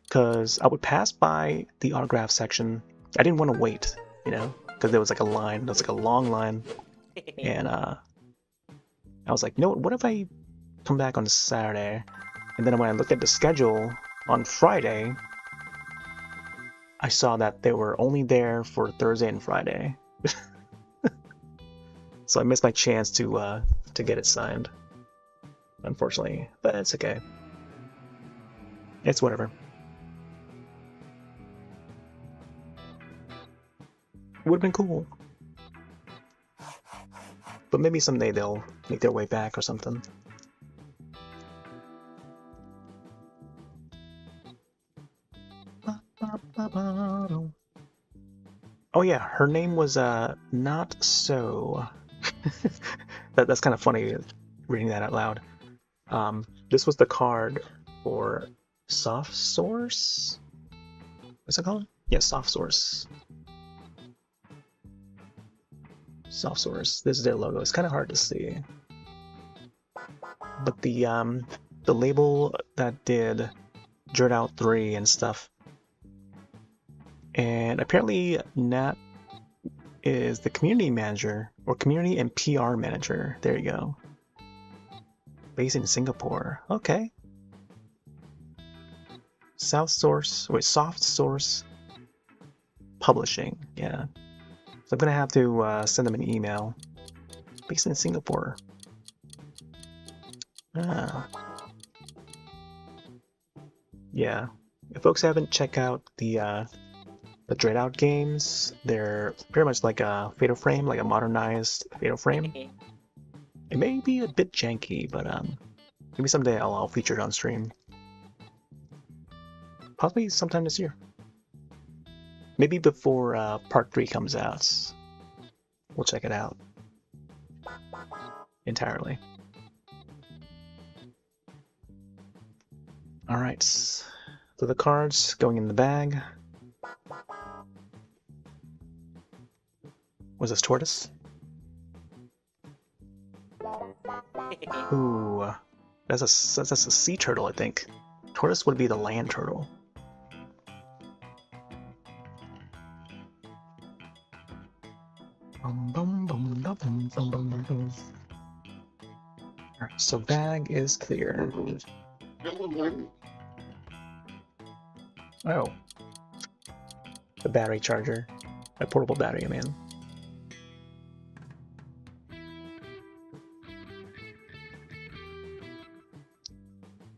Because I would pass by the autograph section. I didn't want to wait, you know, because there was like a line. There was like a long line, and I was like, you know what if I come back on Saturday? And then when I looked at the schedule on Friday, I saw that they were only there for Thursday and Friday. So I missed my chance to get it signed. unfortunately, but it's okay. It's whatever. Would have been cool. But maybe someday they'll make their way back or something. Oh yeah, her name was Not So. That's kind of funny reading that out loud. This was the card for Soft Source? What's it called? Yeah, Soft Source. Soft Source. This is their logo. It's kind of hard to see. But the label that did Dirt Out 3 and stuff. And apparently Nat is the community manager, or community and PR manager. There you go. Based in Singapore. Okay. Soft Source Publishing. Yeah. So I'm gonna have to send them an email. Based in Singapore. Ah. Yeah. If folks haven't checked out the Dread Out games, they're pretty much like a Fatal Frame, like a modernized Fatal Frame. It may be a bit janky, but maybe someday I'll feature it on stream. Possibly sometime this year. Maybe before Part 3 comes out. We'll check it out. Entirely. Alright. So the cards going in the bag. Was this Tortoise? Ooh. That's a sea turtle, I think. Tortoise would be the land turtle. Alright, so bag is clear. Oh. The battery charger. A portable battery, man.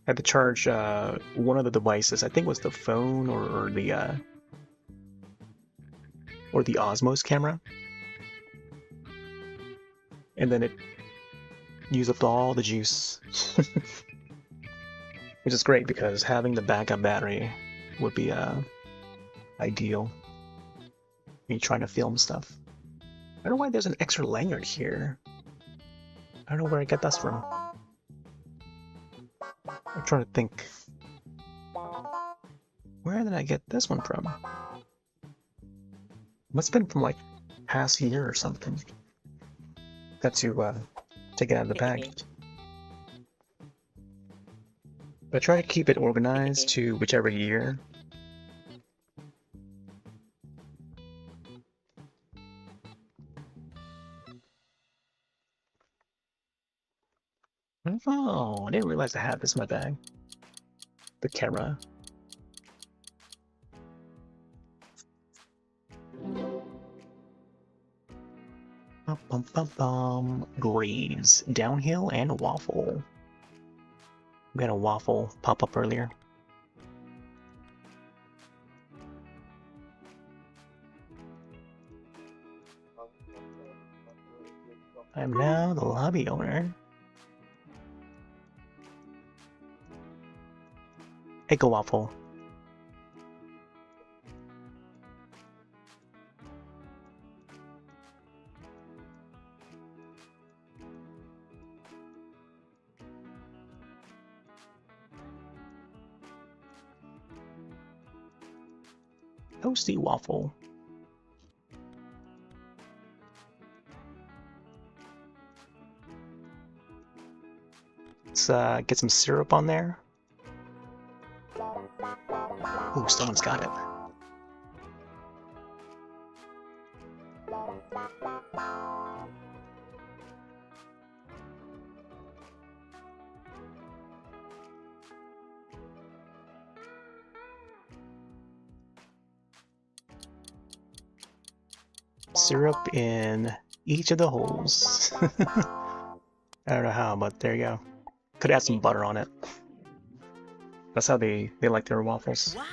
I had to charge one of the devices. I think it was the phone or the Osmos camera, and then it used up all the juice, which is great because having the backup battery would be ideal when you're trying to film stuff. I don't know why there's an extra lanyard here. I don't know where I get this from. I'm trying to think. Where did I get this one from? Must have been from like past year or something. Got to take it out of the bag. But I try to keep it organized to whichever year. Oh, I didn't realize I had this in my bag. The camera. Greens, downhill, and waffle. We had a waffle pop up earlier. I am now the lobby owner. Hey, go waffle. Toasty waffle. Let's get some syrup on there. Ooh, someone's got it. Syrup in each of the holes. I don't know how, but there you go. Could add some butter on it. That's how they like their waffles. Wow.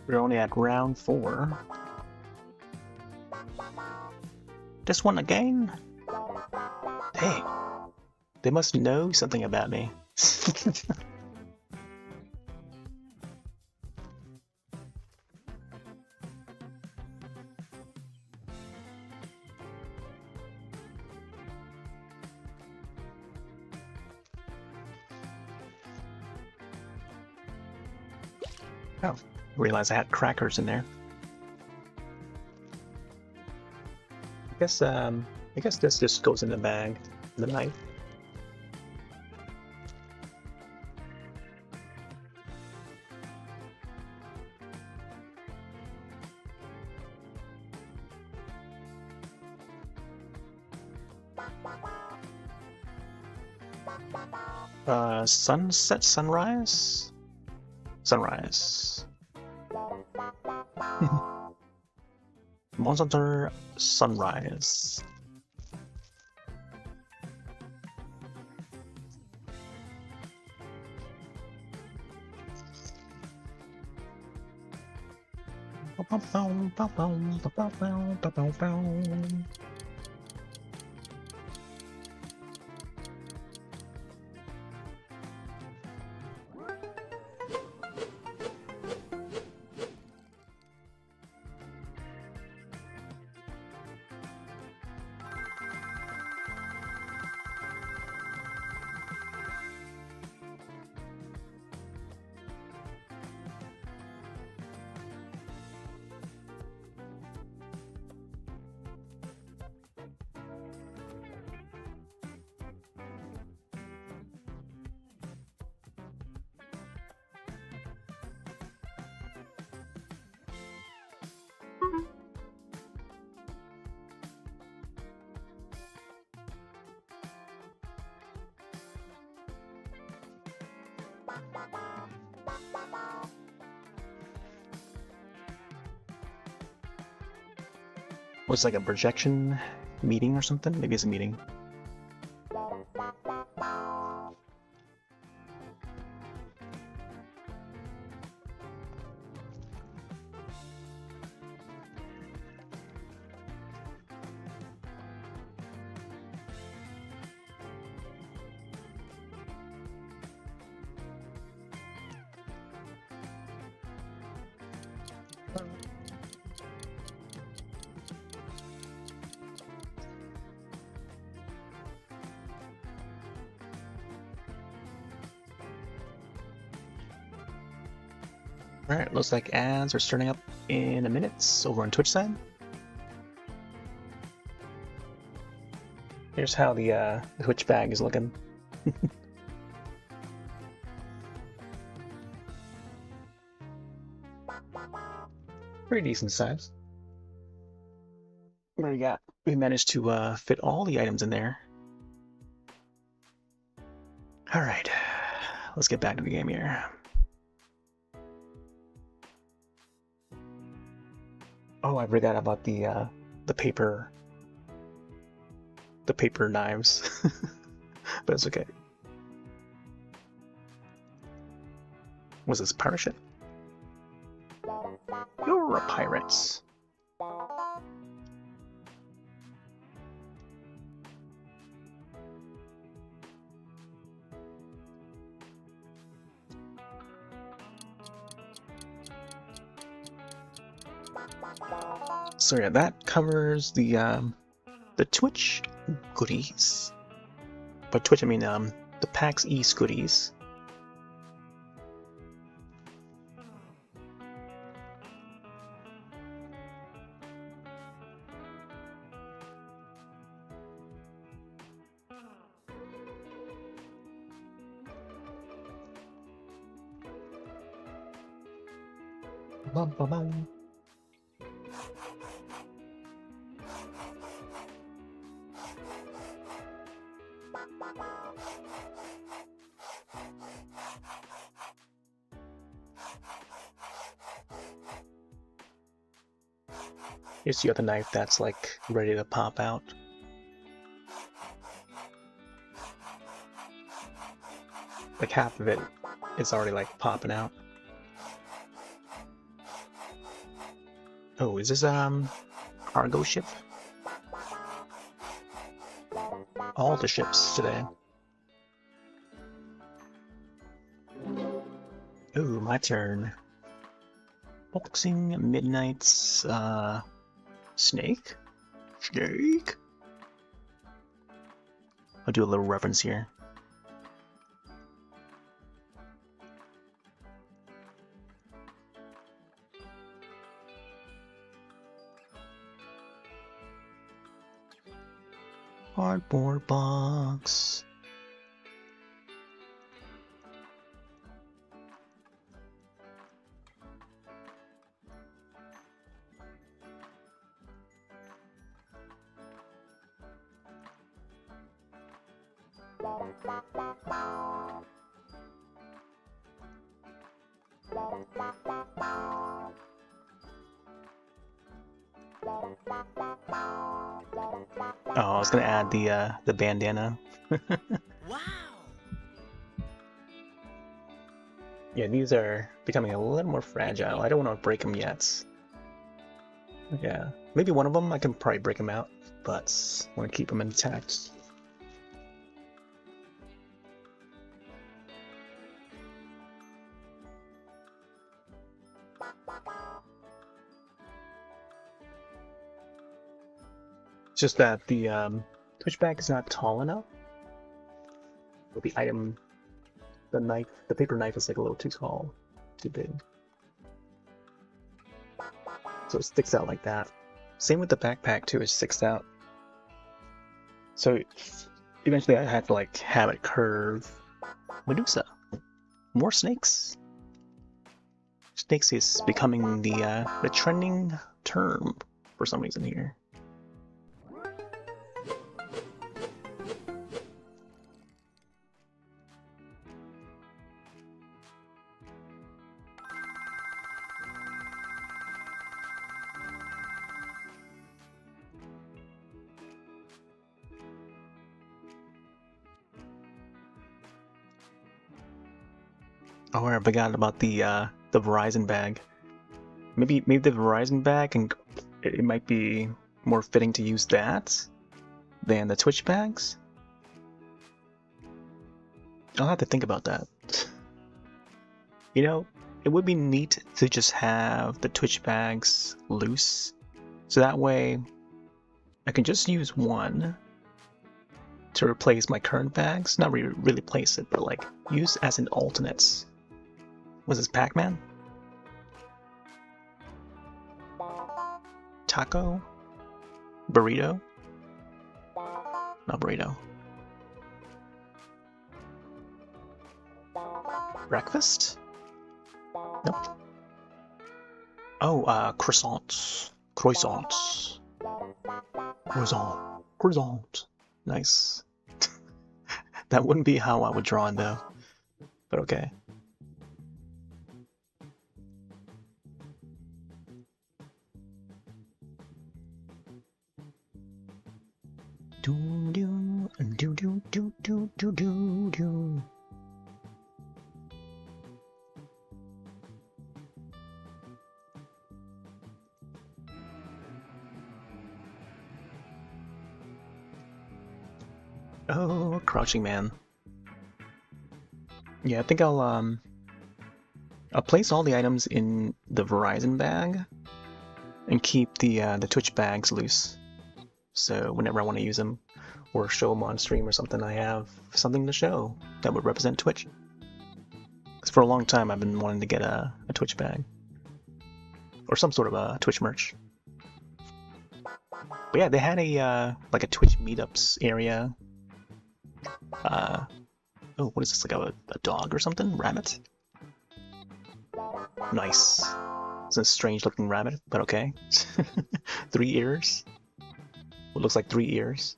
We're only at round 4. Just won again? Hey, they must know something about me. Oh, realized I had crackers in there. I guess this just goes in the bag, the knife. Sunset, sunrise? Sunrise. Monster sunrise. Was like a projection meeting or something? Maybe it's a meeting. Alright, looks like ads are starting up in a minute over on Twitch side. Here's how the Twitch bag is looking. Pretty decent size. What do we got? We managed to fit all the items in there. Alright, let's get back to the game here. Oh, I forgot about the paper knives, but it's okay. Was this pirate ship? You're a pirate. So yeah, that covers the Twitch goodies. By Twitch I mean the PAX East goodies. Bum, bum, bum. Here's the other knife that's like ready to pop out. Like half of it is already like popping out. Oh, is this cargo ship? All the ships today. Ooh, my turn. Boxing, Midnight's, Snake? Snake? I'll do a little reference here. Cardboard box. Oh, I was gonna add the bandana. Wow! Yeah, these are becoming a little more fragile. I don't want to break them yet. Yeah, maybe one of them I can probably break them out, but I want to keep them intact. It's just that the Twitch bag is not tall enough. But the item, the knife, the paper knife is like a little too tall, too big. So it sticks out like that. Same with the backpack too, it sticks out. So eventually I had to like have it curve. Medusa. More snakes. Snakes is becoming the trending term for some reason here. Oh, I forgot about the Verizon bag. Maybe the Verizon bag, and it might be more fitting to use that than the Twitch bags. I'll have to think about that. You know, it would be neat to just have the Twitch bags loose, so that way I can just use one to replace my current bags. Not really replace it, but like use as an alternate. Was this Pac-Man? Taco? Burrito? Not burrito. Breakfast? Nope. Oh, croissants. Croissants. Croissant. Croissant. Nice. That wouldn't be how I would draw it though. But okay. Do do do do do do do do do. Oh, crouching man. Yeah, I think I'll place all the items in the Verizon bag and keep the Twitch bags loose. So whenever I want to use them or show them on stream or something, I have something to show that would represent Twitch. Because for a long time I've been wanting to get a Twitch bag or some sort of a Twitch merch. But yeah, they had a like a Twitch meetups area. Oh, what is this? Like a dog or something? Rabbit? Nice. It's a strange looking rabbit, but okay. 3 ears. What looks like 3 ears.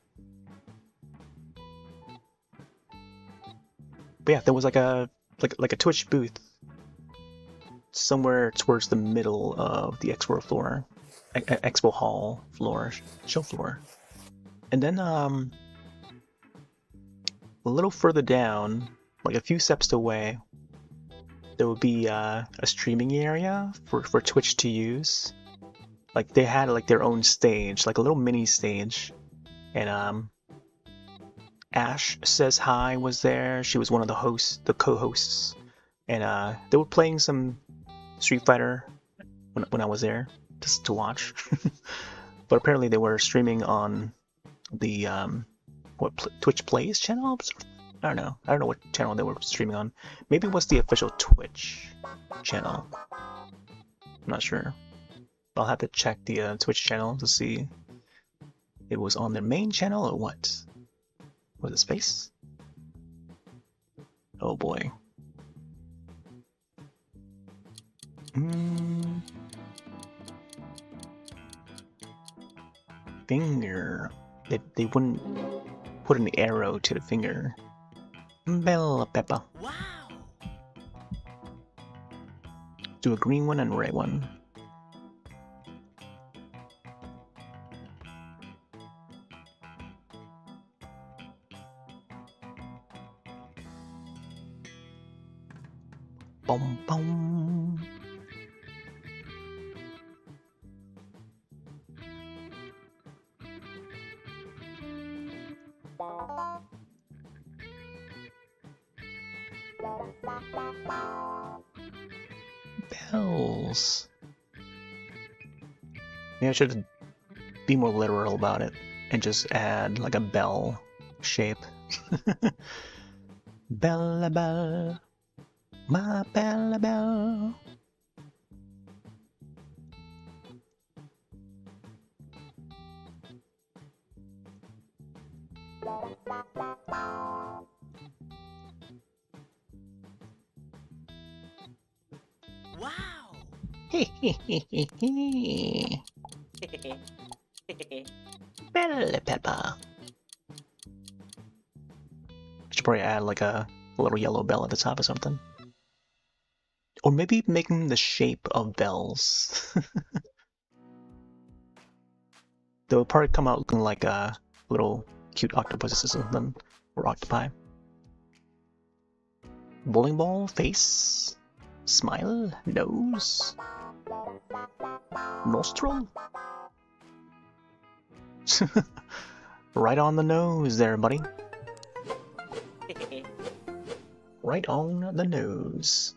But yeah, there was like a Twitch booth somewhere towards the middle of the expo floor, expo hall floor, show floor, and then a little further down, like a few steps away, there would be a streaming area for Twitch to use. Like they had like their own stage, like a little mini stage, and Ash Says Hi was there. She was one of the co-hosts, and they were playing some Street Fighter when I was there just to watch. But apparently they were streaming on the Twitch Plays channel. I don't know what channel they were streaming on. Maybe it was the official Twitch channel. I'm not sure. I'll have to check the Twitch channel to see if it was on their main channel or what. Was it space? Oh boy. Finger. They wouldn't put an arrow to the finger. Bella Peppa. Wow. Do a green one and a red one. Bum bum. Bells. Maybe I should be more literal about it and just add like a bell shape. Bella bell, my bella bell. Wow. Bella Peppa. Should probably add like a little yellow bell at the top or something. Or maybe make them the shape of bells. They'll probably come out looking like little cute octopuses or something. Or octopi. Bowling ball, face, smile, nose, nostril. Right on the nose there, buddy. Right on the nose.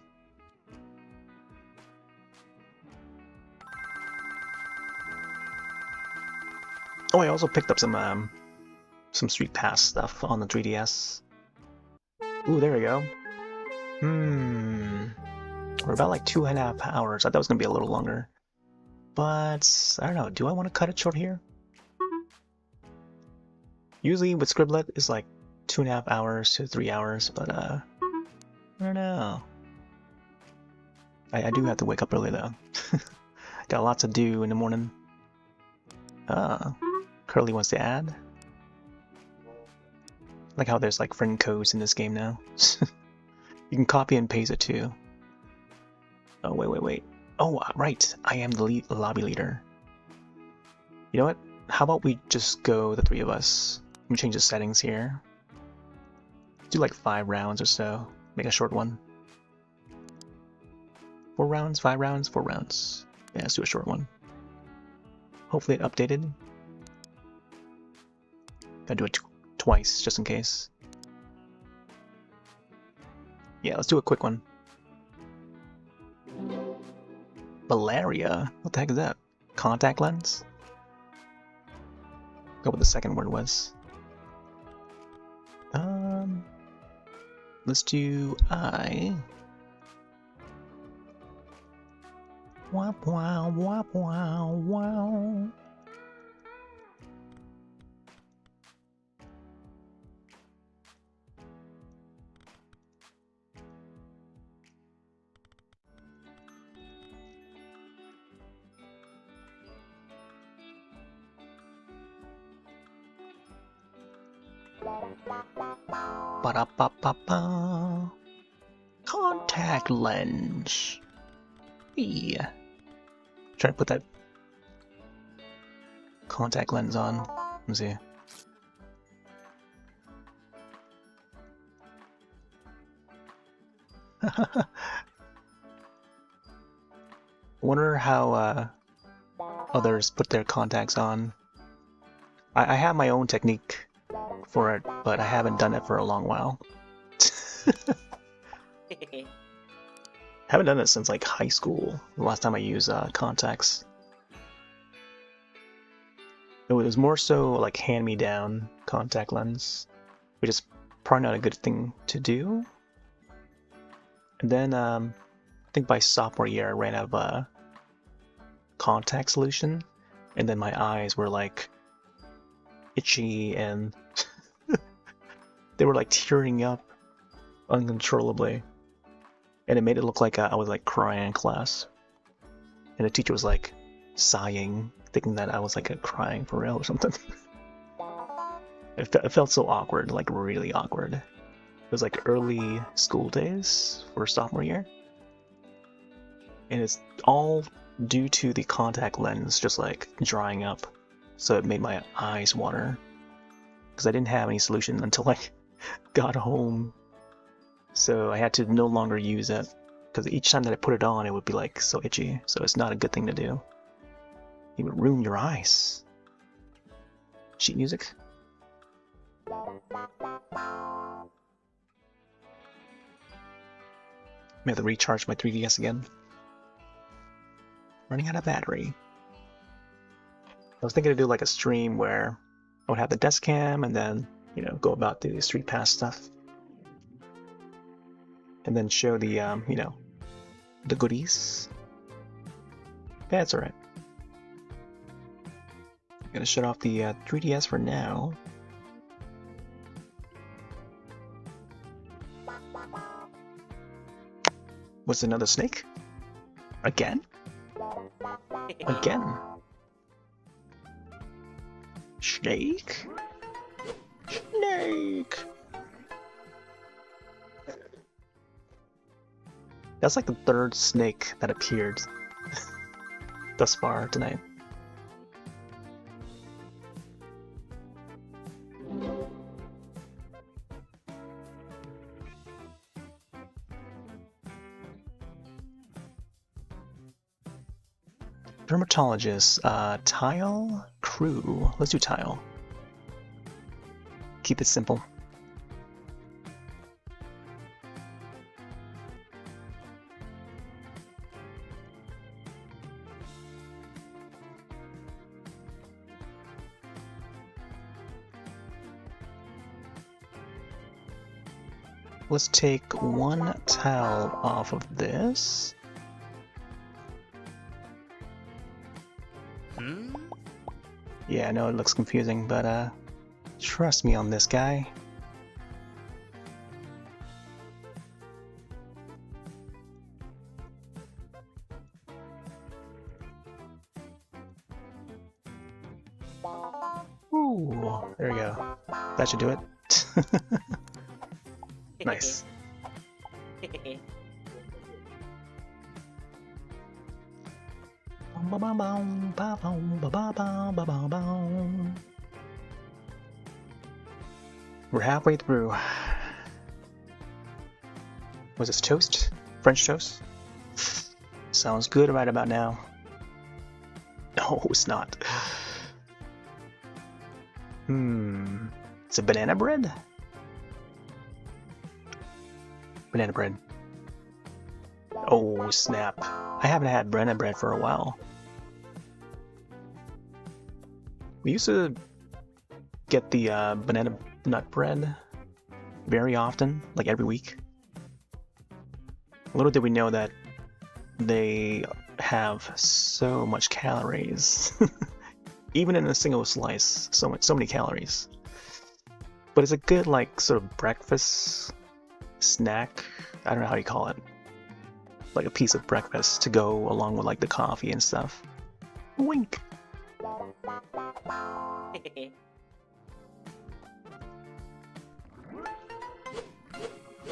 Oh, I also picked up some Street Pass stuff on the 3DS. Ooh, there we go. We're about like 2.5 hours. I thought it was gonna be a little longer. But I don't know, do I want to cut it short here? Usually with Scribble It it's like 2.5 hours to 3 hours, but I don't know. I do have to wake up early though. Got lots to do in the morning. Curly wants to add. Like how there's like friend codes in this game now. You can copy and paste it too. Oh, wait. Oh, right. I am the lobby leader. You know what? How about we just go, the 3 of us. Let me change the settings here. Do like 5 rounds or so. Make a short one. 4 rounds, 5 rounds, 4 rounds. Yeah, let's do a short one. Hopefully it updated. Gotta do it twice, just in case. Yeah, let's do a quick one. Malaria? What the heck is that? Contact lens? Go what the second word was. Let's do I. Wop wow, wop wow, wow. Ba-da-ba-ba-ba. Contact lens. Yeah. Try to put that contact lens on. Let's see. Wonder how others put their contacts on. I have my own technique for it, but I haven't done it for a long while. Haven't done it since like high school. The last time I used contacts. It was more so like hand-me-down contact lens, which is probably not a good thing to do. And then I think by sophomore year I ran out of contact solution, and then my eyes were like itchy and they were like tearing up uncontrollably, and it made it look like I was like crying in class, and the teacher was like sighing, thinking that I was like crying for real or something. It felt so awkward, like really awkward. It was like early school days for sophomore year, and it's all due to the contact lens just like drying up, so it made my eyes water because I didn't have any solution until I got home. So I had to no longer use it because each time that I put it on it would be like so itchy, so it's not a good thing to do. It would ruin your eyes. Sheet music. May have to recharge my 3DS again. Running out of battery. I was thinking to do like a stream where I would have the desk cam and then, you know, go about the street pass stuff. And then show the, you know, the goodies. Yeah, it's alright. I'm gonna shut off the 3DS for now. What's another snake? Again? Again? Snake? Snake! That's like the third snake that appeared thus far tonight. Dermatologist, tile, crew. Let's do tile. Keep it simple. Let's take one tile off of this. Yeah, I know it looks confusing, but trust me on this guy. Ooh, there we go. That should do it. Nice. We're halfway through. Was this toast? French toast? Sounds good right about now. No, it's not. It's a banana bread? Banana bread. Oh, snap. I haven't had banana bread for a while. We used to get the banana nut bread very often, like every week. Little did we know that they have so much calories. Even in a single slice, so many calories. But it's a good, like, sort of breakfast snack. I don't know how you call it. Like a piece of breakfast to go along with like the coffee and stuff. Wink.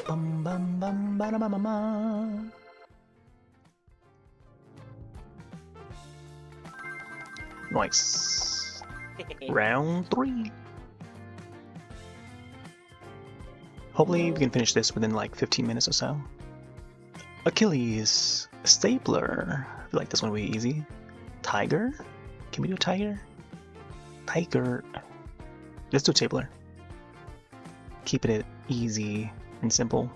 Bum bum bum ba da ba ba ba. Nice. Round 3. Hopefully we can finish this within like 15 minutes or so. Achilles. Stapler. I feel like this one will be easy. Tiger? Can we do a tiger? Tiger. Let's do a stapler. Keeping it easy and simple.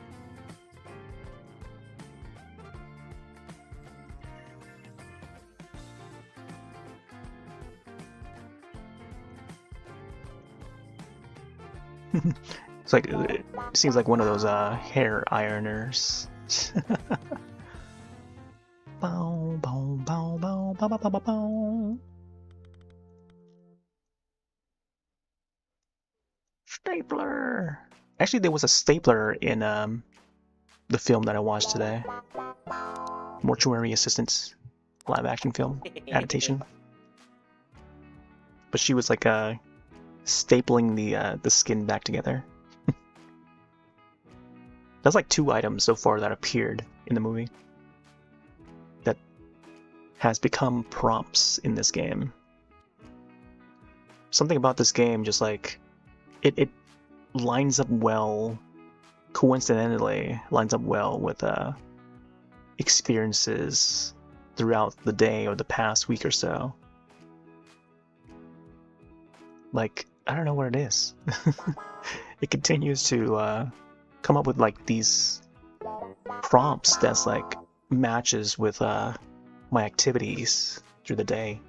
It's like, it seems like one of those hair ironers. Bow, bow, bow, bow, bow, bow, bow, bow, bow. Stapler. Actually, there was a stapler in the film that I watched today. Mortuary Assistants, live action film adaptation. But she was like stapling the skin back together. That's like 2 items so far that appeared in the movie that has become prompts in this game. Something about this game just like it lines up well, coincidentally lines up well with experiences throughout the day or the past week or so. Like, I don't know what it is. It continues to come up with like these prompts that's like matches with my activities through the day.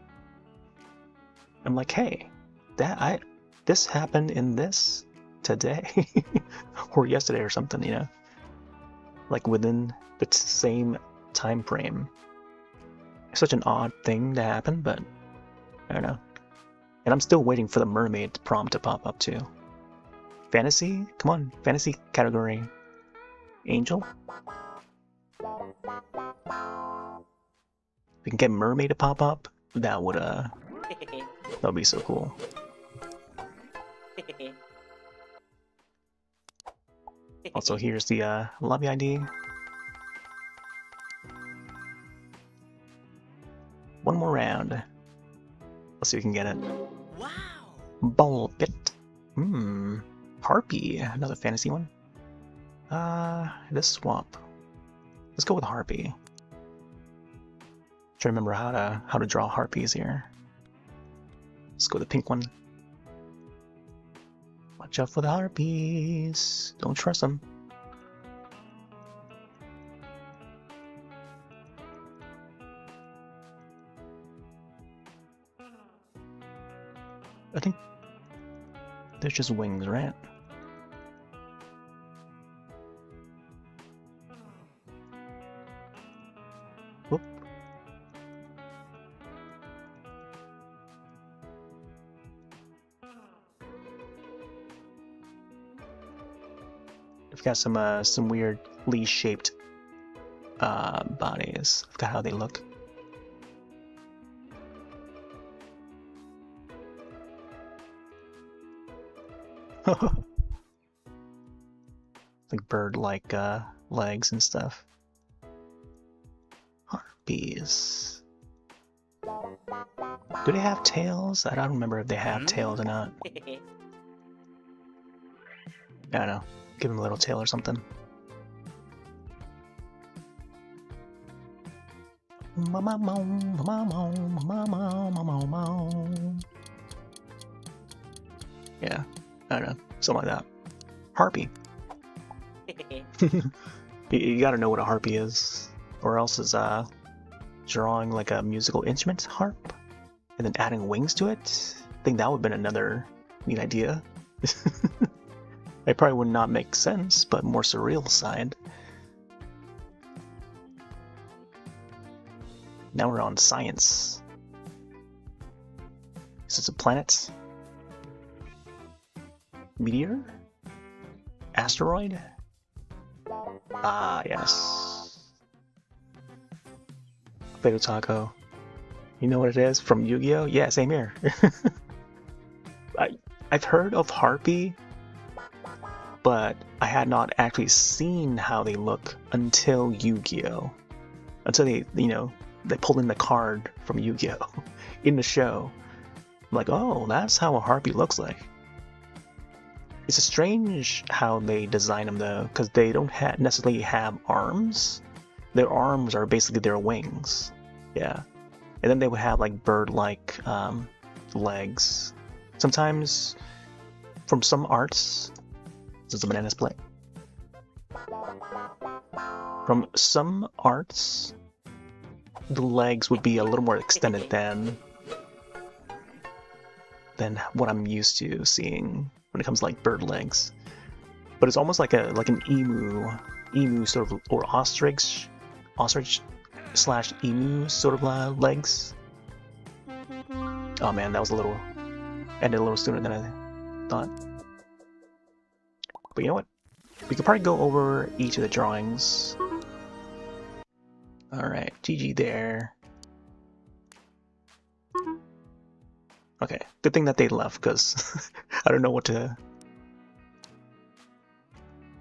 I'm like, hey, this happened in this today or yesterday or something, you know, like within the same time frame. It's such an odd thing to happen, but I don't know. And I'm still waiting for the mermaid prompt to pop up too. Fantasy? Come on, fantasy category. Angel? If we can get mermaid to pop up, that would be so cool. Also, here's the lobby ID. One more round. Let's see if we can get it. Wow. Ball Pit. Harpy. Another fantasy one. Let's swap. Let's go with Harpy. Try to remember how to draw harpies here. Let's go with the pink one. Watch out for the harpies. Don't trust them. I think they're just wings, right? Whoop. I've got some weirdly shaped bodies. I forgot how they look. Like bird-like legs and stuff. Harpies. Do they have tails? I don't remember if they have tails or not. I don't know. Give them a little tail or something. Yeah, I don't know. Something like that. Harpy. You gotta know what a harpy is, or else is drawing like a musical instrument harp and then adding wings to it. I think that would have been another neat idea. It probably would not make sense, but more surreal side. Now we're on science. Is this a planet? Meteor? Asteroid? Ah, yes. Potato taco. You know what it is from Yu-Gi-Oh? Yeah, same here. I've heard of harpy but I had not actually seen how they look until Yu-Gi-Oh! Until they, they pulled in the card from Yu-Gi-Oh! In the show. I'm like, oh, that's how a harpy looks like. It's strange how they design them though, because they don't necessarily have arms. Their arms are basically their wings. Yeah. And then they would have like bird-like legs. Sometimes, from some arts, this is a banana split. From some arts, the legs would be a little more extended than what I'm used to seeing when it comes to like bird legs. But it's almost like an emu sort of, or ostrich slash emu sort of legs. Oh man, that was ended a little sooner than I thought. But you know what? We could probably go over each of the drawings. Alright, GG there. Okay, good thing that they left, because I don't know what to...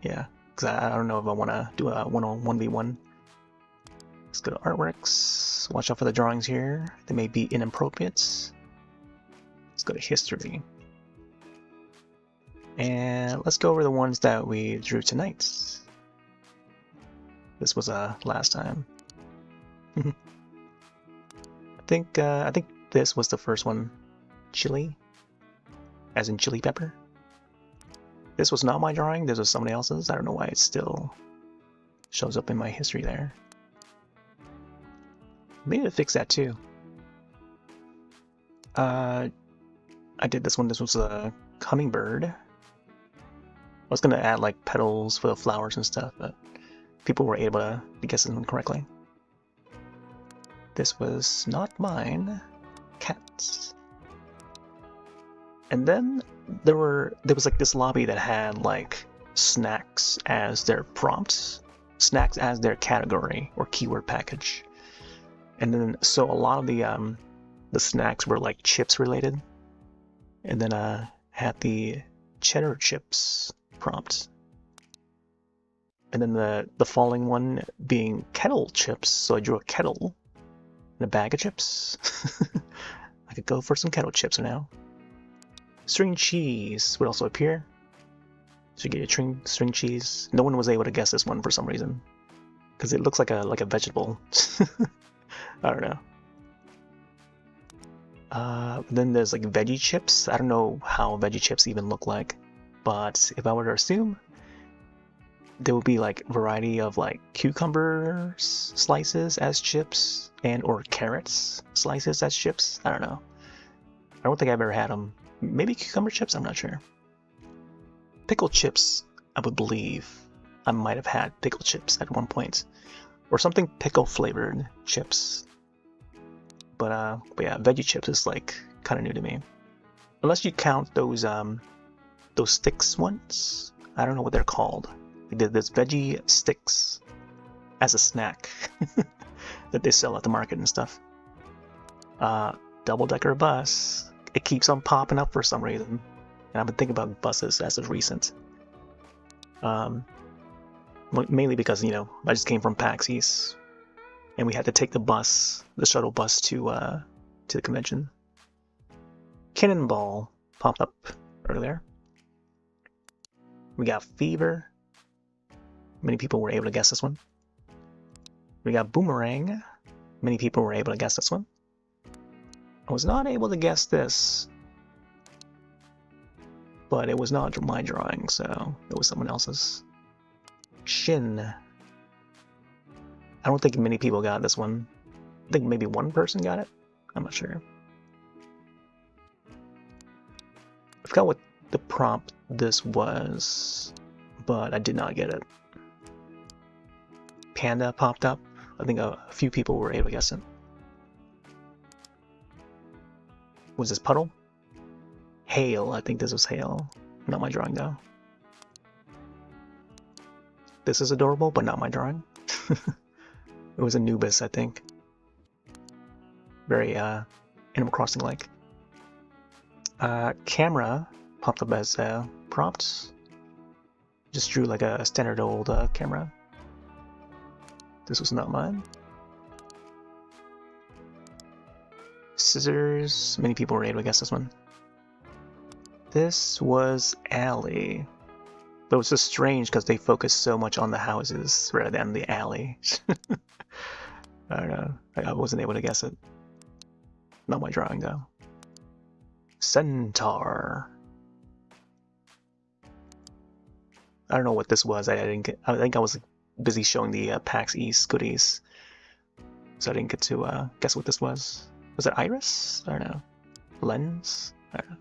Yeah, because I don't know if I want to do a 1v1. Let's go to artworks. Watch out for the drawings here. They may be inappropriate. Let's go to history. And let's go over the ones that we drew tonight. This was last time. I think this was the first one. Chili, as in chili pepper. This was not my drawing. This was somebody else's. I don't know why it still shows up in my history there. Maybe to fix that too. I did this one. This was a hummingbird. I was gonna add like petals for the flowers and stuff, but people were able to guess this one correctly. This was not mine. Cats. And then there was like this lobby that had like snacks as their prompts, snacks as their category or keyword package. And then so a lot of the snacks were like chips related. And then had the cheddar chips prompt. And then the following one being kettle chips, so I drew a kettle and a bag of chips. I could go for some kettle chips now. String cheese would also appear. So you get your string cheese. No one was able to guess this one for some reason, because it looks like a vegetable. I don't know. Then there's like veggie chips. I don't know how veggie chips even look like, but if I were to assume, there would be like a variety of like cucumber slices as chips and or carrots slices as chips. I don't know. I don't think I've ever had them. Maybe cucumber chips? I'm not sure. Pickle chips, I would believe. I might have had pickle chips at one point. Or something pickle flavored chips. But yeah, veggie chips is like kind of new to me. Unless you count those sticks ones. I don't know what they're called. Like there's veggie sticks as a snack that they sell at the market and stuff. Double-decker bus. It keeps on popping up for some reason, and I've been thinking about buses as of recent. Mainly because I just came from PAX East, and we had to take the shuttle bus to the convention. Cannonball popped up earlier. We got Fever. Many people were able to guess this one. We got Boomerang. Many people were able to guess this one. I was not able to guess this, but it was not my drawing, so it was someone else's. Shin. I don't think many people got this one. I think maybe one person got it. I'm not sure. I forgot what the prompt this was, but I did not get it. Panda popped up. I think a few people were able to guess it. Was this puddle? Hail. I think this was hail. Not my drawing though. This is adorable, but not my drawing. It was Anubis, I think. Very Animal Crossing like. Camera popped up as prompts. Just drew like a standard old camera. This was not mine. Scissors. Many people were able to guess this one. This was alley. But it was just strange because they focused so much on the houses rather than the alley. I don't know. I wasn't able to guess it. Not my drawing though. Centaur. I don't know what this was. I didn't get. I think I was busy showing the PAX East goodies, so I didn't get to guess what this was. Was it iris? I don't know. Lens? I don't know.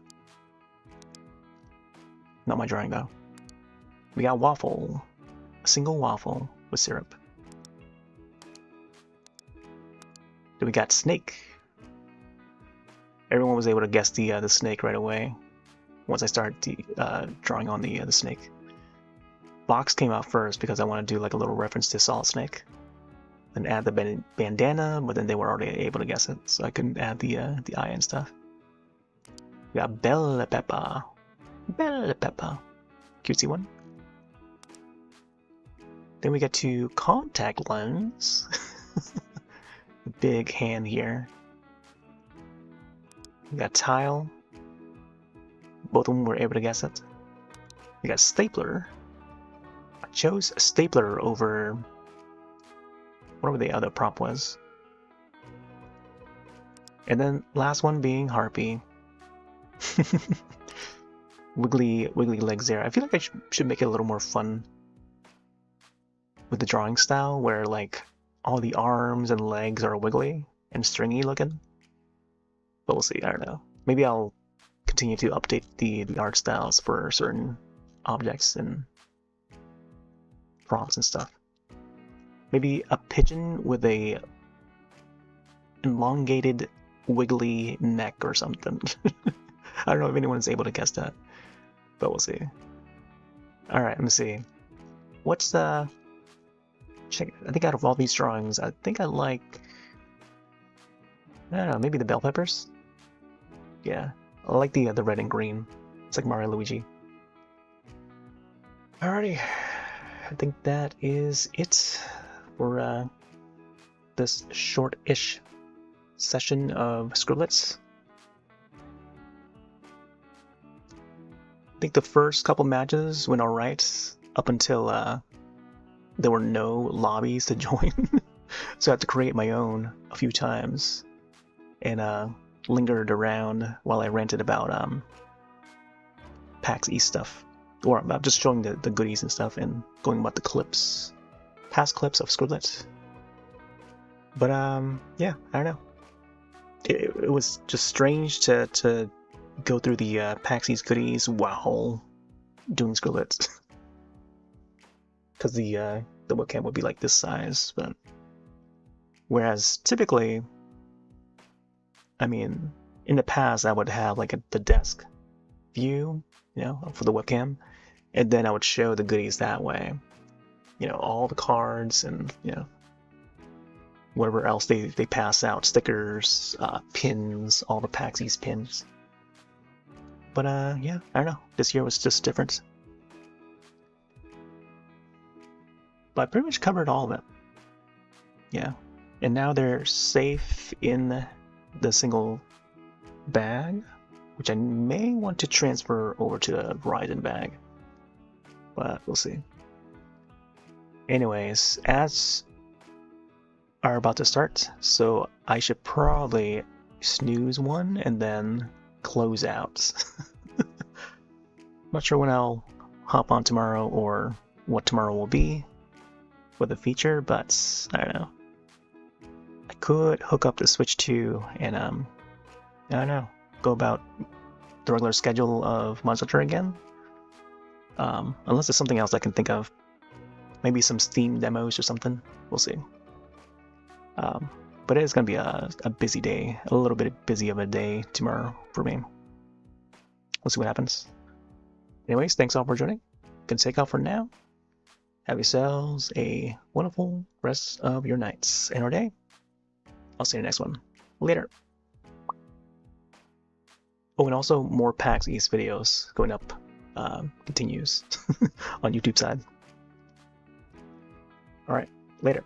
Not my drawing though. We got waffle. A single waffle with syrup. Then we got snake. Everyone was able to guess the snake right away once I started drawing on the snake. Box came out first because I want to do like a little reference to Solid Snake. Then add the bandana, but then they were already able to guess it, so I couldn't add the eye and stuff. We got bell pepper. Bell pepper. Cutesy one. Then we get to contact lens. Big hand here. We got tile. Both of them were able to guess it. We got stapler. I chose stapler over whatever the other prop was. And then last one being harpy. wiggly legs there. I feel like I should make it a little more fun with the drawing style, where like all the arms and legs are wiggly and stringy looking. But we'll see. I don't know. Maybe I'll continue to update the art styles for certain objects and prompts and stuff. Maybe a pigeon with a elongated wiggly neck or something. I don't know if anyone's able to guess that, but we'll see. All right, let me see. What's the check? I think out of all these drawings, I think I like, I don't know, maybe the bell peppers. Yeah, I like the red and green. It's like Mario Luigi. Alrighty, I think that is it for this short-ish session of Scribble-It. I think the first couple matches went alright up until there were no lobbies to join. So I had to create my own a few times and lingered around while I ranted about PAX East stuff. Or I'm just showing the goodies and stuff and going about the clips, past clips of Scribble-It. But yeah, I don't know. It was just strange to go through the PAX East goodies while doing Scribble-It. Because the webcam would be like this size, but whereas typically, I mean, in the past I would have like the desk view, you know, for the webcam, and then I would show the goodies that way, you know, all the cards and, you know, whatever else they pass out, stickers, pins, all the PAX East pins. But yeah, I don't know, this year was just different. But I pretty much covered all of it. Yeah, and now they're safe in the single bag, which I may want to transfer over to the Verizon bag, but we'll see. Anyways, ads are about to start, so I should probably snooze one and then close out. Not sure when I'll hop on tomorrow or what tomorrow will be for the feature, but I don't know. I could hook up the Switch 2 and I don't know, go about the regular schedule of Monster Hunter again. Unless there's something else I can think of. Maybe some Steam demos or something. We'll see. But it is going to be a busy day. A little bit busy of a day tomorrow for me. We'll see what happens. Anyways, thanks all for joining. Gonna take off for now. Have yourselves a wonderful rest of your nights and or day. I'll see you in the next one. Later. Oh, and also more PAX East videos going up continues on YouTube side. All right, later.